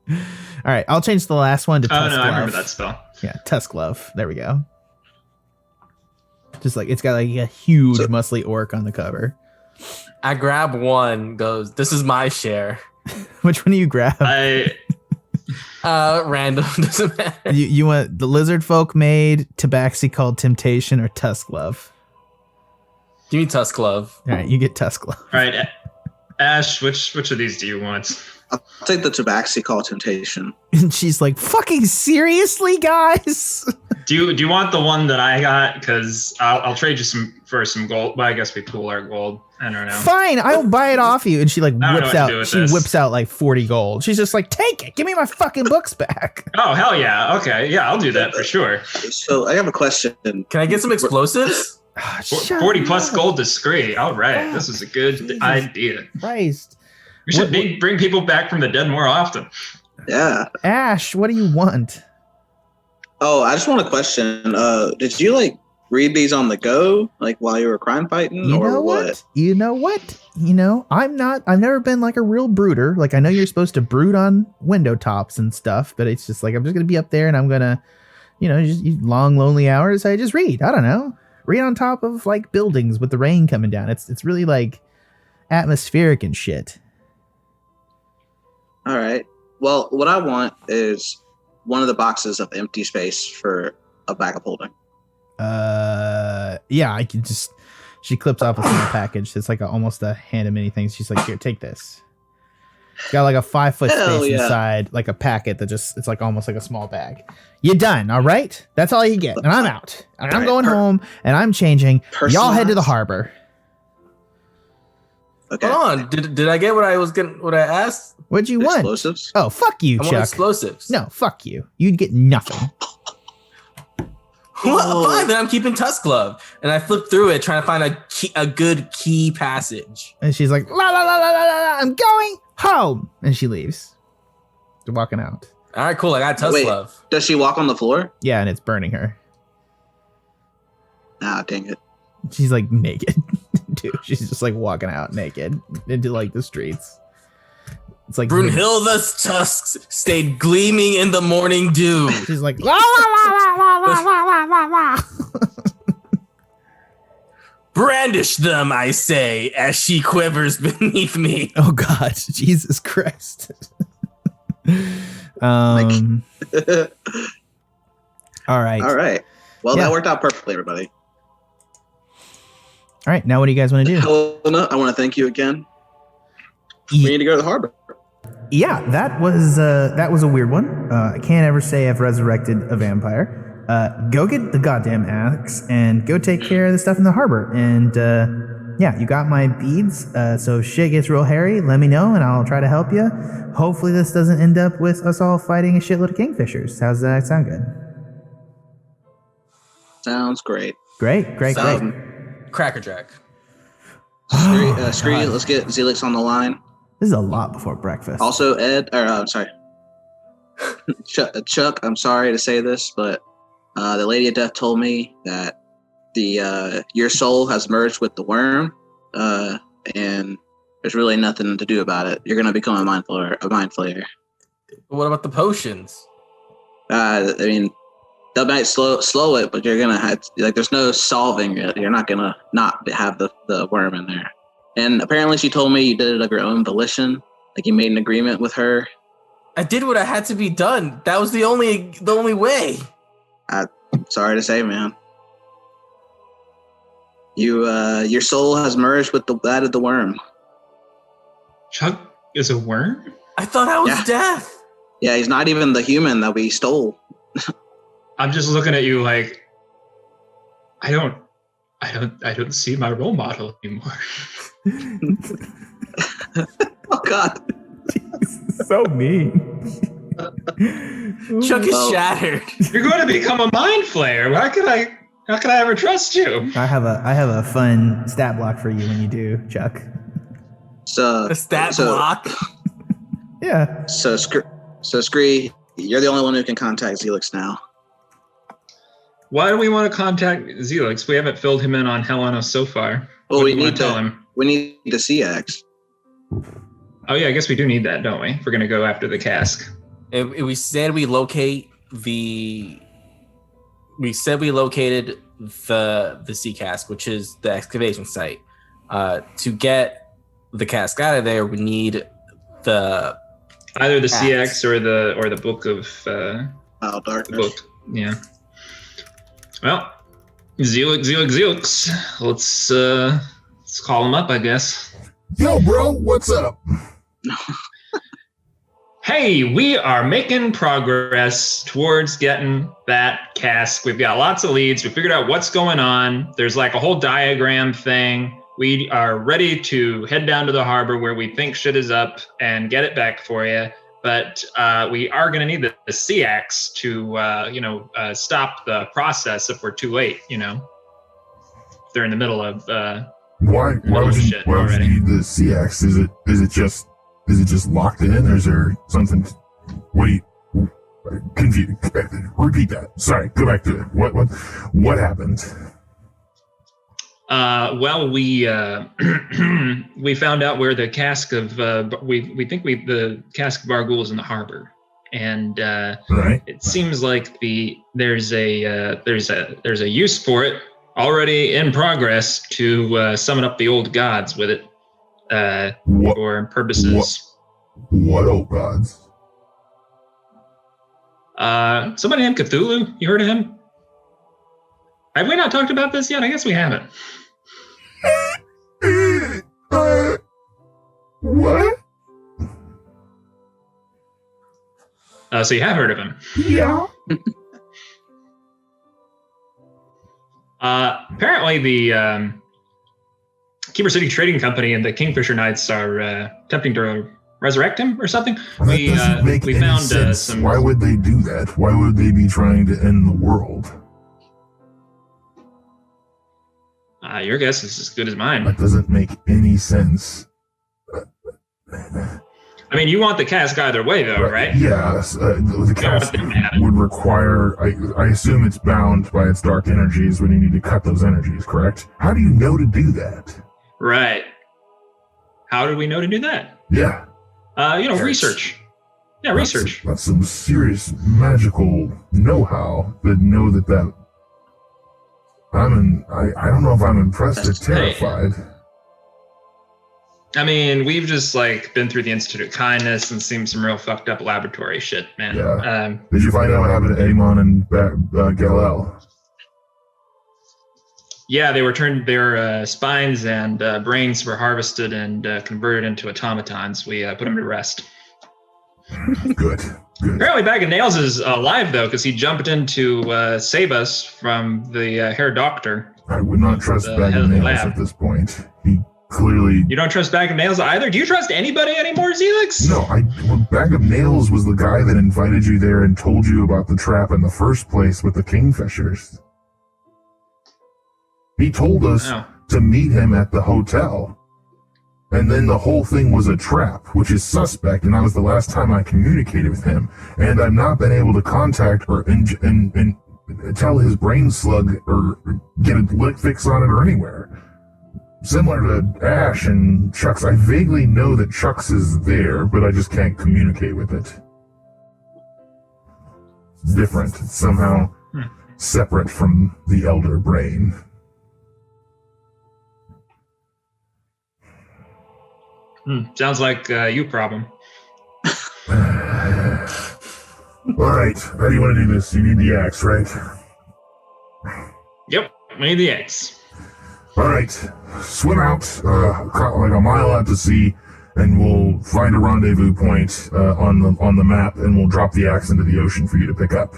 All right, I'll change the last one to Oh, Tusk no, I Glove. remember that spell. Yeah, Tusk Glove. There we go. Just like it's got like a huge muscly orc on the cover. I grab one, goes, this is my share. Which one do you grab? Random, doesn't matter. You want the Lizard Folk Maid, Tabaxi Called Temptation, or Tusk Glove? Give me Tusk Glove. All right, you get Tusk Glove. All right, Ashe, which of these do you want? I'll take the Tabaxi Call Temptation. And she's like, fucking seriously, guys? Do you want the one that I got? Because I'll trade you for some gold. Well, I guess we pool our gold. I don't know. Fine, I'll buy it off you. And she like I don't know whips what to do out, with she this. whips out like 40 gold. She's just like, take it. Give me my fucking books back. Oh, hell yeah. Okay, yeah, I'll do that for sure. So I have a question. Can I get some explosives? Shut 40 plus up. gold to Scree. All right, this is a good Jesus idea. Christ. We should bring people back from the dead more often. Yeah. Ashe, what do you want? Oh, I just want a question. Did you like read these on the go, like while you were crime fighting, You or know what? You know what? You know, I've never been like a real brooder. Like, I know you're supposed to brood on window tops and stuff, but it's just like, I'm just going to be up there and I'm going to, just long, lonely hours. I just read. I don't know. Read on top of like buildings with the rain coming down. It's really like atmospheric and shit. All right. Well, what I want is one of the boxes of empty space for a bag of holding. Yeah, I can just. She clips off a small package. It's like almost a hand of many things. She's like, here, take this. Got like a 5-foot space inside, like a packet that it's like almost like a small bag. You're done, all right? That's all you get. And I'm out. And I'm going home and I'm changing. Y'all head to the harbor. Okay. Hold on. Did I get what I was getting? What I asked? What'd you want? Explosives? Oh, fuck you, I Chuck. want explosives. No, fuck you. You'd get nothing. Well, fine, then I'm keeping Tusk Glove. And I flip through it, trying to find a good key passage. And she's like, la la la la la la, I'm going home. And she leaves. They're walking out. All right, cool. I got Tusk Glove. Does she walk on the floor? Yeah, and it's burning her. Ah, dang it. She's like naked. Dude, she's just like walking out naked into like the streets. It's like Brunhilde's tusks stayed gleaming in the morning dew. She's like la la la la la la la la la. Brandish them, I say, as she quivers beneath me. Oh God, Jesus Christ. All right. All right. Well, Yeah. that worked out perfectly, everybody. All right. Now, what do you guys want to do? Helena, I want to thank you again. We need to go to the harbor. Yeah, that was a weird one. I can't ever say I've resurrected a vampire. Go get the goddamn axe and go take care of the stuff in the harbor. And yeah, you got my beads. So if shit gets real hairy, let me know and I'll try to help you. Hopefully this doesn't end up with us all fighting a shitload of kingfishers. How's that sound good? Sounds great. Great. Cracker Jack. Scree, let's get Zelix on the line. This is a lot before breakfast. Also, I'm sorry. Chuck, I'm sorry to say this, but the Lady of Death told me that your soul has merged with the worm, and there's really nothing to do about it. You're gonna become a mind flayer. What about the potions? I mean, that might slow it, but you're gonna have there's no solving it. You're not gonna not have the worm in there. And apparently, she told me you did it of your own volition. Like you made an agreement with her. I did what I had to be done. That was the only way. I'm sorry to say, man. Your soul has merged with that of the worm. Chuck is a worm? I thought I was death. Yeah, he's not even the human that we stole. I'm just looking at you like I don't see my role model anymore. Oh God. So mean. Chuck is shattered. You're going to become a mind flayer. How can I ever trust you? I have a fun stat block for you when you do, Chuck. So The stat block. Yeah. So Scree, you're the only one who can contact Zelix now. Why do we want to contact Zelix? We haven't filled him in on Helena so far. Well, we need to tell him. We need the CX. Oh yeah, I guess we do need that, don't we? If we're gonna go after the cask. We said we located the sea cask, which is the excavation site. To get the cask out of there, we need either the CX or the book of Darkness. the book. Yeah. Well, Zelix. Let's call him up, I guess. Yo, bro, what's up? Hey, we are making progress towards getting that cask. We've got lots of leads. We figured out what's going on. There's like a whole diagram thing. We are ready to head down to the harbor where we think shit is up and get it back for you. But we are going to need the CX to, stop the process if we're too late, If they're in the middle of Why would you need the CX? Is it just locked in, or is there something Wait, confused. Repeat that. Sorry, go back to it. What happened? Well, we we found out where the cask of we think the cask of Bargul is in the harbor, and Right. it seems like there's a use for it already in progress to summon up the old gods with it for purposes. What old gods? Somebody named Cthulhu. You heard of him? Have we not talked about this yet? I guess we haven't. What? So you have heard of him. Yeah. Apparently the Keeper City Trading Company and the Kingfisher Knights are attempting to resurrect him or something. That doesn't make we any found sense. some. Why would they do that? Why would they be trying to end the world? Your guess is as good as mine. That doesn't make any sense. I mean, you want the cask either way, though, right? Yes, the cast them to have it. would require. I assume it's bound by its dark energies when you need to cut those energies. Correct? How do you know to do that? Right. How do we know to do that? Yeah, Research. Yeah, research. That's some serious magical know-how. That know that. I don't know if I'm impressed or terrified. I mean, we've just been through the Institute of Kindness and seen some real fucked up laboratory shit, man. Yeah. Did you find out what happened to Amon and Galel? Yeah, they were turned. Their spines and brains were harvested and converted into automatons. We put them to rest. Good. Apparently, Bag of Nails is alive though, because he jumped in to save us from the Hair Doctor. I would not trust The Bag head of of the Nails lab. at this point. He clearly. You don't trust Bag of Nails either? Do you trust anybody anymore, Zelix? No, Bag of Nails was the guy that invited you there and told you about the trap in the first place with the Kingfishers. He told us to meet him at the hotel. And then the whole thing was a trap, which is suspect, and that was the last time I communicated with him. And I've not been able to contact or and tell his brain slug or get a lick fix on it or anywhere. Similar to Ashe and Chuck's, I vaguely know that Chuck's is there, but I just can't communicate with it. It's different. It's somehow separate from the elder brain. Sounds like you problem. All right, how do you want to do this? You need the axe, right? Yep, we need the eggs. All right, swim out like a mile out to sea, and we'll find a rendezvous point on the map, and we'll drop the axe into the ocean for you to pick up.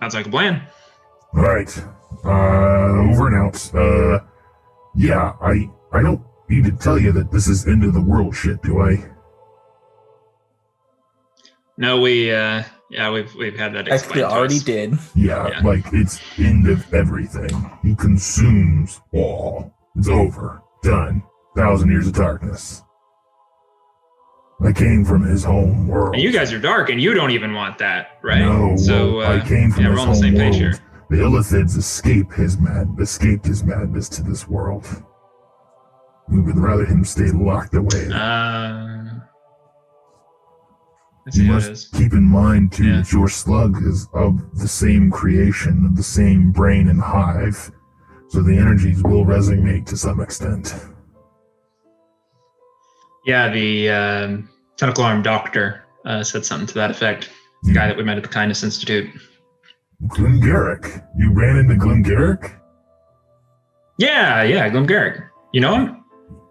Sounds like a plan. All right, over and out. Yeah, I don't need to tell you that this is end of the world shit, do I? No, we've had that explained Actually, to already us. did. Yeah, like it's end of everything. He consumes all. It's over. Done. 1,000 years of darkness. I came from his home world. And you guys are dark, and you don't even want that, right? No, So I came from we're his on the home same world. page here. The Illithids escaped his madness to this world. We would rather him stay locked away. I You see how it must is. keep in mind, too, Yeah. that your slug is of the same creation, of the same brain and hive, so the energies will resonate to some extent. Yeah, the tentacle arm doctor said something to that effect. The guy that we met at the Kindness Institute. Glim Garick. You ran into Glim Garick? Yeah, Glim Garick. You know him?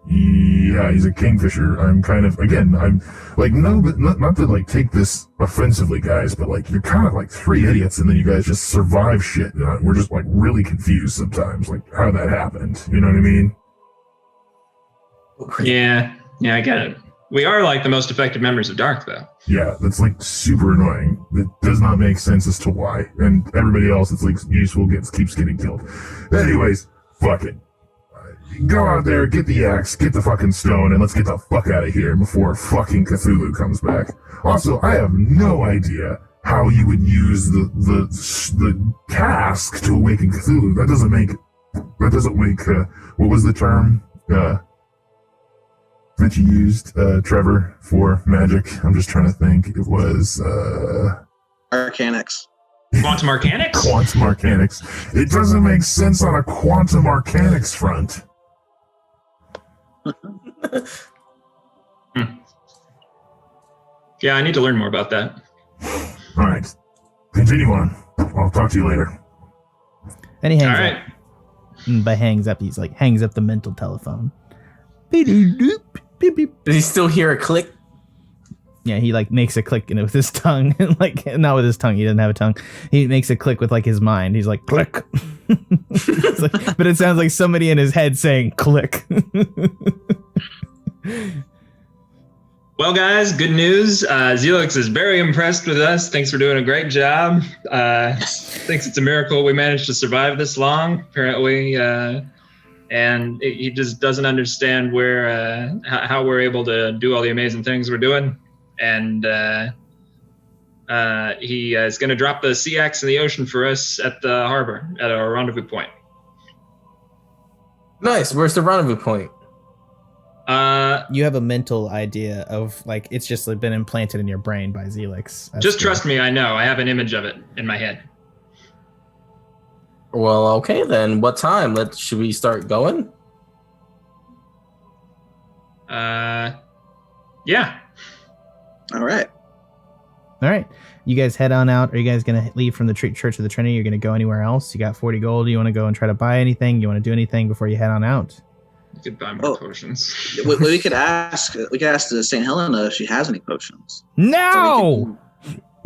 Yeah, he's a kingfisher. I'm like, no, but not to like take this offensively, guys, but like you're kind of like three idiots, and then you guys just survive shit. We're just like really confused sometimes, like how that happened. You know what I mean? Yeah, I get it. We are like the most effective members of Dark, though. Yeah, that's like super annoying. It does not make sense as to why, and everybody else, it's like useful keeps getting killed. Anyways, fuck it. go out there, get the axe, get the fucking stone, and let's get the fuck out of here before fucking Cthulhu comes back. Also, I have no idea how you would use the cask to awaken Cthulhu. That doesn't make, what was the term, that you used, Trevor, for magic? I'm just trying to think. It was, Arcanics. Quantum Arcanics? Quantum Arcanics. It doesn't make sense on a Quantum Arcanics front. Yeah, I need to learn more about that. All right. Continue on. I'll talk to you later. And he hangs All right. up. And by hangs up, he's like, hangs up the mental telephone. Beep, beep, beep. Does he still hear a click? Yeah, he like makes a click with his tongue. Like, not with his tongue. He doesn't have a tongue. He makes a click with like his mind. He's like, click. It's like, but it sounds like somebody in his head saying click. Well, guys, good news. Zelix is very impressed with us. Thanks for doing a great job. Thinks it's a miracle we managed to survive this long, apparently. And he just doesn't understand how we're able to do all the amazing things we're doing. And he is going to drop the sea axe in the ocean for us at the harbor, at our rendezvous point. Nice. Where's the rendezvous point? You have a mental idea of like it's just like been implanted in your brain by Zelix. Just trust me, I know. I have an image of it in my head. Well, okay then. What time? Should we start going? Yeah. All right. All right. You guys head on out. Are you guys going to leave from the Church of the Trinity? You're going to go anywhere else? You got 40 gold. You want to go and try to buy anything? You want to do anything before you head on out? You could buy more potions. we could ask the St. Helena if she has any potions. No!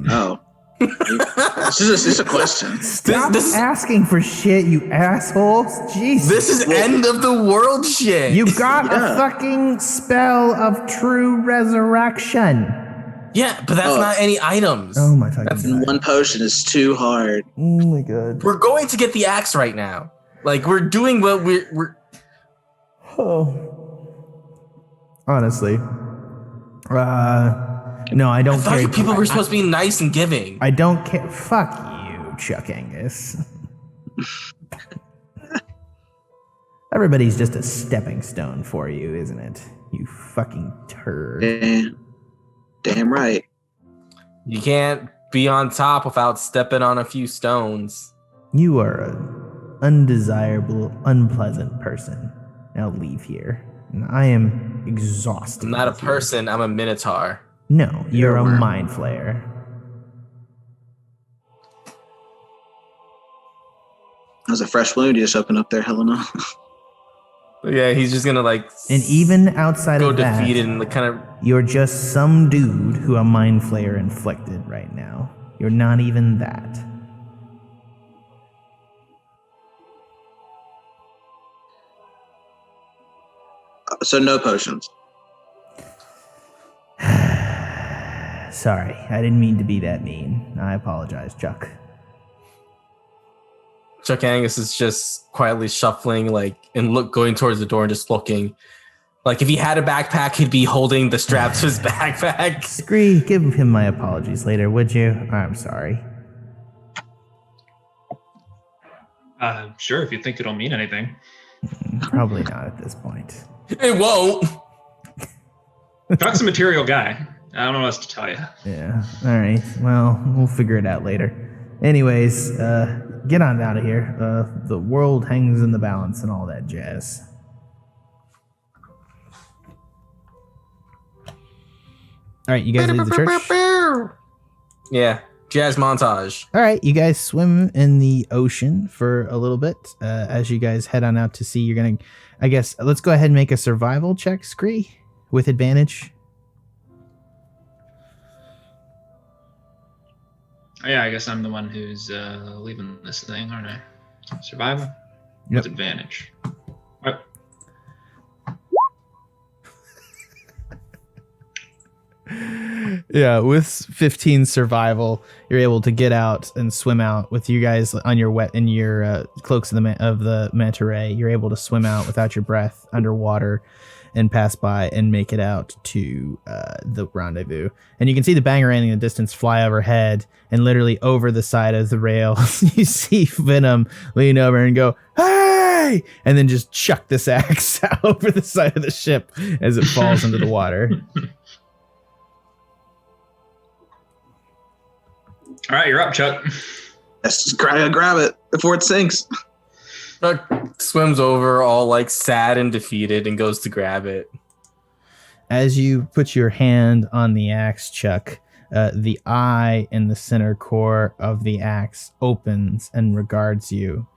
Oh. This is a question. Stop asking for shit, you assholes. Jesus. This is end of the world shit. You got a fucking spell of true resurrection. Yeah, but that's not any items. Oh my fucking God. One potion is too hard. Oh my God. We're going to get the axe right now. Like, we're doing what we're... Oh. Honestly. No, I don't I thought care. people were supposed to be nice and giving. I don't care. Fuck you, Chuck Angus. Everybody's just a stepping stone for you, isn't it? You fucking turd. Damn right. You can't be on top without stepping on a few stones. You are an undesirable, unpleasant person. Now leave here. And I am exhausted. I'm not a person, I'm a minotaur. No, you're a mind flayer. That was a fresh wound you just opened up there, Helena. Yeah, he's just gonna like... And even outside go of that, defeated and like, kind of... you're just some dude who a mind flayer inflicted right now. You're not even that. So no potions. Sorry, I didn't mean to be that mean. I apologize, Chuck. Chuck Angus is just quietly shuffling, like, and going towards the door and just looking. Like, if he had a backpack, he'd be holding the strap to his backpack. Scree, give him my apologies later, would you? I'm sorry. Sure, if you think it'll mean anything. Probably not at this point. It won't. Chuck's a material guy. I don't know what else to tell you. Yeah, alright. Well, we'll figure it out later. Anyways, get on out of here. The world hangs in the balance and all that jazz. Alright, you guys leave the church? Yeah, jazz montage. Alright, you guys swim in the ocean for a little bit. As you guys head on out to sea, you're gonna, I guess, let's go ahead and make a survival check, Scree, with advantage. Oh, yeah, I guess I'm the one who's leaving this thing, aren't I? Survival? With advantage. Right. Yeah, with 15 survival, you're able to get out and swim out with you guys on your cloaks of the manta ray. You're able to swim out without your breath underwater and pass by and make it out to the rendezvous. And you can see the bangarang in the distance fly overhead, and literally over the side of the rail, you see Venom lean over and go, "Hey!" and then just chuck this axe out over the side of the ship as it falls into the water. All right, you're up, Chuck. Let's grab it before it sinks. Chuck swims over all like sad and defeated and goes to grab it. As you put your hand on the axe, Chuck, the eye in the center core of the axe opens and regards you.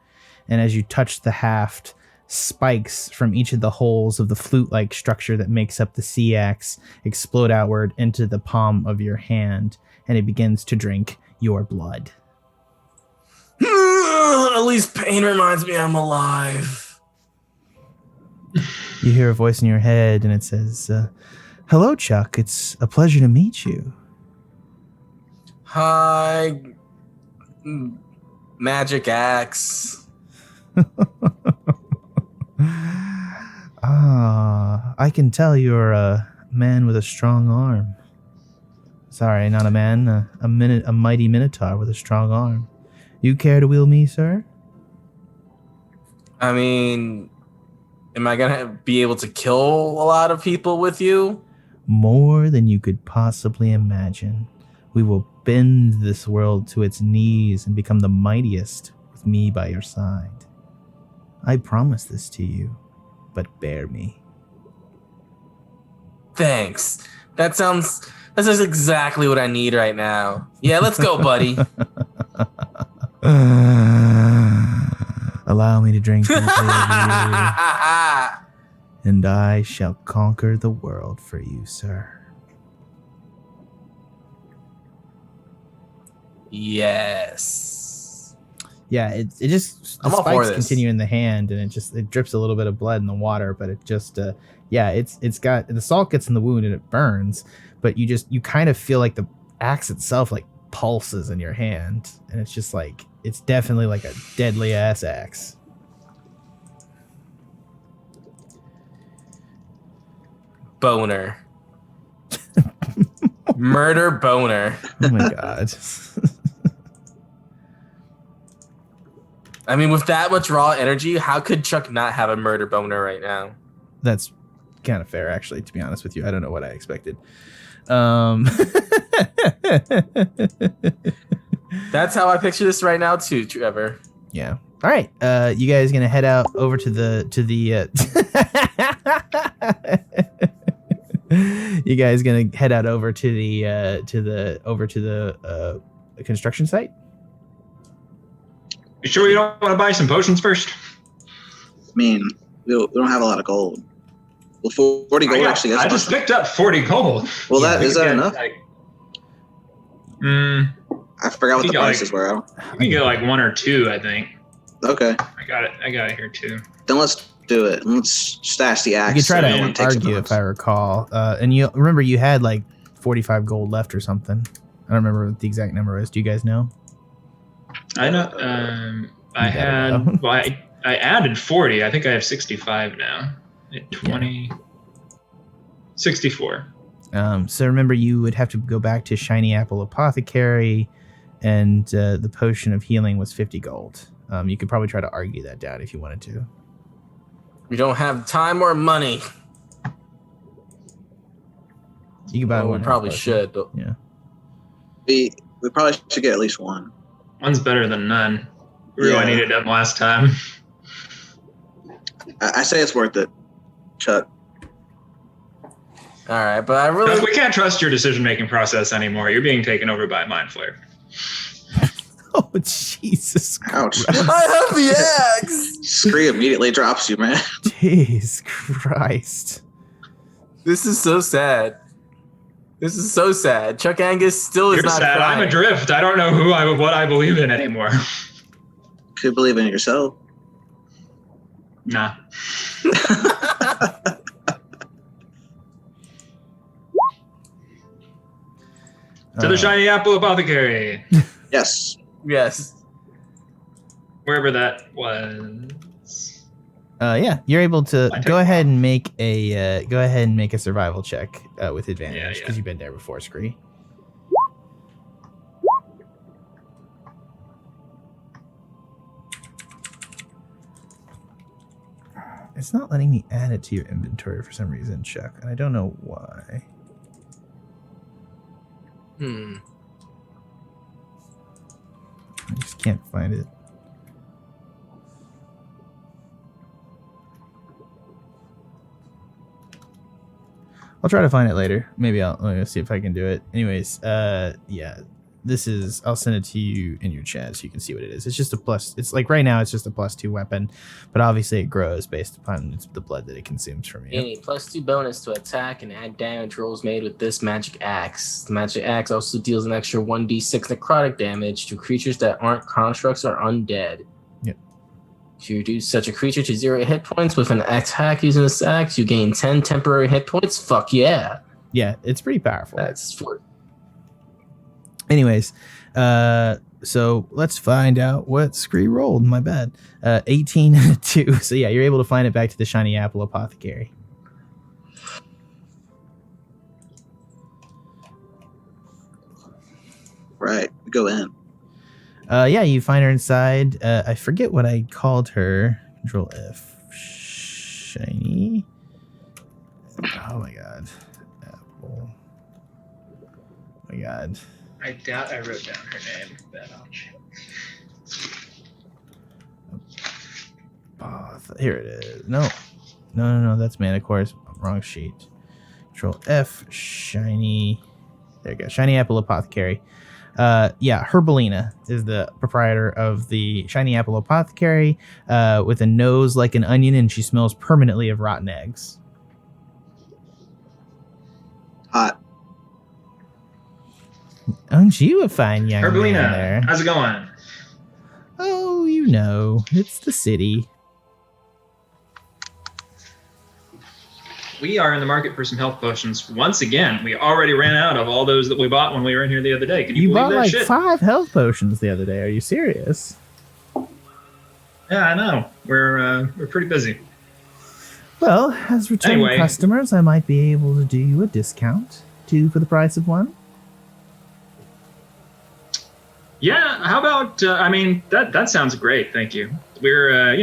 And as you touch the haft, spikes from each of the holes of the flute-like structure that makes up the sea axe explode outward into the palm of your hand, and it begins to drink your blood. At least pain reminds me I'm alive. You hear a voice in your head, and it says, "Hello, Chuck. It's a pleasure to meet you." Hi, magic axe. I can tell you're a man with a strong arm. Sorry, not a man, a mighty minotaur with a strong arm. You care to wheel me, sir? I mean, am I gonna be able to kill a lot of people with you? More than you could possibly imagine. We will bend this world to its knees and become the mightiest with me by your side. I promise this to you, but bear me. Thanks. That sounds exactly what I need right now. Yeah, let's go, buddy. Allow me to drink from the blade of you, and I shall conquer the world for you, sir. Yes. Yeah, it just the I'm all for spikes this. continue in the hand, and it drips a little bit of blood in the water, but it just it's got the salt gets in the wound and it burns, but you kind of feel like the axe itself like pulses in your hand, and it's just like it's definitely like a deadly ass axe. Boner. Murder boner. Oh my god. I mean, with that much raw energy, how could Chuck not have a murder boner right now? That's kind of fair, actually, to be honest with you. I don't know what I expected. That's how I picture this right now too, Trevor. Yeah. All right. You guys gonna head out over to the you guys gonna head out over to the construction site? You sure you don't want to buy some potions first? I mean, we don't have a lot of gold. Well, 40 gold actually. I just picked up 40 gold. Well, Yeah, is that enough? I forgot what the prices were. You can get like 1 or 2, I think. Okay. I got it here too. Then let's do it. Let's stash the axe. You could try so no one to takes argue it if I recall. And you remember you had like 45 gold left or something. I don't remember what the exact number is. Do you guys know? I know. I added 40. I think I have 65 now. 20. Yeah. 64. So remember, you would have to go back to Shiny Apple Apothecary, and the potion of healing was 50 gold. You could probably try to argue that down if you wanted to. We don't have time or money. You can buy one. We probably should. But... Yeah. We probably should get at least one. One's better than none. We really needed them last time. I say it's worth it, Chuck. All right, but I really... We can't trust your decision-making process anymore. You're being taken over by Mind Flayer. Oh, Jesus Ouch. Christ. I have the axe! Scree immediately drops you, man. Jeez Christ. This is so sad. This is so sad. Chuck Angus still is not sad. crying. I'm adrift. I don't know what I believe in anymore. Could believe in yourself. Nah. To the Shiny Apple Apothecary. Yes. Yes. Wherever that was. Yeah, you're able to I go take ahead and make a survival check with advantage because Yeah. you've been there before, Scree. It's not letting me add it to your inventory for some reason, Chuck, and I don't know why. I just can't find it. I'll try to find it later. Maybe I'll see if I can do it. Anyways, yeah, I'll send it to you in your chat so you can see what it is. It's just a plus. It's like right now it's just a +2 weapon, but obviously it grows based upon the blood that it consumes from you. Gain a +2 bonus to attack and add damage rolls made with this magic axe. The magic axe also deals an extra 1d6 necrotic damage to creatures that aren't constructs or undead. Yep. If you reduce such a creature to 0 hit points with an attack using this axe, you gain 10 temporary hit points. Fuck yeah. Yeah, it's pretty powerful. That's for. Anyways, so let's find out what Scree rolled. My bad. 18 and a 2. So yeah, you're able to find it back to the Shiny Apple Apothecary. Right. Go in. Yeah, you find her inside. I forget what I called her. Control F. Shiny. Oh my god. Apple. Oh my god. I doubt I wrote down her name, but I'll check. Here it is. No, that's Mana Course. Wrong sheet. Control F. Shiny. There you go. Shiny Apple Apothecary. Yeah, Herbalina is the proprietor of the Shiny Apple Apothecary, with a nose like an onion, and she smells permanently of rotten eggs. Hot. Aren't you a fine young man Herbalina, there? how's it going? Oh, you know, it's the city. We are in the market for some health potions. Once again, we already ran out of all those that we bought when we were in here the other day. Can you believe bought that like shit? 5 health potions the other day. Are you serious? Yeah, I know. We're pretty busy. Well, as returning Anyway. customers, I might be able to do you a discount. 2 for the price of 1. Yeah, how about? I mean, that sounds great. Thank you. We're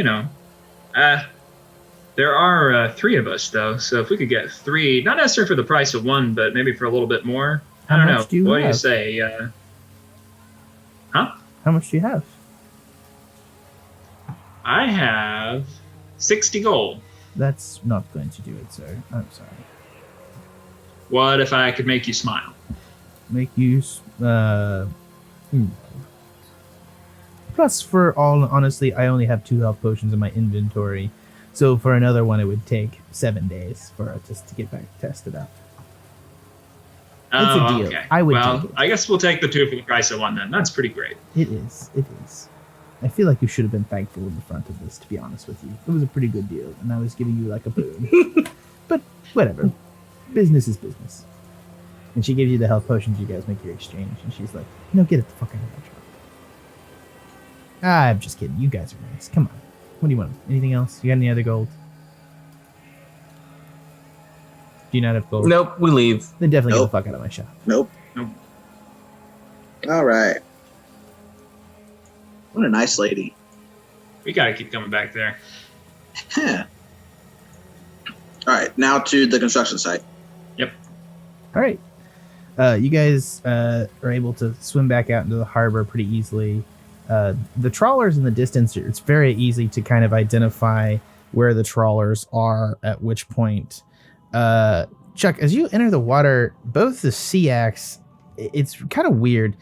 there are 3 of us though, so if we could get 3, not necessarily for the price of 1, but maybe for a little bit more. I don't know. much do you What do you have? say? Huh? How much do you have? I have 60 gold. That's not going to do it, sir. I'm sorry. What if I could make you smile? Make use. Plus, for all honestly, I only have 2 health potions in my inventory, so for another one, it would take 7 days for it just to get back tested out. It's a deal. Okay. I would well, take it. I guess we'll take the 2 for the price of 1 then. That's pretty great. It is. It is. I feel like you should have been thankful in the front of this, to be honest with you. It was a pretty good deal, and I was giving you like a boon. But whatever. Business is business. And she gives you the health potions, you guys make your exchange, and she's like, no, get it the fuck out of my shop. I'm just kidding. You guys are nice. Come on. What do you want? Anything else? You got any other gold? Do you not have gold? Nope, we leave. Then definitely Nope. get the fuck out of my shop. Nope. All right. What a nice lady. We gotta keep coming back there. Yeah. All right. Now to the construction site. All right. You guys are able to swim back out into the harbor pretty easily. The trawlers in the distance, it's very easy to kind of identify where the trawlers are at which point. Chuck, as you enter the water, both the sea axe, it's kind of weird.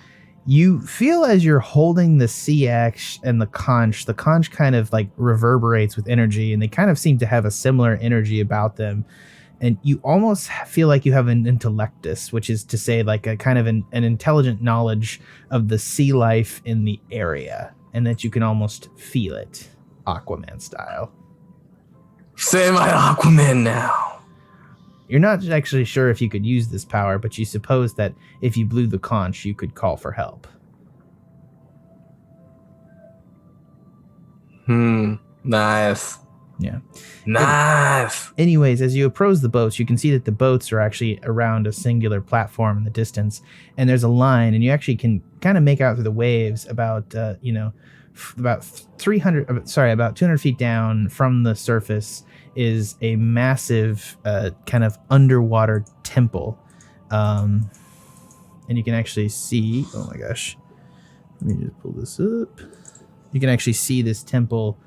You feel as you're holding the sea axe and the conch kind of like reverberates with energy, and they kind of seem to have a similar energy about them. And you almost feel like you have an intellectus, which is to say like a kind of an intelligent knowledge of the sea life in the area, and that you can almost feel it, Aquaman style. Say my Aquaman now. You're not actually sure if you could use this power, but you suppose that if you blew the conch, you could call for help. Nice. Yeah. Nice. Anyways, as you approach the boats, you can see that the boats are actually around a singular platform in the distance, and there's a line, and you actually can kind of make out through the waves about 200 feet down from the surface is a massive kind of underwater temple. And you can actually see, oh my gosh, let me just pull this up. You can actually see this temple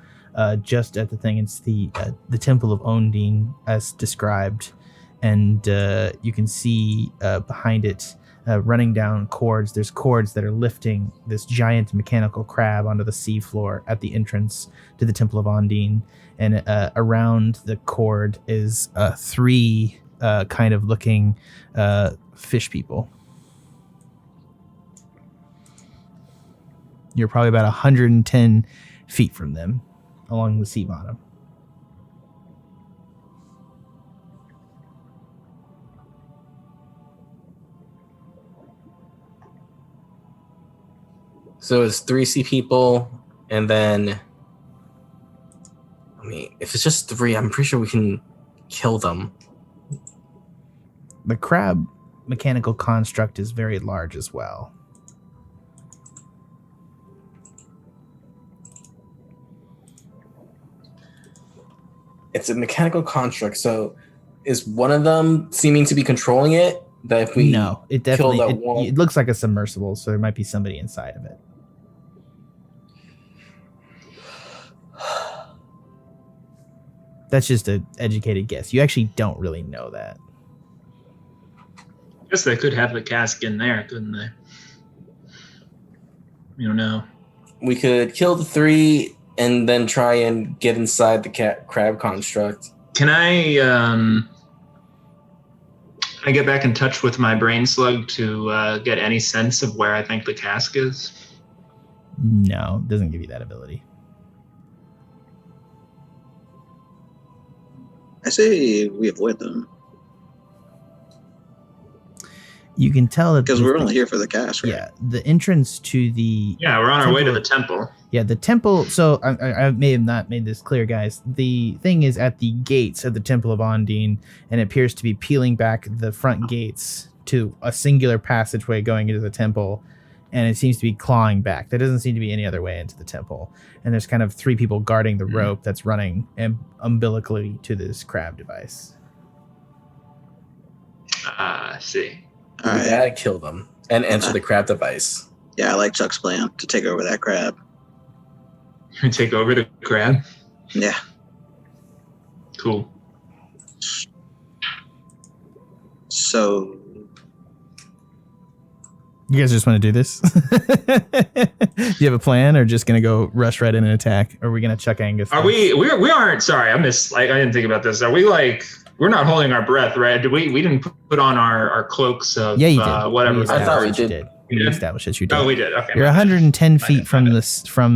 just at the thing. It's the Temple of Ondine as described. And you can see behind it running down cords. There's cords that are lifting this giant mechanical crab onto the seafloor at the entrance to the Temple of Ondine. And around the cord is 3 kind of looking fish people. You're probably about 110 feet from them along the sea bottom. So it's 3 sea people, and then, I mean, if it's just 3, I'm pretty sure we can kill them. The crab mechanical construct is very large as well. It's a mechanical construct, so is one of them seeming to be controlling it? That if we No, it definitely kill that one, it looks like a submersible, so there might be somebody inside of it. That's just an educated guess. You actually don't really know that. I guess they could have the cask in there, couldn't they? You don't know. we could kill the 3 and then try and get inside the crab construct. Can I get back in touch with my brain slug to get any sense of where I think the cask is? No, it doesn't give you that ability. I say we avoid them. You can tell that because we're only here for the cast, right? Yeah, the entrance to the we're on our way to the temple. Yeah, the temple. So I may have not made this clear, guys. The thing is at the gates of the Temple of Ondine, and it appears to be peeling back the front gates to a singular passageway going into the temple, and it seems to be clawing back. There doesn't seem to be any other way into the temple, and there's kind of 3 people guarding the rope that's running umbilically to this crab device. I see. All We right. gotta kill them and enter the crab device. Yeah, I like Chuck's plan to take over that crab. Take over the crab? Yeah. Cool. So You guys just want to do this? Do you have a plan, or just gonna go rush right in and attack? Or are we gonna chuck Angus? Are we aren't, sorry, I didn't think about this. Are we we're not holding our breath, right? We didn't put on our cloaks of Yeah, you did. whatever. I thought we did. We established that you did. Oh, we did. Okay. You're 110 feet from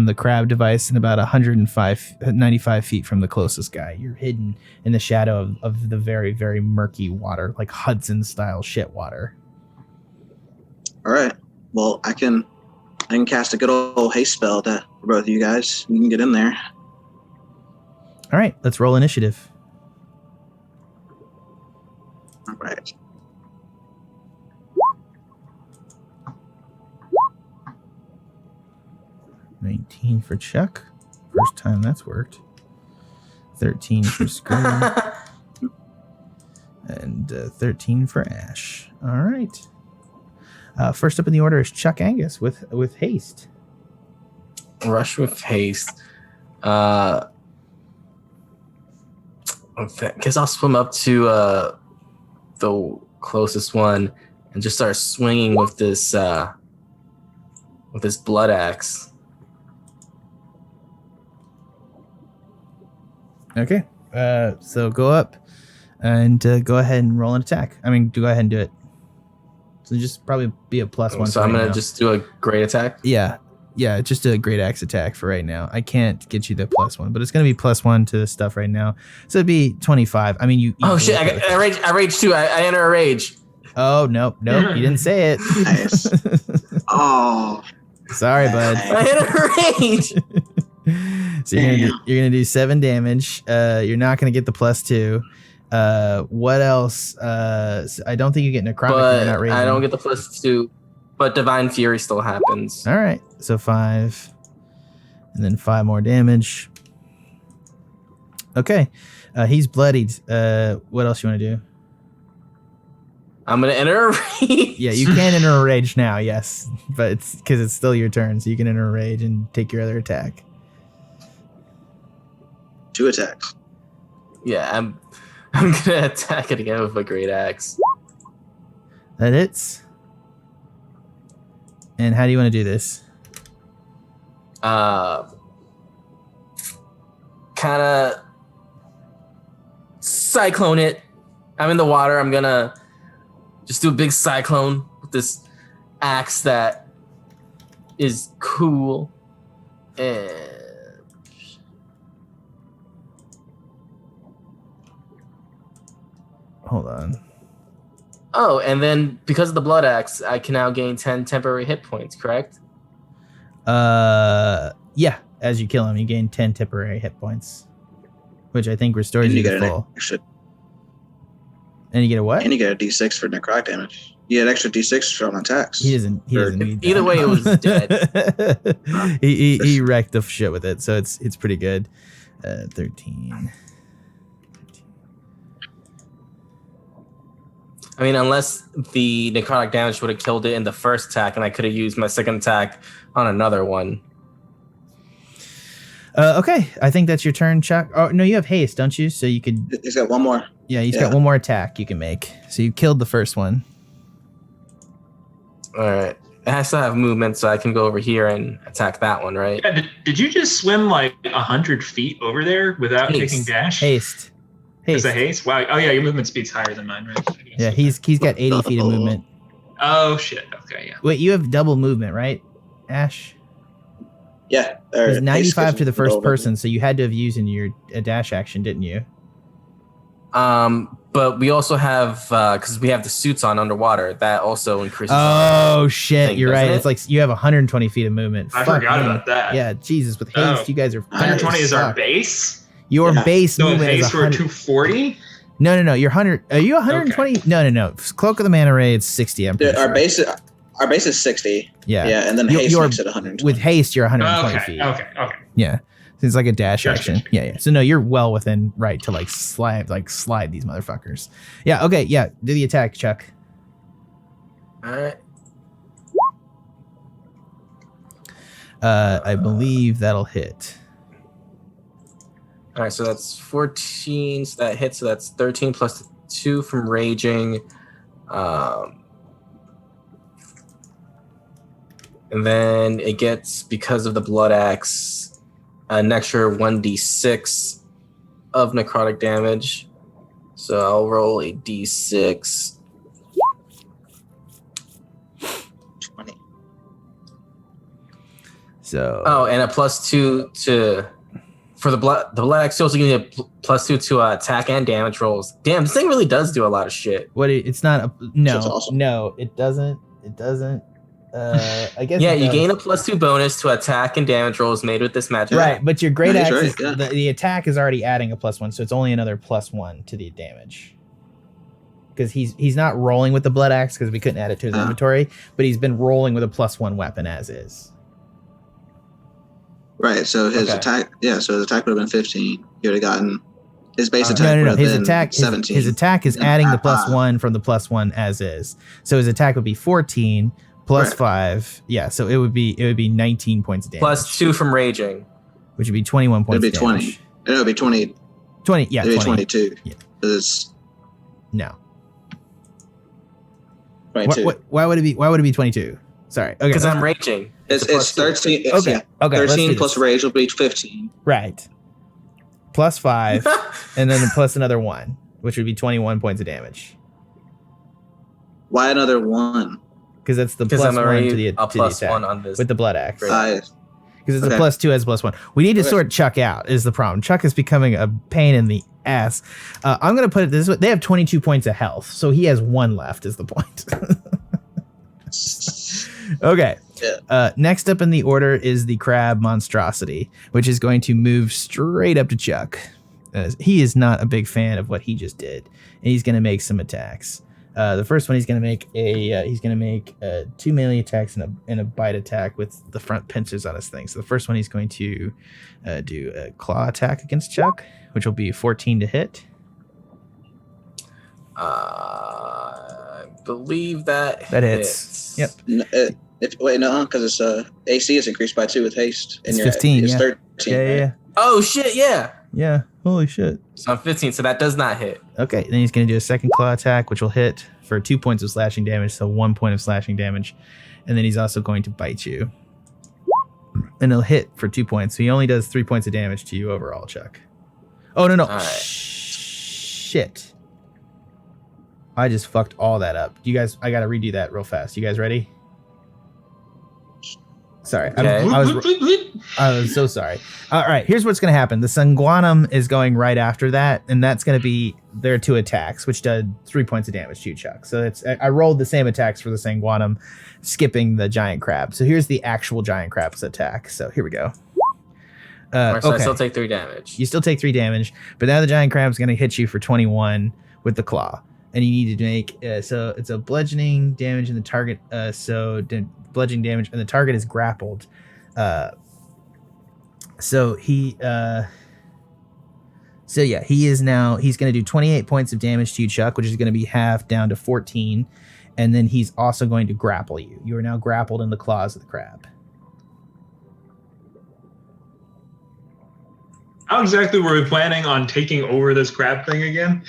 the crab device and about 95 feet from the closest guy. You're hidden in the shadow of the very, very murky water, like Hudson-style shit water. all right. Well, I can cast a good old haste spell for both of you guys. You can get in there. All right, let's roll initiative. All right. $19 for Chuck. First time that's worked. 13 for Scree. And 13 for Ashe. All right. First up in the order is Chuck Angus with haste. Rush with haste. I guess I'll swim up to the closest one and just start swinging with this blood axe. Okay. So go up and go ahead and roll an attack. I mean, go ahead and do it. So just probably be a +1. So I'm gonna just do a great attack. Yeah. Yeah, just a great axe attack for right now. I can't get you the +1, but it's gonna be +1 to the stuff right now. So it'd be 25. I mean, you. Oh shit! I rage too. I enter a rage. Oh nope, you didn't say it. Nice. Oh, sorry, bud. I enter a rage. So you're gonna do 7 damage. You're not gonna get the +2. What else? I don't think you get necrotic. But you're not raging. I don't get the +2. But Divine Fury still happens. All right, so 5, and then 5 more damage. Okay, he's bloodied. What else you want to do? I'm gonna enter a rage. Yeah, you can enter a rage now. Yes, but it's because it's still your turn, so you can enter a rage and take your other attack. 2 attacks. Yeah, I'm gonna attack it again with a great axe. That hits. And how do you want to do this? Kind of cyclone it. I'm in the water. I'm gonna just do a big cyclone with this axe that is cool. And Hold on. oh, and then because of the blood axe, I can now gain 10 temporary hit points, correct? Yeah. As you kill him, you gain 10 temporary hit points, which I think restores And you you to get full. an extra, And you get a what? and you get a D6 for necrotic damage. You get an extra D6 from attacks. He doesn't need that. Either way, it was dead. he wrecked the shit with it, so it's pretty good. 13. I mean, unless the necrotic damage would have killed it in the first attack, and I could have used my second attack on another one. Okay, I think that's your turn, Chuck. Oh no, you have haste, don't you? So you could. He's got one more. Yeah, he's got one more attack you can make. So you killed the first one. All right. I still have movement, so I can go over here and attack that one, right? Yeah, did you just swim like 100 feet over there without taking dash? Haste. Is that haste? Wow. Oh yeah, your movement speed's higher than mine, right? Yeah, he's got 80 feet of movement. Oh shit. Okay, yeah. Wait, you have double movement, right, Ashe? Yeah. It's 95 to the first double person, so you had to have used in your dash action, didn't you? But we also have because we have the suits on underwater, that also increases. Oh shit, thing, you're right. doesn't it? It's like you have 120 feet of movement. I Fuck forgot me. about that. Yeah, Jesus, with haste, you guys are 120 is our suck. base. Your base So movement is haste we're 100. 240. No. You're 100. Are you 120? Okay. No. Cloak of the Manta Ray, it's 60. I'm pretty Our sure. base is 60. Yeah. Yeah, and then You're- haste you're- makes it 120. With haste, you're 120 feet. Okay. Yeah. So it's like a dash Gotcha, action. gotcha. Yeah. So no, you're well within right to like slide these motherfuckers. Yeah. Okay. Yeah. Do the attack, Chuck. All right. I believe that'll hit. All right, so that's 14. So that hits. So that's 13 plus 2 from raging. And then it gets, because of the blood axe, an extra 1d6 of necrotic damage. So I'll roll a d6. 20. So. Oh, and a +2 to for the blood axe. Also give me a +2 to attack and damage rolls. Damn, this thing really does do a lot of shit. What? It's not a no. That's awesome. No, it doesn't. It doesn't. I guess. Yeah, it you does. gain a +2 bonus to attack and damage rolls made with this magic. Right, but your great No, axe, he's is, right, yeah. the attack is already adding a +1, so it's only another +1 to the damage. Because he's not rolling with the blood axe because we couldn't add it to his inventory, but he's been rolling with a +1 weapon as is. Right, so his Okay. attack, so his attack would have been 15. He would have gotten his base attack. No. would have His been attack, 17. his attack is And adding the 5. +1 from the +1 as is. So his attack would be 14 plus Right. 5. Yeah, so it would be 19 points of damage. +2 from raging. Which would be 21 points. It'd be of 20. damage. It would be 20. 20. Yeah, It'd be 20. 22. Yeah. 'Cause it's No. 22. Why would it be 22? Sorry. Okay. Because I'm raging. It's a +2. 13. It's, Okay. Okay. let's 13 do plus this. rage will be 15. Right. Plus 5, and then plus another 1, which would be 21 points of damage. Why another 1? because that's the Because plus I'm one already to the a plus attack one on this. with the blood axe. Great. Because it's Okay. a +2 as +1. We need to Okay. sort Chuck out is the problem. Chuck is becoming a pain in the ass. I'm going to put it this way. They have 22 points of health, so he has 1 left is the point. Okay. Yeah. Next up in the order is the crab monstrosity, which is going to move straight up to Chuck. He is not a big fan of what he just did, and he's going to make some attacks. The first one he's going to make 2 melee attacks and a bite attack with the front pincers on his thing. So the first one he's going to do a claw attack against Chuck, which will be 14 to hit. I believe that hits. Yep. Because it's AC is increased by 2 with haste, and It's your 15, It's yeah. 13. Yeah. right? Oh shit! Yeah. Holy shit. So I'm 15. So that does not hit. Okay, then he's going to do a second claw attack, which will hit for 2 points of slashing damage, so 1 point of slashing damage. And then he's also going to bite you. And he'll hit for 2 points, so he only does 3 points of damage to you overall, Chuck. Oh, no. All right. Shit. I just fucked all that up. You guys, I got to redo that real fast. You guys ready? Sorry. Okay. I was so sorry. All right, here's what's going to happen. The Sanguanum is going right after that, and that's going to be their 2 attacks, which did 3 points of damage to you, Chuck. So I rolled the same attacks for the Sanguanum, skipping the giant crab. So here's the actual giant crab's attack. So here we go. So I Okay. still take 3 damage. You still take 3 damage, but now the giant crab's going to hit you for 21 with the claw. And you need to make, so it's a bludgeoning damage and the target, bludgeoning damage and the target is grappled. So he is now, he's going to do 28 points of damage to you, Chuck, which is going to be half down to 14. And then he's also going to grapple you. You are now grappled in the claws of the crab. How exactly were we planning on taking over this crab thing again?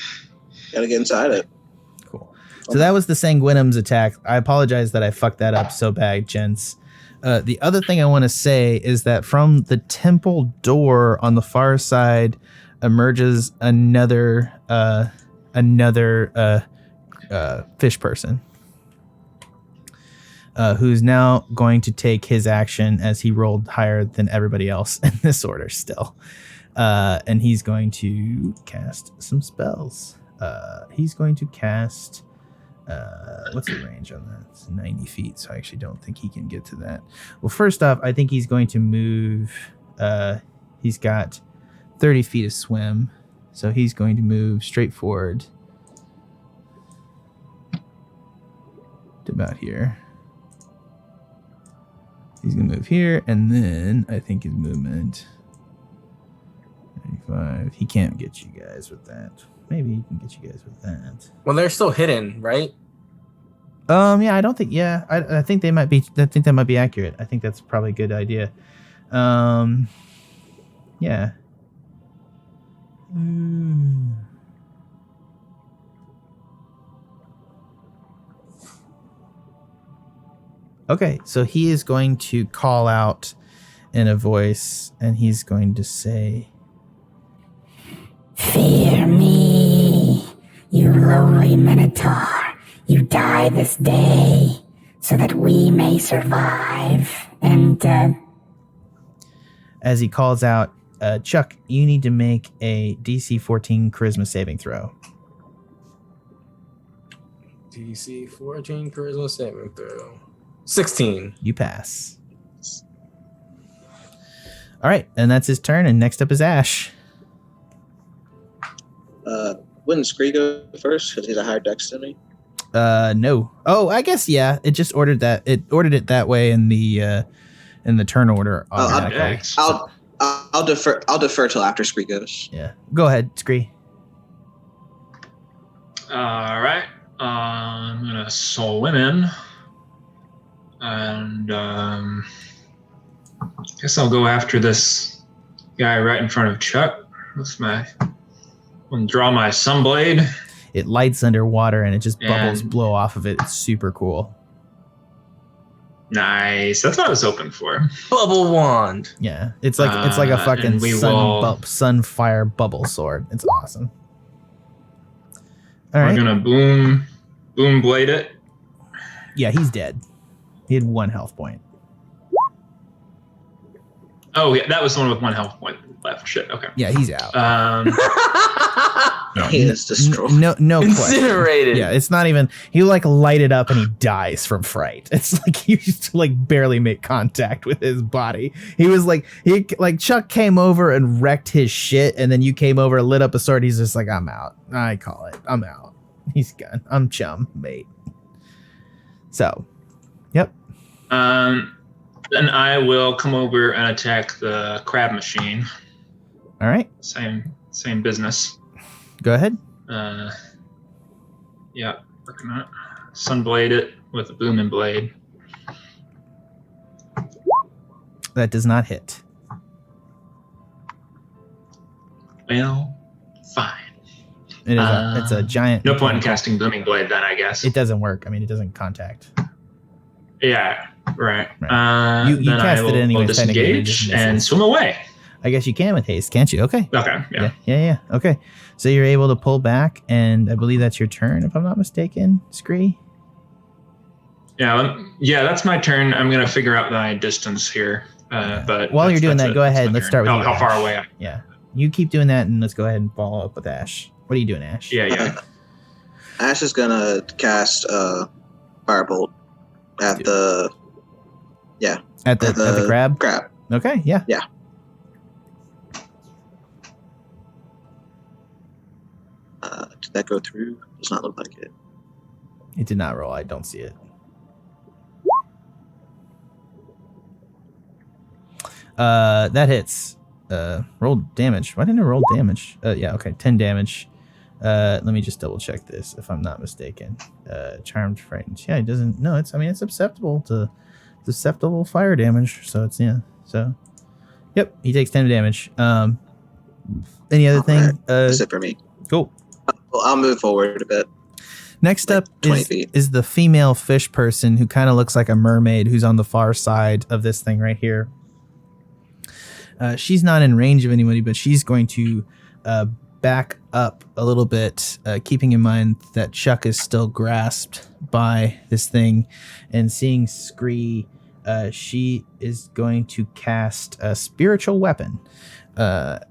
Gotta get inside it. Cool. So that was the Sanguinum's attack. I apologize that I fucked that up so bad, gents. The other thing I want to say is that from the temple door on the far side emerges another fish person who's now going to take his action as he rolled higher than everybody else in this order still. And he's going to cast some spells. He's going to cast... what's the range on that? It's 90 feet, so I actually don't think he can get to that. Well, first off, I think he's going to move. He's got 30 feet of swim, so he's going to move straight forward to about here. He's going to move here, and then I think his movement... 95. He can't get you guys with that. Maybe he can get you guys with that. Well, they're still hidden, right? Yeah, I don't think. Yeah, I think they might be. I think that might be accurate. I think that's probably a good idea. Yeah. Okay, so he is going to call out in a voice, and he's going to say, "Fear me, you lowly Minotaur. You die this day, so that we may survive." And, as he calls out, Chuck, you need to make a DC 14 charisma saving throw. DC 14 charisma saving throw. 16. You pass. All right, and that's his turn, and next up is Ashe. Wouldn't Scree go first because he's a higher dex than me? No. Oh, I guess yeah. It just ordered that. It ordered it that way in the turn order. automatically. I'll defer. I'll defer till after Scree goes. Yeah. Go ahead, Scree. All right. I'm gonna swim in, and guess I'll go after this guy right in front of Chuck. I'm gonna draw my sunblade. It lights underwater and it just bubbles And- blow off of it. It's super cool. Nice. That's what I was hoping for. Bubble wand. Yeah. It's like a fucking and we will- sunfire bubble sword. It's awesome. All We're right. gonna boom blade it. Yeah, he's dead. He had 1 health point. Oh, yeah, that was the one with 1 health point left. Shit, okay. Yeah, he's out. He is destroyed. No question. Incinerated. Yeah, it's not even. He like light it up and he dies from fright. It's like he used to like barely make contact with his body. He was like Chuck came over and wrecked his shit, and then you came over, lit up a sword. He's just like, I'm out. I call it. I'm out. He's gone. I'm chum, mate. So, yep. Then I will come over and attack the crab machine. All right. Same business. Go ahead. Yeah, working on it. Sunblade it with a booming blade. That does not hit. Well, fine. It is. It's a giant. No point in casting booming blade then, I guess. It doesn't work. I mean, it doesn't contact. Yeah, right. You then cast I will it anyway. disengage and swim away. I guess you can with haste, can't you? Okay. Okay, yeah. Yeah. Okay. So you're able to pull back, and I believe that's your turn, if I'm not mistaken, Scree. Yeah, that's my turn. I'm gonna figure out my distance here. But while you're doing that, go ahead. Let's start with you, how far Ashe. away. Yeah. You keep doing that, and let's go ahead and follow up with Ashe. What are you doing, Ashe? Yeah. Ashe is gonna cast Firebolt at the At the crab. Crab. Okay. Yeah. Yeah. Did that go through? Does not look like it. It did not roll. I don't see it. That hits. Roll damage. Why didn't it roll damage? Yeah. Okay. 10 damage. Let me just double check this if I'm not mistaken. Charmed, frightened. Yeah, it doesn't. No, it's susceptible to fire damage. So it's So, yep, he takes 10 damage. Any other thing? Right. That's it for me. Cool. Well, I'll move forward a bit. Next Like up 20 feet. is the female fish person who kind of looks like a mermaid who's on the far side of this thing right here. She's not in range of anybody, but she's going to back up a little bit, keeping in mind that Chuck is still grasped by this thing. And seeing Scree, she is going to cast a spiritual weapon. Let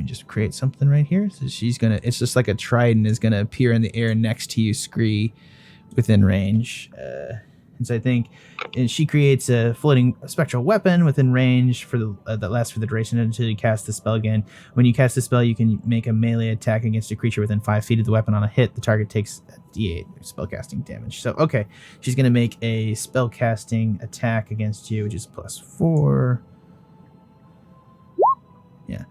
me just create something right here. So it's just like a trident is gonna appear in the air next to you, Scree, within range. And so I think, and she creates a floating spectral weapon within range for that lasts for the duration until you cast the spell again. When you cast the spell, you can make a melee attack against a creature within 5 feet of the weapon. On a hit, the target takes D8 spellcasting damage. So okay, she's gonna make a spellcasting attack against you, which is +4. Yeah,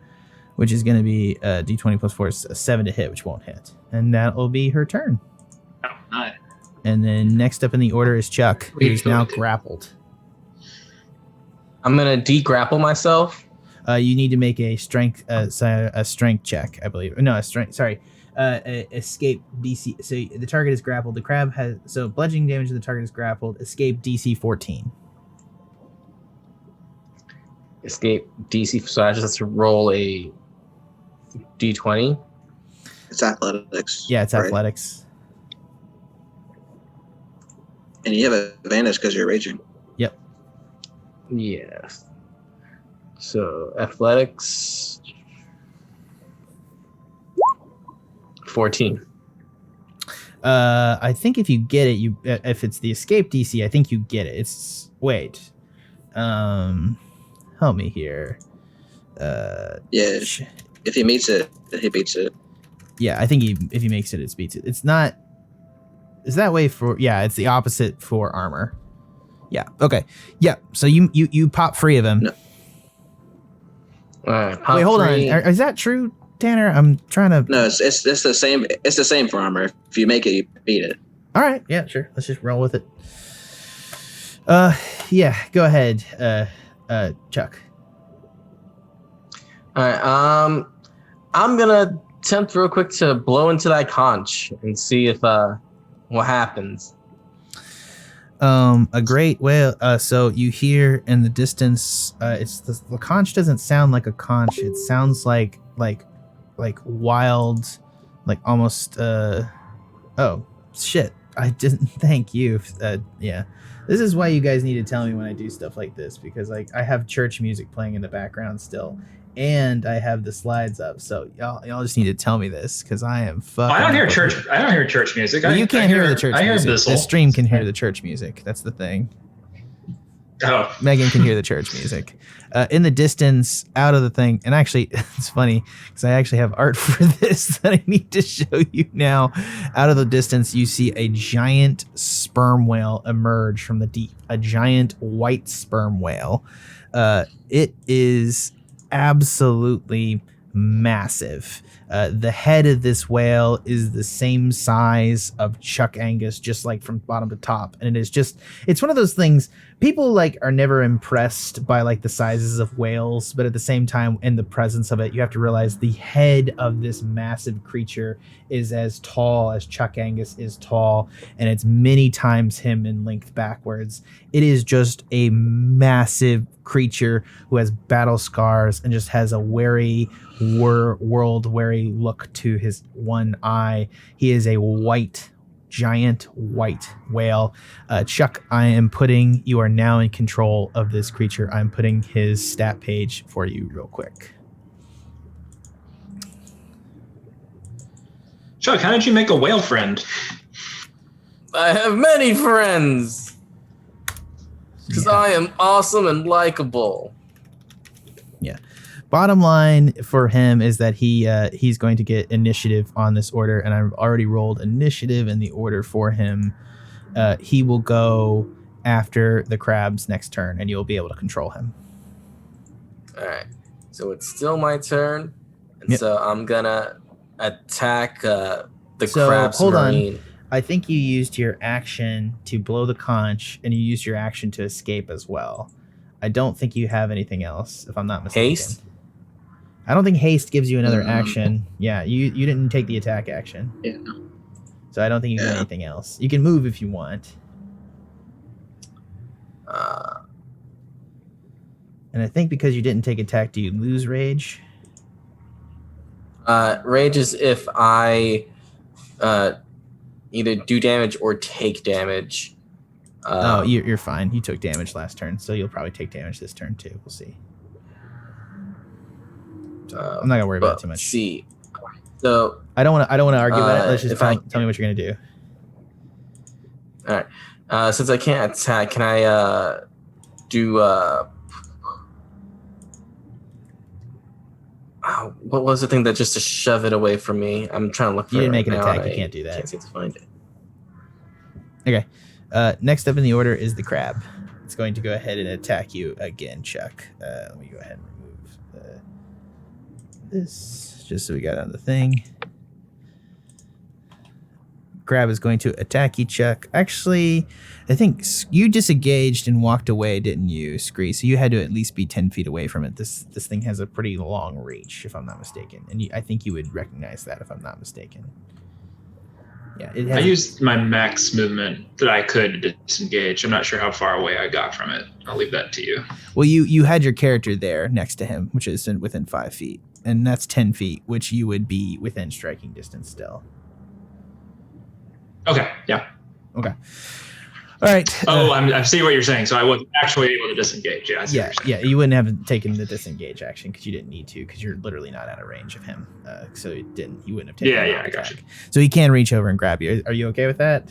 which is gonna be D20 +4 is a 7 to hit, which won't hit, and that will be her turn. Oh, nice. And then next up in the order is Chuck, who's now grappled. I'm gonna de-grapple myself. You need to make a strength check, I believe. No, escape DC. So the target is grappled. The crab has bludgeoning damage to the target is grappled. Escape DC 14. Escape DC. So I just have to roll a D20. It's athletics. Yeah, it's right? athletics. And you have advantage because you're raging. Yep. Yes. So athletics. 14. I think if you get it, if it's the escape DC, I think you get it. Help me here. Yeah. If he meets it, he beats it. Yeah, I think if he makes it, it beats it. It's not. Is that way for? Yeah, it's the opposite for armor. Yeah. Okay. Yeah. So you pop free of him. No. Wait, hold on. Is that true, Tanner? I'm trying to. No, it's the same. It's the same for armor. If you make it, you beat it. All right. Yeah. Sure. Let's just roll with it. Yeah. Go ahead, Chuck. All right. I'm gonna attempt real quick to blow into that conch and see if what happens. A great whale. So you hear in the distance, the conch doesn't sound like a conch. It sounds like wild, like almost. Oh shit! I didn't thank you. Yeah. This is why you guys need to tell me when I do stuff like this, because like I have church music playing in the background still, and I have the slides up. So y'all just need to tell me this, because I am fucking. I don't hear church music. Well, you can't hear the church music. Bissell. The stream can hear the church music. That's the thing. Oh. Megan can hear the church music. In the distance, out of the thing, and actually, it's funny because I actually have art for this that I need to show you now. Out of the distance, you see a giant sperm whale emerge from the deep. A giant white sperm whale. It is absolutely massive. The head of this whale is the same size of Chuck Angus, just like from bottom to top. And it's one of those things, people like are never impressed by like the sizes of whales, but at the same time, in the presence of it, you have to realize the head of this massive creature is as tall as Chuck Angus is tall, and it's many times him in length backwards. It is just a massive creature who has battle scars and just has a wary world-weary look to his one eye. He is a giant white whale. Chuck, you are now in control of this creature. I'm putting his stat page for you real quick. Chuck, how did you make a whale friend? I have many friends. Because I am awesome and likable. Yeah. Bottom line for him is that he's going to get initiative on this order, and I've already rolled initiative in the order for him. He will go after the crab's next turn, and you'll be able to control him. All right. So it's still my turn, and Yep. so I'm gonna attack the So, crab's hold on. marine. I think you used your action to blow the conch, and you used your action to escape as well. I don't think you have anything else, if I'm not mistaken. Haste? I don't think haste gives you another action. Yeah, you didn't take the attack action. Yeah. So I don't think you have anything else. You can move if you want. And I think because you didn't take attack, do you lose rage? Rage is if I either do damage or take damage. You're fine. You took damage last turn, so you'll probably take damage this turn too. We'll see. I'm not gonna worry about it too much. See, so I don't want to argue about it. Let's just if tell me what you're gonna do. all right. Since I can't attack, can I do what was the thing that just to shove it away from me? I'm trying to look for You it didn't make an right now, attack. and You can't do that. Can't seem to find it. Okay. Next up in the order is the crab. It's going to go ahead and attack you again, Chuck. Let me go ahead and remove this just so we got on the thing. Crab is going to attack you, Chuck. Actually, I think you disengaged and walked away, didn't you, Scree? So you had to at least be 10 feet away from it. This thing has a pretty long reach, if I'm not mistaken. And I think you would recognize that, if I'm not mistaken. Yeah, I used my max movement that I could to disengage. I'm not sure how far away I got from it. I'll leave that to you. Well, you had your character there next to him, which is within 5 feet. And that's 10 feet, which you would be within striking distance still. Okay, yeah. Okay. All right. I see what you're saying. So I wasn't actually able to disengage. Yeah, I see what you're saying. Yeah. You wouldn't have taken the disengage action because you didn't need to, because you're literally not out of range of him. So you wouldn't have taken. Yeah, I got you. So he can reach over and grab you. Are you okay with that?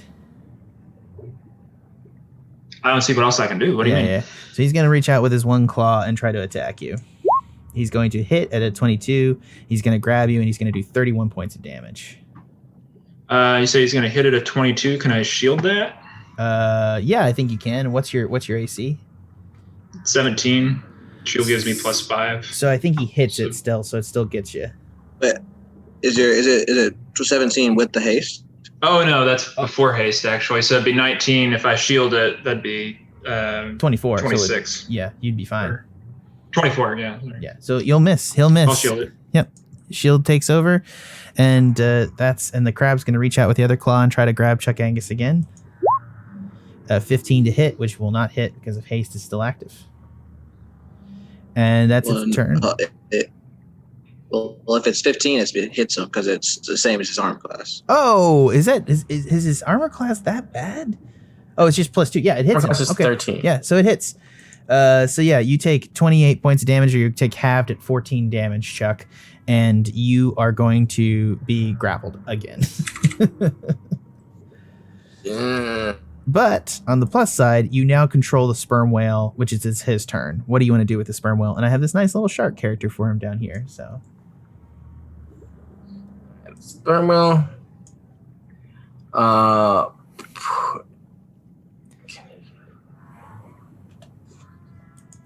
I don't see what else I can do. What do you mean? Yeah. So he's going to reach out with his one claw and try to attack you. He's going to hit at a 22. He's going to grab you, and he's going to do 31 points of damage. You say he's going to hit it at 22. Can I shield that? Yeah, I think you can. What's your AC? 17. Shield gives me +5. So I think he hits it still, so it still gets you. But is it 17 with the haste? Oh no, that's before haste actually. So it'd be 19. If I shield it, that'd be 24. 26. So you'd be fine. 24. Yeah. Yeah. So you'll miss. He'll miss. I'll shield it. Yep. Shield takes over, and the crab's going to reach out with the other claw and try to grab Chuck Angus again. 15 to hit, which will not hit because of haste is still active. And that's its turn. Well, if it's 15, it hits him because it's the same as his arm class. Oh, is his armor class that bad? Oh, it's just +2. Yeah, it hits Armor him. class is Okay. 13. Yeah, so it hits. So yeah, you take 28 points of damage, or you take halved at 14 damage, Chuck, and you are going to be grappled again. Yeah. But on the plus side, you now control the sperm whale, which is his turn. What do you want to do with the sperm whale? And I have this nice little shark character for him down here. So Sperm whale.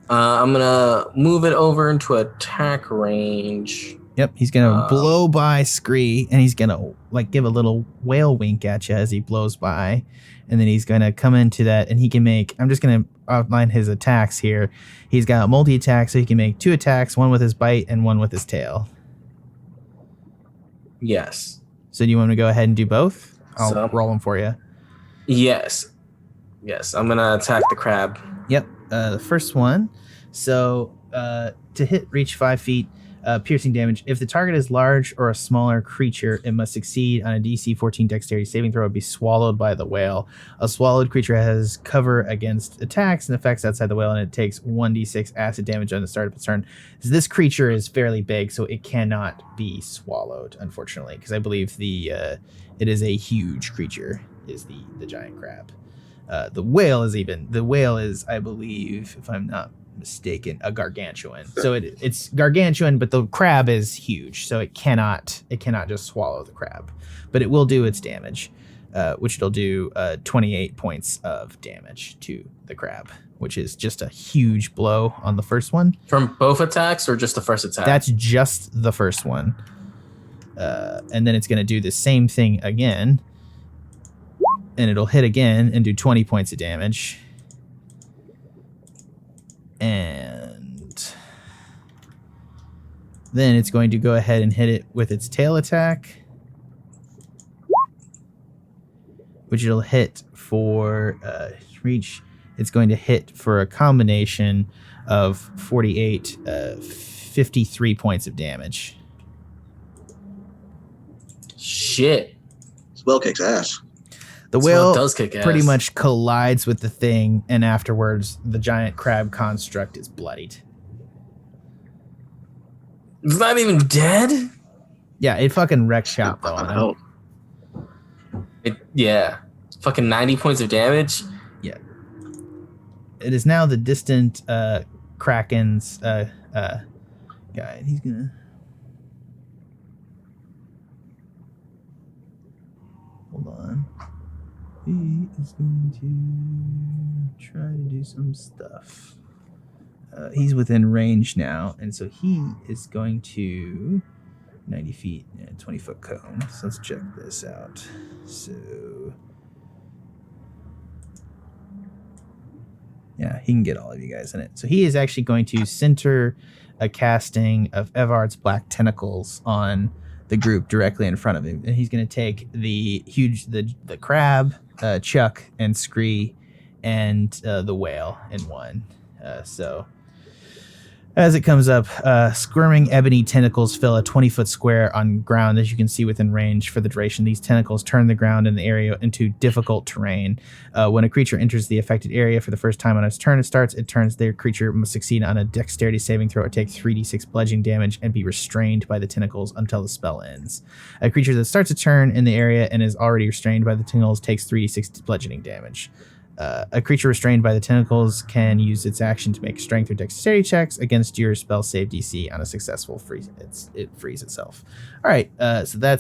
I'm gonna move it over into attack range. yep, he's gonna blow by Scree, and he's gonna like give a little whale wink at you as he blows by, and then he's gonna come into that, and he can make. I'm just gonna outline his attacks here. He's got multi attack, so he can make 2 attacks, one with his bite and one with his tail. Yes. So do you want me to go ahead and do both? I'll So- roll them for you. Yes. I'm gonna attack the crab. Yep, the first one. So to hit, reach 5 feet, piercing damage. If the target is large or a smaller creature, it must succeed on a DC 14 dexterity saving throw or be swallowed by the whale. A swallowed creature has cover against attacks and effects outside the whale, and it takes 1d6 acid damage on the start of its turn. So this creature is fairly big, so it cannot be swallowed, unfortunately, because I believe it is a huge creature, is the giant crab. The whale is, I believe, if I'm not mistaken, a gargantuan. So it's gargantuan, but the crab is huge, so it cannot just swallow the crab, but it will do its damage, which it'll do 28 points of damage to the crab, which is just a huge blow on the first one. From both attacks or just the first attack? That's just the first one, and then it's going to do the same thing again, and it'll hit again and do 20 points of damage. And then it's going to go ahead and hit it with its tail attack, which it'll hit for reach. It's going to hit for a combination of 48, 53 points of damage. Shit. This whale kicks ass. The This whale one does kick ass. pretty much collides with the thing, and afterwards, the giant crab construct is bloodied. It's not even dead? Yeah, it fucking wrecked shop though on him. Oh, Yeah. Fucking 90 points of damage? It is now the distant Kraken's guy. He's gonna. Hold on. He is going to try to do some stuff. He's within range now, and so he is going to 90 feet, 20 foot cone. So let's check this out. So, yeah, he can get all of you guys in it. So he is actually going to center a casting of Evard's black tentacles on the group directly in front of him, and he's going to take the crab, Chuck, and Scree, and the whale in one. So as it comes up, squirming ebony tentacles fill a 20-foot square on ground, as you can see within range. For the duration, these tentacles turn the ground in the area into difficult terrain. When a creature enters the affected area for the first time on its turn, it turns their creature must succeed on a dexterity saving throw or take 3d6 bludgeoning damage and be restrained by the tentacles until the spell ends. A creature that starts a turn in the area and is already restrained by the tentacles takes 3d6 bludgeoning damage. A creature restrained by the tentacles can use its action to make strength or dexterity checks against your spell save DC. On a successful freeze, it frees itself. All right, so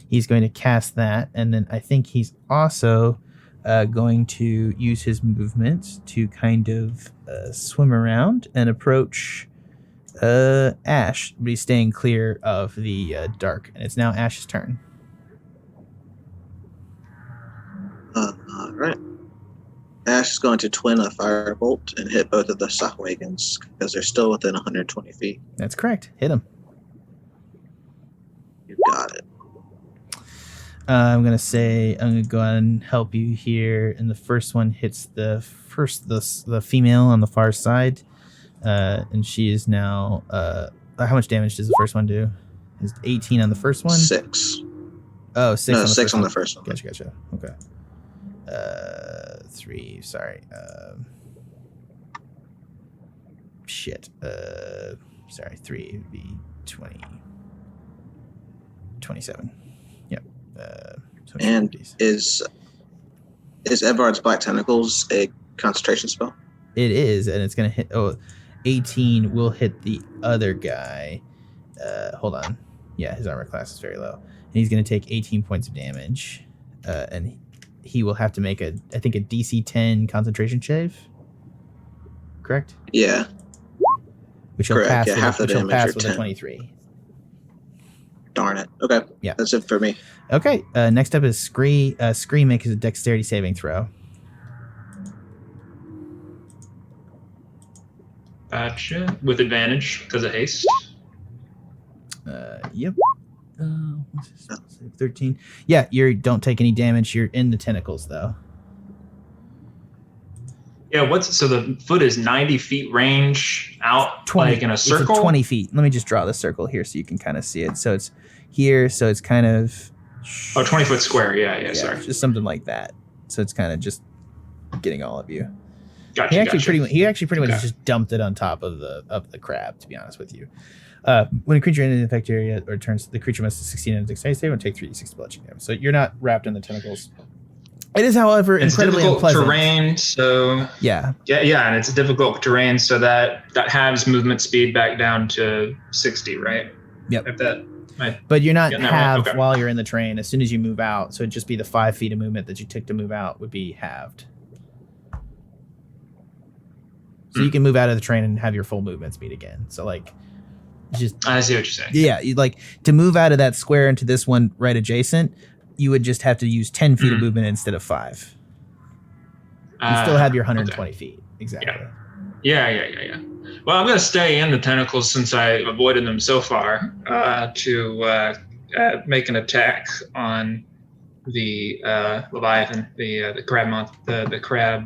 he's going to cast that, and then I think he's also going to use his movement to kind of swim around and approach Ashe, but he's staying clear of the dark, and it's now Ashe's turn. all right. Ashe is going to twin a firebolt and hit both of the Sahwagans because they're still within 120 feet. That's correct. Hit him. You got it. I'm gonna go ahead and help you here, and the first one hits the female on the far side, and she is now. How much damage does the first one do? Is 18 on the first one? 6. Oh, 6 No, on the 6 first on one. the first one. Gotcha. Okay. 3. Sorry. Shit. Sorry. 3 would be 20. 27. Yep. And is Edvard's Black Tentacles a concentration spell? It is, and it's gonna hit. 18 will hit the other guy. Hold on. Yeah, his armor class is very low, and he's gonna take 18 points of damage, and he will have to make I think a DC 10 concentration save. Correct? Yeah. Which he'll Correct. pass. Yeah, half the which he'll damage, pass or with 10. a 23. Darn it. Okay. Yeah. That's it for me. Okay. Next up is Scree. Scree makes a dexterity saving throw. Gotcha. With advantage because of haste. Yep. What's his spell save? 13. Yeah, you don't take any damage. You're in the tentacles though. Yeah, so the foot is 90 feet range out, 20, like in a circle? It's 20 feet. Let me just draw the circle here so you can kind of see it. So it's here, so it's kind of... 20-foot square, yeah, sorry. Just something like that. So it's kind of just getting all of you. Gotcha, He actually pretty much Okay. just dumped it on top of the crab, to be honest with you. When a creature enters the infected area or turns, the creature must succeed in a dexterity save and take 3d6 bludgeoning damage. So you're not wrapped in the tentacles. It is, however, It's incredibly difficult unpleasant. terrain, so... Yeah. Yeah, and it's difficult terrain, so that halves movement speed back down to 60, right? Yep. If that... Right. But you're not Getting that right? halved Okay. while you're in the train. As soon as you move out, so it'd just be the 5 feet of movement that you took to move out would be halved. So you can move out of the train and have your full movement speed again. So like, just I see what you're saying. yeah, you like to move out of that square into this one right adjacent. You would just have to use 10 feet of movement instead of 5. You still have your 120 feet. Exactly. Yeah. Well, I'm going to stay in the tentacles since I avoided them so far to make an attack on the Leviathan, the crab the crab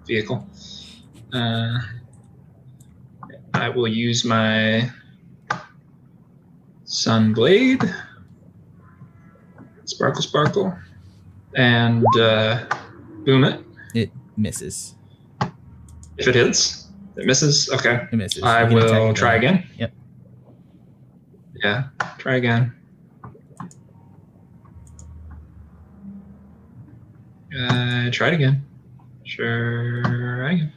vehicle. I will use my Sunblade, sparkle, and boom it. It misses. If it hits, it misses. Okay. It misses. I You can attack will try again. Yep. Yeah, try again. Try it again. Sure, again.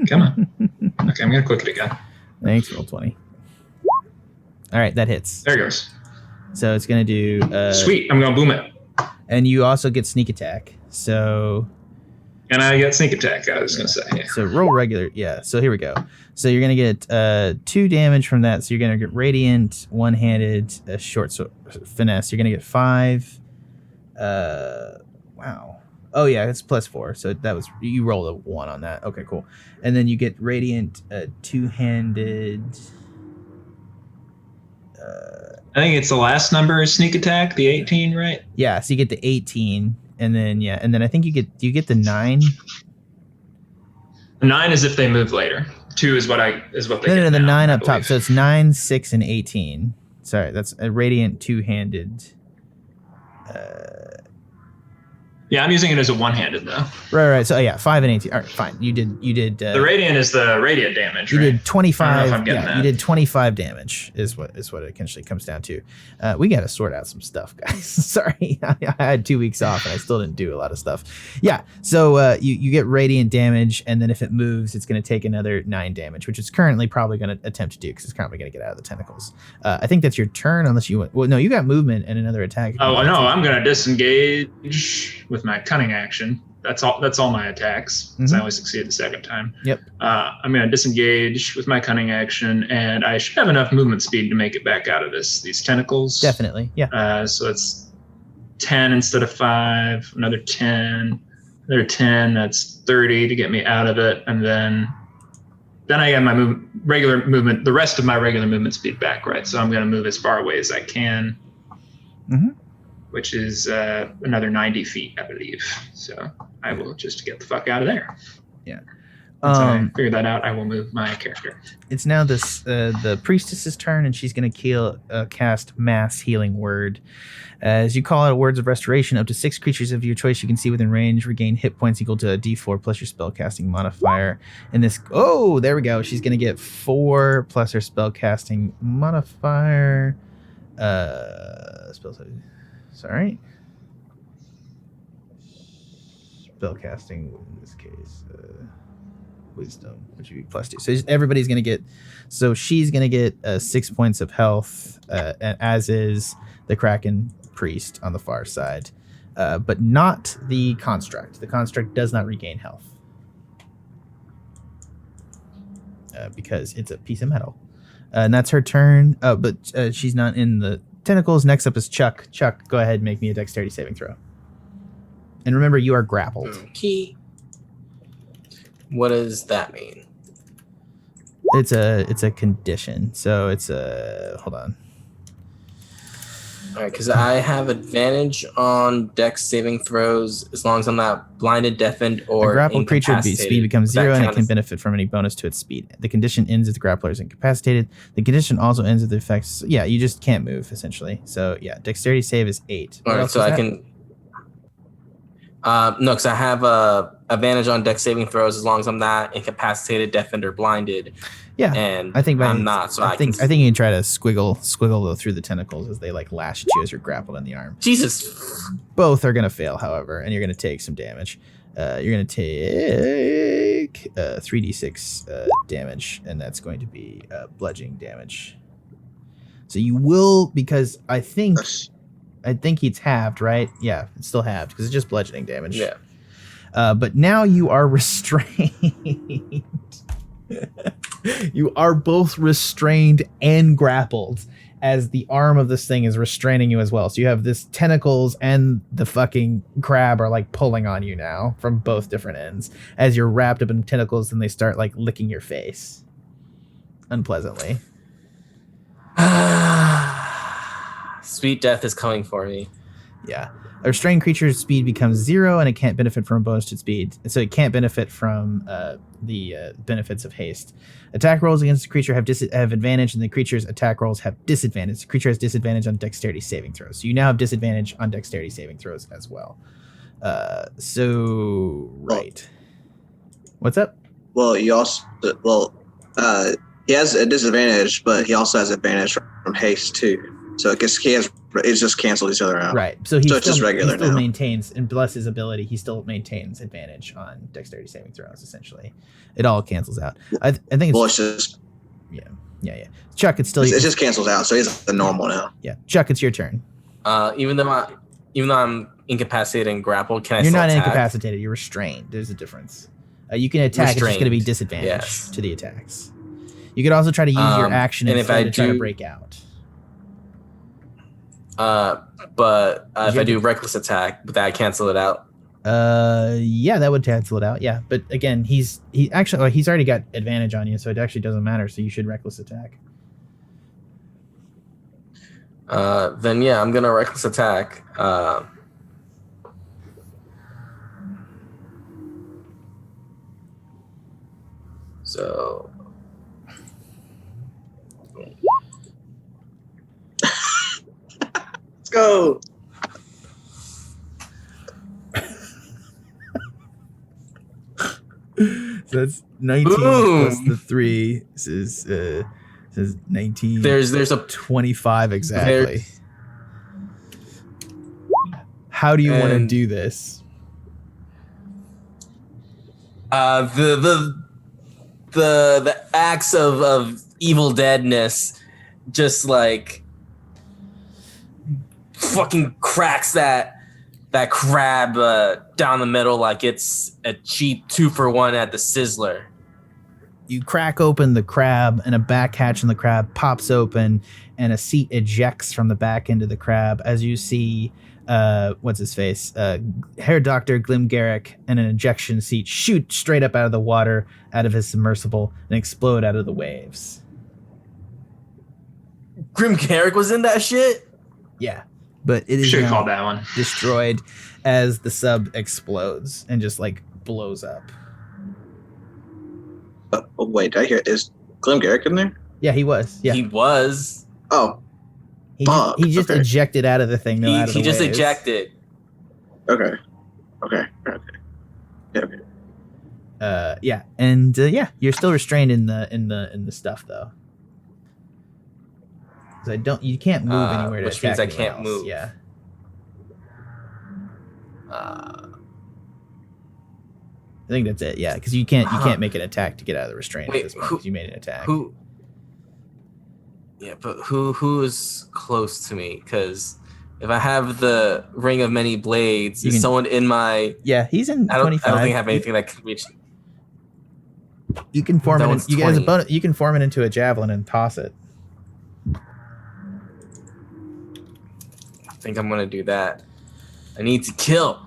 Come on. Okay, I'm gonna click it again. Thanks, roll 20. All right, that hits. There it goes. So it's gonna do. Sweet. I'm gonna boom it, And you also get sneak attack. So and I get sneak attack. I was gonna say. Yeah. So roll regular. Yeah. So here we go. So you're going to get 2 damage from that. So you're going to get radiant, one-handed, short finesse. You're going to get 5. Wow. Oh yeah, it's +4. So that was, you rolled a 1 on that. Okay, cool. And then you get radiant, two-handed. I think it's the last number is sneak attack, the 18, right? Yeah. So you get the 18, and then I think you get the 9. 9 is if they move later. 2 is what they No, get the now, 9 I up top. believe. So it's 9, 6, and 18. Sorry, that's a radiant two-handed. Yeah, I'm using it as a one-handed though. Right. So yeah, 5 and 18. All right, fine. You did. The radiant is the radiant damage, You right? did 25. I don't know if I'm getting Yeah, that. you did 25 damage. Is what it essentially comes down to. We got to sort out some stuff, guys. Sorry, I had 2 weeks off and I still didn't do a lot of stuff. Yeah. So you get radiant damage, and then if it moves, it's going to take another 9 damage, which it's currently probably going to attempt to do because it's probably going to get out of the tentacles. I think that's your turn, unless you want. Well, no, you got movement and another attack. Oh no, I'm gonna disengage with my cunning action. That's all my attacks. Since I only succeeded the second time. Yep. I'm gonna disengage with my cunning action, and I should have enough movement speed to make it back out of these tentacles. Definitely. Yeah. So it's 10 instead of 5. Another 10. Another 10. That's 30 to get me out of it, and then I have my regular movement. The rest of my regular movement speed back, right? So I'm gonna move as far away as I can. Mm-hmm. Which is another 90 feet, I believe. So I will just get the fuck out of there. Yeah. Once I figure that out, I will move my character. It's now the priestess's turn, and she's going to cast Mass Healing Word. As you call out words of restoration, up to 6 creatures of your choice you can see within range regain hit points equal to a d4 plus your spellcasting modifier. In this, oh, there we go. She's going to get 4 plus her spellcasting modifier. Sorry. Spellcasting in this case, wisdom, which would be +2. So everybody's going to get. So she's going to get 6 points of health, as is the Kraken priest on the far side, but not the construct. The construct does not regain health because it's a piece of metal, and that's her turn. But she's not in the tentacles. Next up is Chuck. Chuck, go ahead and make me a dexterity saving throw. And remember, you are grappled. Okay. What does that mean? It's a condition. So it's a hold on. All right, because I have advantage on dex saving throws as long as I'm not blinded, deafened, or a grappled creature speed becomes 0 and it can of... benefit from any bonus to its speed. The condition ends if the grappler is incapacitated. The condition also ends if the effects... Yeah, you just can't move, essentially. So, yeah, dexterity save is 8. All right, so I can... no, because I have advantage on dex saving throws as long as I'm not incapacitated, deafened, or blinded. Yeah, and I think I'm not. So I think you can try to squiggle through the tentacles as they like lash at you as you're grappled in the arm. Jesus. Both are gonna fail, however, and you're gonna take some damage. You're gonna take 3d6 damage, and that's going to be bludgeoning damage. So you will, because I think it's halved, right? Yeah, it's still halved because it's just bludgeoning damage. Yeah. But now you are restrained. You are both restrained and grappled as the arm of this thing is restraining you as well. So you have this tentacles and the fucking crab are like pulling on you now from both different ends as you're wrapped up in tentacles and they start like licking your face unpleasantly. Sweet death is coming for me. Yeah. A restrained creature's speed becomes 0 and it can't benefit from a bonus to its speed. So it can't benefit from the benefits of haste. Attack rolls against the creature have advantage, and the creature's attack rolls have disadvantage. The creature has disadvantage on dexterity saving throws. So you now have disadvantage on dexterity saving throws as well. Right. What's up? Well, he has a disadvantage, but he also has advantage from haste too. So it's just canceled each other out. Right. So it's just regular he still now. maintains, and bless his ability, he still maintains advantage on dexterity saving throws, essentially. It all cancels out. I think it's... Well, it's just... Yeah. Chuck, it's still... It just cancels out, so he's the normal now. Yeah. Chuck, it's your turn. Even though I'm incapacitated and grappled, can I You're still not attack? incapacitated. You're restrained. There's a difference. You can attack. It's just going to be disadvantage to the attacks. You could also try to use your action and try to break out. But if I do reckless attack, would that cancel it out? Yeah, that would cancel it out. Yeah, but again, he's already got advantage on you, so it actually doesn't matter. So you should reckless attack. Then yeah, I'm gonna reckless attack. So. Let's go. So that's 19 plus the 3 says 19. There's a 25 exactly. How do you want to do this? The acts of evil deadness just like fucking cracks that crab down the middle like it's a cheap 2-for-1 at the Sizzler. You crack open the crab, and a back hatch in the crab pops open, and a seat ejects from the back end of the crab as you see what's his face? Hair Doctor Glim Garick and an ejection seat shoot straight up out of the water out of his submersible and explode out of the waves. Glim Garick was in that shit? Yeah. But it is should have now called that one. destroyed as the sub explodes and just like blows up. Wait, did I hear? Is Glim Garick in there? Yeah, he was. Yeah, He was. Oh, he just okay. ejected out of the thing. No, out of He the just waves. ejected. okay. Yeah, and you're still restrained in the stuff though. Because you can't move anywhere to which attack means I anyone can't else. move. Yeah. I think that's it. Yeah, because you can't make an attack to get out of the restraint at this point. 'Cause you made an attack. Who? Yeah, but who is close to me? Because if I have the Ring of Many Blades, is someone in my? Yeah, he's in 25. I don't think I have anything that can reach. You can form That it. one's You guys, 20. you can form it into a javelin and toss it. I think I'm gonna do that. I need to kill.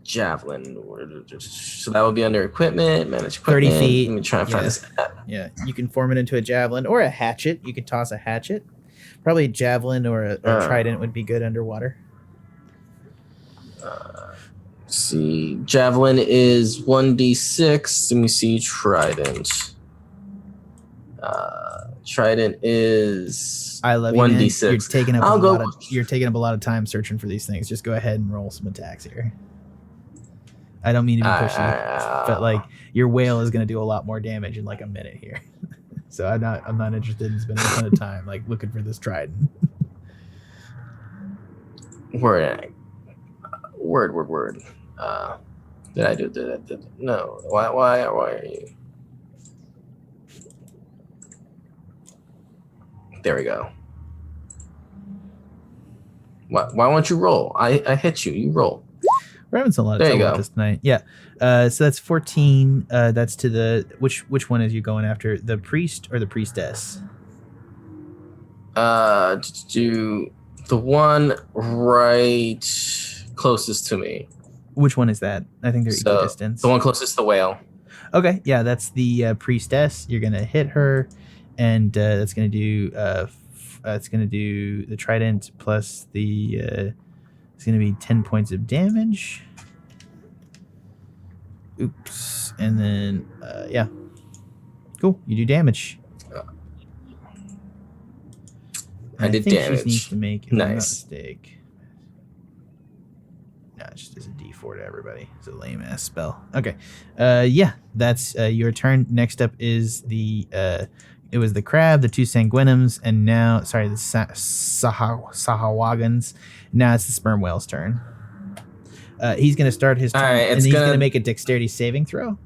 Javelin. So that would be under equipment, manage equipment. 30 feet. Let me try and find this. Yeah, you can form it into a javelin or a hatchet. You could toss a hatchet. Probably a javelin or a trident would be good underwater. See, javelin is 1d6. Let me see, trident. Trident is I love you, 1d6. man. You're taking up a lot of time searching for these things. Just go ahead and roll some attacks here. I don't mean to be pushy, but like your whale is going to do a lot more damage in like a minute here. So I'm not interested in spending a ton of time like looking for this trident. Word. Did I do? No. Why are you? There we go. Why won't you roll? I hit you. You roll. We're having a lot of trouble with this tonight. Yeah. So that's 14. That's to the which one is you going after? The priest or the priestess? Do the one right closest to me. Which one is that? I think they're equal distance. The one closest to the whale. Okay, yeah, that's the priestess. You're gonna hit her, and that's gonna do. It's gonna do the trident plus the. It's gonna be 10 points of damage. Oops, and then yeah, cool. You do damage. I did think damage. She needs to make if I'm not Nice. mistake. No, it just is a D4 to everybody. It's a lame ass spell. Okay. Yeah, that's your turn. Next up is the it was the crab, the two sanguinums, and now the Sahawagans. Now it's the sperm whale's turn. He's gonna start his turn, and he's gonna make a dexterity saving throw.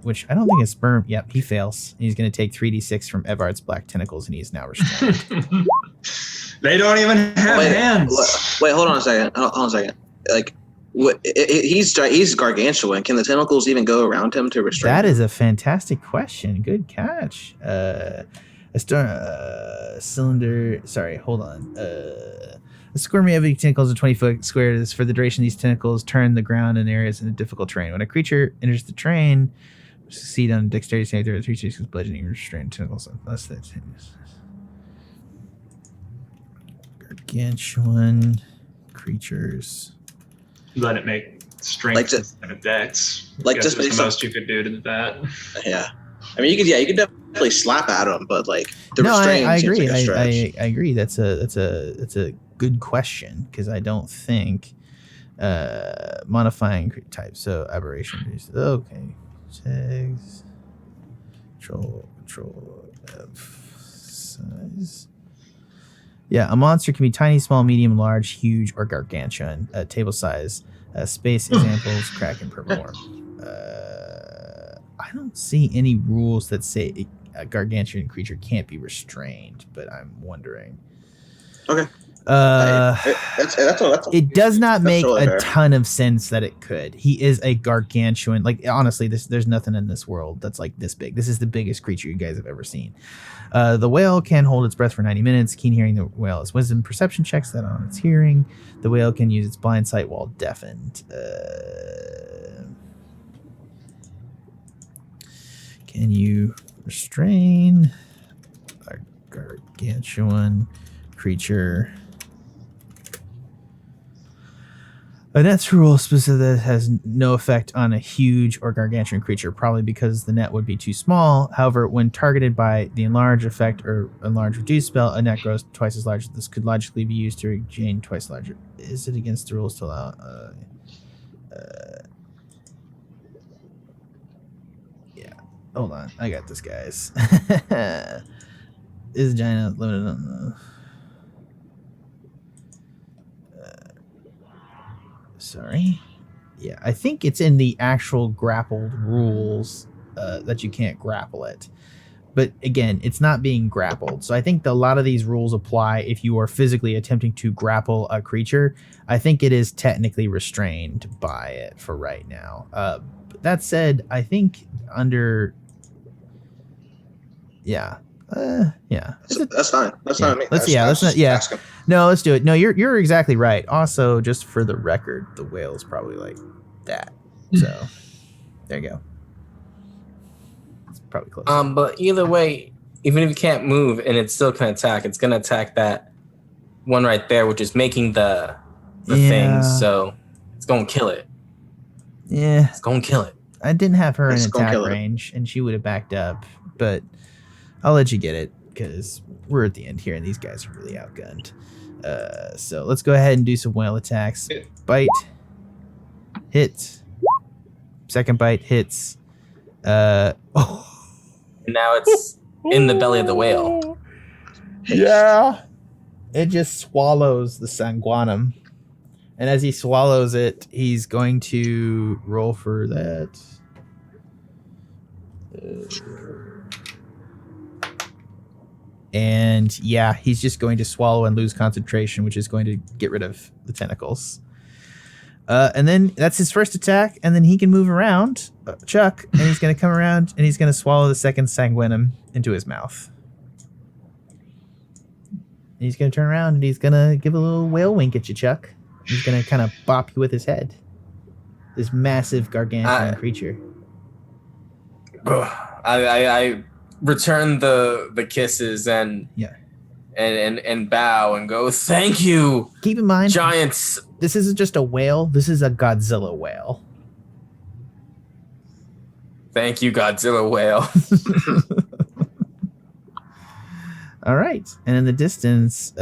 Which I don't think is sperm. Yep, he fails. He's gonna take 3d6 from Evard's black tentacles, and he's now restrained. They don't even have hands. Wait, hold on a second. Like, he's gargantuan. Can the tentacles even go around him to restrain? That is a fantastic question. Good catch. Cylinder. Sorry, hold on. A squirmy heavy tentacles of 20-foot squares. For the duration, these tentacles turn the ground in areas in a difficult terrain. When a creature enters the terrain, succeed on dexterity saving throw. 3 bludgeoning restrained tentacles. That's that. Gargantuan creatures. Let it make strength instead of dex. Like Guess just it's make the most you could do to that. Yeah. I mean, you could definitely slap at him, but like the restraint. I seems agree. like a stretch. I agree. That's a good question because I don't think modifying type. So aberration. Okay. Tags. Control F size. Yeah, a monster can be tiny, small, medium, large, huge, or gargantuan. Table size. Space examples. Kraken, purple worm. I don't see any rules that say a gargantuan creature can't be restrained, but I'm wondering. Okay. It does not make totally a fair. ton of sense that it could. He is a gargantuan. Like, honestly, there's nothing in this world that's like this big. This is the biggest creature you guys have ever seen. The whale can hold its breath for 90 minutes. Keen hearing the whale is wisdom perception checks that on its hearing. The whale can use its blind sight while deafened. Can you restrain a gargantuan creature? A net's rule specifically has no effect on a huge or gargantuan creature, probably because the net would be too small. However, when targeted by the enlarge effect or enlarge reduce spell, a net grows twice as large. This could logically be used to regain twice larger. Is it against the rules to allow? Yeah. Hold on. I got this, guys. Is giant limited on the... Sorry. Yeah, I think it's in the actual grappled rules that you can't grapple it. But again, it's not being grappled. So I think a lot of these rules apply if you are physically attempting to grapple a creature. I think it is technically restrained by it for right now. But that said, I think under... Yeah. Yeah. That's fine. That's yeah. not me. Let's not. Yeah. No, let's do it. No, you're exactly right. Also, just for the record, the whale is probably like that. So there you go. It's probably close. But either way, even if you can't move and it still can attack, it's gonna attack that one right there, which is making the thing. So it's gonna kill it. Yeah. It's gonna kill it. I didn't have her in attack range, and she would have backed up, but I'll let you get it because we're at the end here, and these guys are really outgunned. So let's go ahead and do some whale attacks. Bite. Hit. Second bite hits. Now it's in the belly of the whale. Yeah. It just swallows the sanguinum. And as he swallows it, he's going to roll for that. And yeah, he's just going to swallow and lose concentration, which is going to get rid of the tentacles. And then that's his first attack, and then he can move around, Chuck, and he's going to come around, and he's going to swallow the second sanguinum into his mouth. And he's going to turn around, and he's going to give a little whale wink at you, Chuck. He's going to kind of bop you with his head. This massive gargantuan creature. I return the kisses and bow and go, thank you. Keep in mind, giants. This isn't just a whale. This is a Godzilla whale. Thank you, Godzilla whale. All right. And in the distance,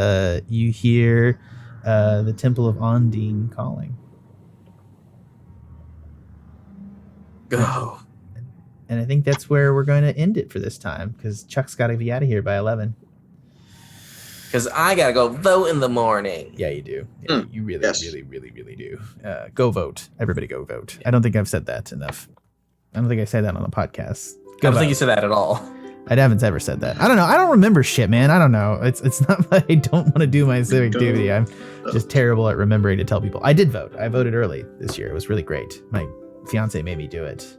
you hear the Temple of Ondine calling. Go. And I think that's where we're going to end it for this time, because Chuck's got to be out of here by 11. Because I got to go vote in the morning. Yeah, you do. Yeah, you really, really do. Go vote. Everybody go vote. I don't think I've said that enough. I don't think I said that on the podcast. I don't think you said that at all. I haven't ever said that. I don't know. I don't remember shit, man. I don't know. It's not that I don't want to do my civic duty. I'm just terrible at remembering to tell people. I did vote. I voted early this year. It was really great. My fiance made me do it.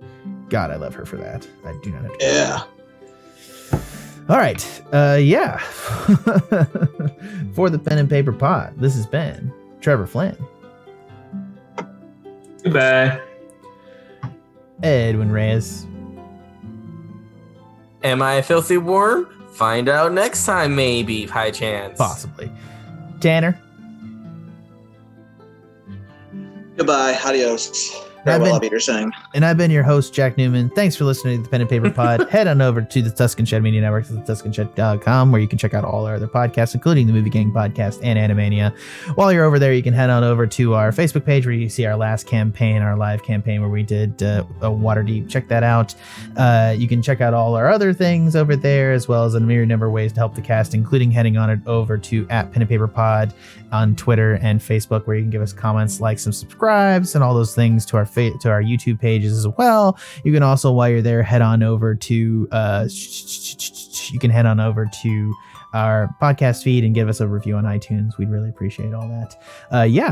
God, I love her for that. I do not have to. Yeah. All right. Yeah. For the Pen and Paper Pod, this has been Trevor Flynn. Goodbye. Edwin Reyes. Am I a filthy worm? Find out next time, maybe. High chance. Possibly. Tanner. Goodbye. Adios. Farewell, Peter saying. And I've been your host, Jack Newman. Thanks for listening to the Pen and Paper Pod. Head on over to the Tuscan Shed Media Network, at TuscanShed.com, where you can check out all our other podcasts, including the Movie Gang podcast and Animania. While you're over there, you can head on over to our Facebook page, where you see our last campaign, our live campaign, where we did a Waterdeep. Check that out. You can check out all our other things over there, as well as a myriad number of ways to help the cast, including heading on it over to @PenandPaperPod on Twitter and Facebook, where you can give us comments, likes, and subscribes, and all those things to our YouTube pages as well. You can also, while you're there, head on over to our podcast feed and give us a review on iTunes. We'd really appreciate all that.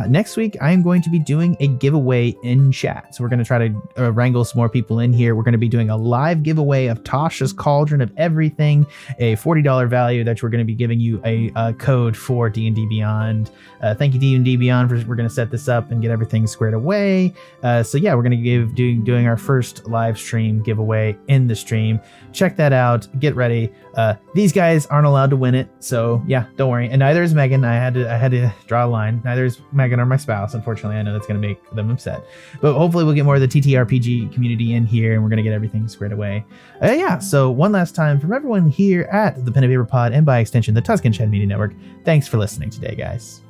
Next week I am going to be doing a giveaway in chat. So we're going to try to wrangle some more people in here. We're going to be doing a live giveaway of Tasha's Cauldron of Everything, a $40 value that we're going to be giving you a code for D&D Beyond. Thank you, D&D Beyond, we're going to set this up and get everything squared away. We're going to doing our first live stream giveaway in the stream. Check that out. Get ready. These guys aren't allowed to win in it. So yeah, don't worry. And neither is Megan. I had to draw a line. Neither is Megan or my spouse. Unfortunately, I know that's going to make them upset. But hopefully we'll get more of the TTRPG community in here, and we're going to get everything squared away. Yeah. So one last time from everyone here at the Pen and Paper Pod, and by extension the Tuscan Shed Media Network. Thanks for listening today, guys.